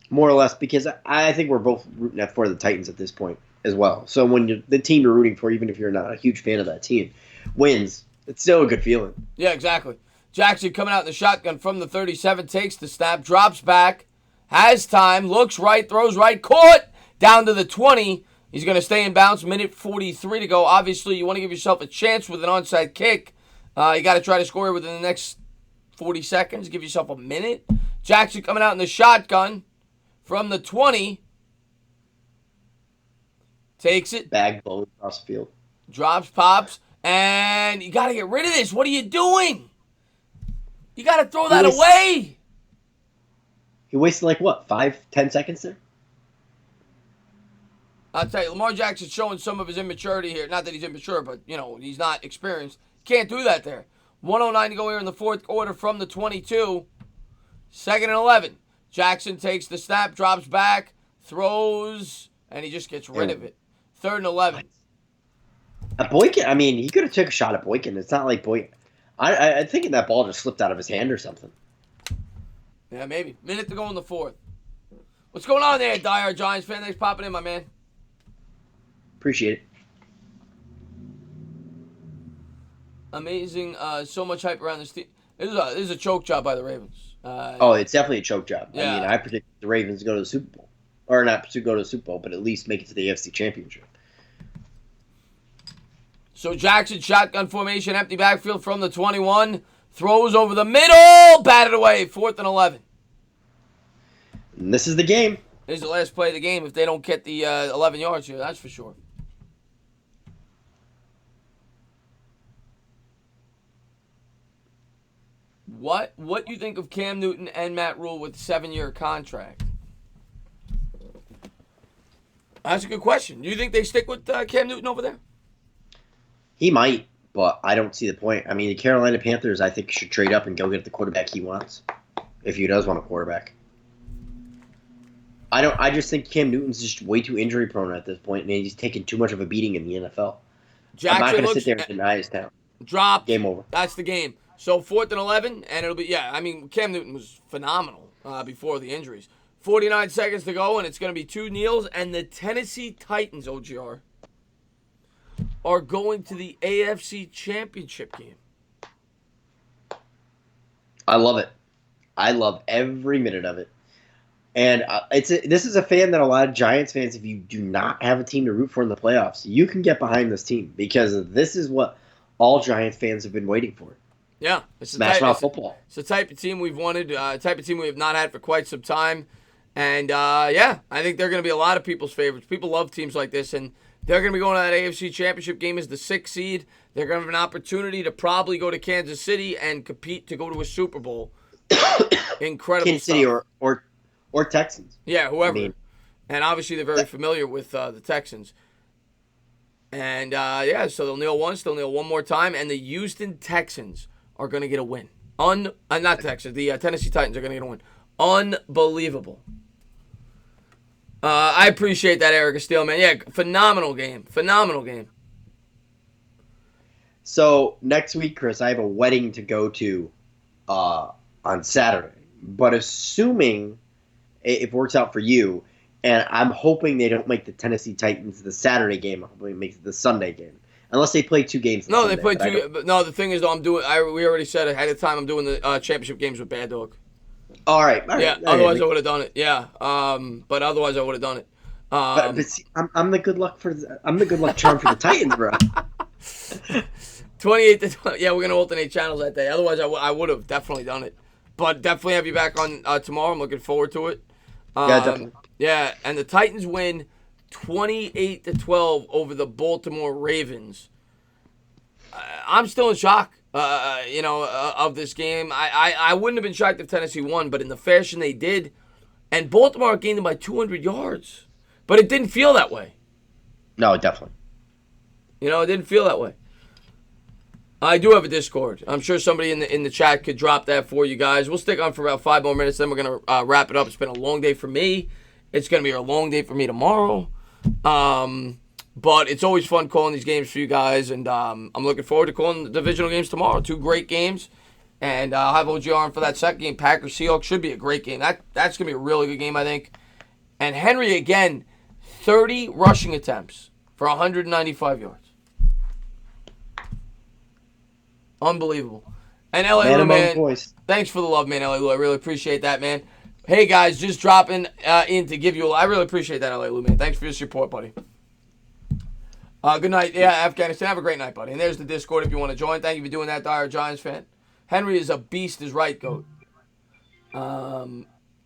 More or less, because I think we're both rooting for the Titans at this point as well. So when the team you're rooting for, even if you're not a huge fan of that team, wins, it's still a good feeling. Yeah, exactly. Jackson coming out in the shotgun from the 37, takes the snap, drops back, has time, looks right, throws right, caught down to the 20. He's going to stay in bounds, minute 43 to go. Obviously, you want to give yourself a chance with an onside kick. You got to try to score within the next 40 seconds. Give yourself a minute. Jackson coming out in the shotgun from the 20. Takes it. Bag blown across the field. Drops, pops, and you got to get rid of this. What are you doing? You got to throw that away. He wasted 5-10 seconds there? I'll tell you, Lamar Jackson's showing some of his immaturity here. Not that he's immature, but, he's not experienced. Can't do that there. 1:09 to go here in the 4th quarter from the 22. 2nd and 11. Jackson takes the snap, drops back, throws, and he just gets rid of it. 3rd and 11. Boykin, he could have took a shot at Boykin. It's not like Boykin. I'm thinking that ball just slipped out of his hand or something. Yeah, maybe. Minute to go in the 4th. What's going on there, diehard Giants fan? Thanks for popping in, my man. Appreciate it. Amazing. So much hype around this team. This is a choke job by the Ravens. It's definitely a choke job. Yeah. I predict the Ravens to go to the Super Bowl. Or not to go to the Super Bowl, but at least make it to the AFC Championship. So Jackson, shotgun formation, empty backfield from the 21. Throws over the middle, batted away, 4th and 11. And this is the game. This is the last play of the game if they don't get the 11 yards here, that's for sure. What do you think of Cam Newton and Matt Rule with 7-year contract? That's a good question. Do you think they stick with Cam Newton over there? He might, but I don't see the point. The Carolina Panthers, I think, should trade up and go get the quarterback he wants, if he does want a quarterback. I just think Cam Newton's just way too injury prone at this point, and he's taking too much of a beating in the NFL. Jackson I'm not going to sit there and deny his talent. Drop. Game over. That's the game. So 4th and 11, and it'll be, Cam Newton was phenomenal before the injuries. 49 seconds to go, and it's going to be 2 kneels, and the Tennessee Titans, OGR, are going to the AFC Championship game. I love it. I love every minute of it. And this is a fan that a lot of Giants fans, if you do not have a team to root for in the playoffs, you can get behind this team because this is what all Giants fans have been waiting for. Yeah. Smash Mouth football. It's the type of team we've wanted, type of team we have not had for quite some time. And, I think they're going to be a lot of people's favorites. People love teams like this, and they're going to be going to that AFC Championship game as the 6th seed. They're going to have an opportunity to probably go to Kansas City and compete to go to a Super Bowl. Incredible Kansas City or Texans. Yeah, whoever. And obviously they're very familiar with the Texans. And, so they'll kneel once, they'll kneel one more time, and the Houston Texans are going to get a win. Not Texans, the Tennessee Titans are going to get a win. Unbelievable. I appreciate that, Erica Steele, man. Yeah, phenomenal game. Phenomenal game. So, next week, Chris, I have a wedding to go to on Saturday. But assuming it works out for you, and I'm hoping they don't make the Tennessee Titans the Saturday game. I'm hoping it makes it the Sunday game. Unless they play 2 games. No, Sunday, they play 2. But no, the thing is, though, we already said ahead of time I'm doing the championship games with Bad Dog. All right. Yeah, otherwise I would have done it. Yeah, but otherwise I would have done it. But see, I'm the good luck charm for the Titans, bro. 28 to 20. Yeah, we're gonna alternate channels that day. Otherwise, I would have definitely done it. But definitely have you back on tomorrow. I'm looking forward to it. Yeah, definitely. Yeah, and the Titans win 28 to 12 over the Baltimore Ravens. I'm still in shock. Of this game. I wouldn't have been shocked if Tennessee won, but in the fashion they did, and Baltimore gained them by 200 yards. But it didn't feel that way. No, definitely. It didn't feel that way. I do have a Discord. I'm sure somebody in the chat could drop that for you guys. We'll stick on for about 5 more minutes, then we're going to wrap it up. It's been a long day for me. It's going to be a long day for me tomorrow. But it's always fun calling these games for you guys, and I'm looking forward to calling the divisional games tomorrow. 2 great games, and I'll have OGR on for that second game. Packers-Seahawks should be a great game. That's going to be a really good game, I think. And Henry, again, 30 rushing attempts for 195 yards. Unbelievable. And LA Lou, man, thanks for the love, man, LA Lou. I really appreciate that, man. Hey, guys, just dropping in to give you I really appreciate that, LA Lou, man. Thanks for your support, buddy. Good night. Yeah, Afghanistan. Have a great night, buddy. And there's the Discord if you want to join. Thank you for doing that, Dire Giants fan. Henry is a beast, is right, GOAT.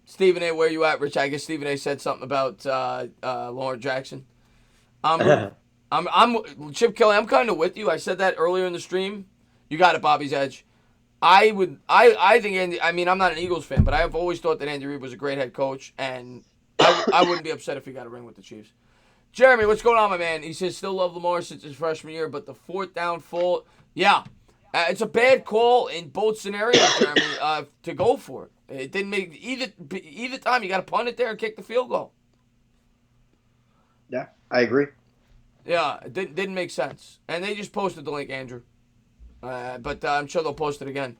Stephen A., where you at, Rich? I guess Stephen A. said something about Lamar Jackson. I'm Chip Kelly. I'm kind of with you. I said that earlier in the stream. You got it, Bobby's Edge. I think Andy. I mean, I'm not an Eagles fan, but I have always thought that Andy Reid was a great head coach, and I wouldn't be upset if he got a ring with the Chiefs. Jeremy, what's going on, my man? He says still love Lamar since his freshman year, but the 4th down fault, yeah, it's a bad call in both scenarios, Jeremy, to go for it. It didn't make either time. You got to punt it there and kick the field goal. Yeah, I agree. Yeah, it didn't make sense, and they just posted the link, Andrew. But I'm sure they'll post it again.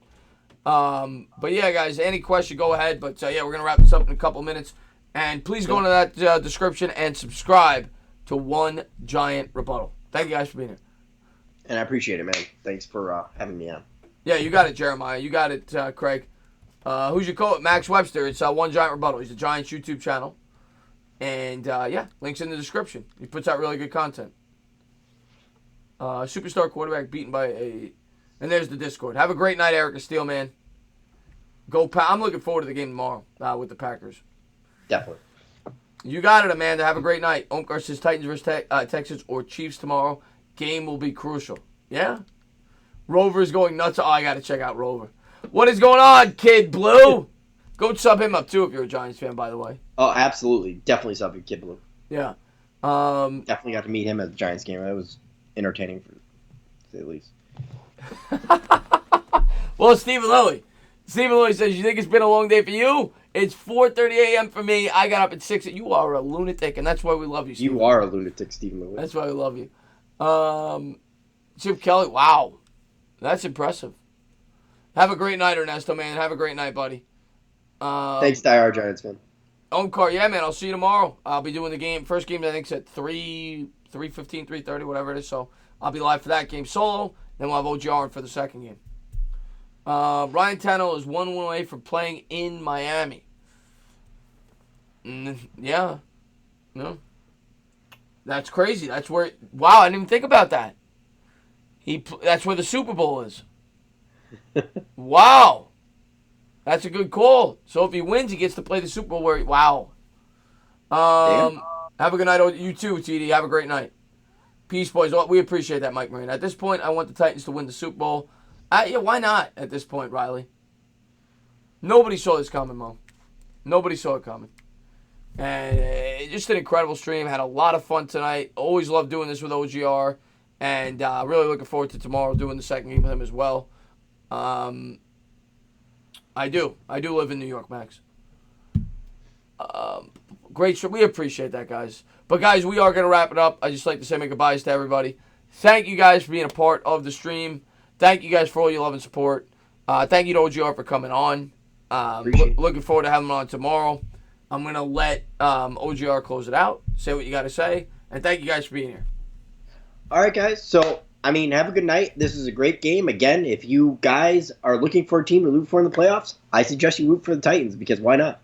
But yeah, guys, any question, go ahead. But yeah, we're gonna wrap this up in a couple minutes, and please go into that description and subscribe to One Giant Rebuttal. Thank you guys for being here. And I appreciate it, man. Thanks for having me on. Yeah, you got it, Jeremiah. You got it, Craig. Who's your coach? Max Webster. It's One Giant Rebuttal. He's a Giants YouTube channel. And, yeah, links in the description. He puts out really good content. Superstar quarterback beaten by a... And there's the Discord. Have a great night, Erica Steele, man. I'm looking forward to the game tomorrow with the Packers. Definitely. You got it, Amanda. Have a great night. Omkar says Titans versus Texans or Chiefs tomorrow. Game will be crucial. Yeah? Rover's going nuts. Oh, I got to check out Rover. What is going on, Kid Blue? Go sub him up, too, if you're a Giants fan, by the way. Oh, absolutely. Definitely sub your Kid Blue. Yeah. Definitely got to meet him at the Giants game. It was entertaining, to say the least. Well, Stephen Lilly says, you think it's been a long day for you? It's 4:30 a.m. for me. I got up at 6. You are a lunatic, and that's why we love you, Stephen. You are a lunatic, Stephen Lilly. That's why we love you. Chip Kelly, wow. That's impressive. Have a great night, Ernesto, man. Have a great night, buddy. Thanks, Die Giants fan. Omkar, yeah, man. I'll see you tomorrow. I'll be doing the game. First game, I think, is at 3:15, 3:30, whatever it is. So I'll be live for that game solo. Then we'll have OGR for the second game. Ryan Tannehill is 1 win away from playing in Miami. Yeah. No. That's crazy. That's where... Wow, I didn't even think about that. That's where the Super Bowl is. Wow. That's a good call. So if he wins, he gets to play the Super Bowl where... Wow. Have a good night. You too, TD. Have a great night. Peace, boys. We appreciate that, Mike Marine. At this point, I want the Titans to win the Super Bowl. Yeah, why not at this point, Riley? Nobody saw this coming, Mo. Nobody saw it coming. And just an incredible stream. Had a lot of fun tonight. Always love doing this with OGR. And really looking forward to tomorrow doing the second game with him as well. I do. I do live in New York, Max. Great show. We appreciate that, guys. But, guys, we are going to wrap it up. I just like to say my goodbyes to everybody. Thank you guys for being a part of the stream. Thank you guys for all your love and support. Thank you to OGR for coming on. Looking forward to having him on tomorrow. I'm going to let OGR close it out. Say what you got to say. And thank you guys for being here. All right, guys. So, have a good night. This is a great game. Again, if you guys are looking for a team to root for in the playoffs, I suggest you root for the Titans because why not?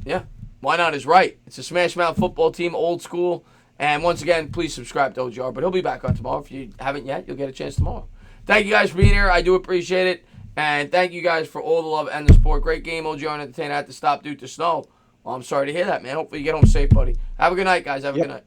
Yeah. Why not is right. It's a Smash Mouth football team, old school. And once again, please subscribe to OGR. But he'll be back on tomorrow. If you haven't yet, you'll get a chance tomorrow. Thank you guys for being here. I do appreciate it. And thank you guys for all the love and the support. Great game. OGR and Entertainer had to stop due to snow. Well, I'm sorry to hear that, man. Hopefully you get home safe, buddy. Have a good night, guys. Have a good night.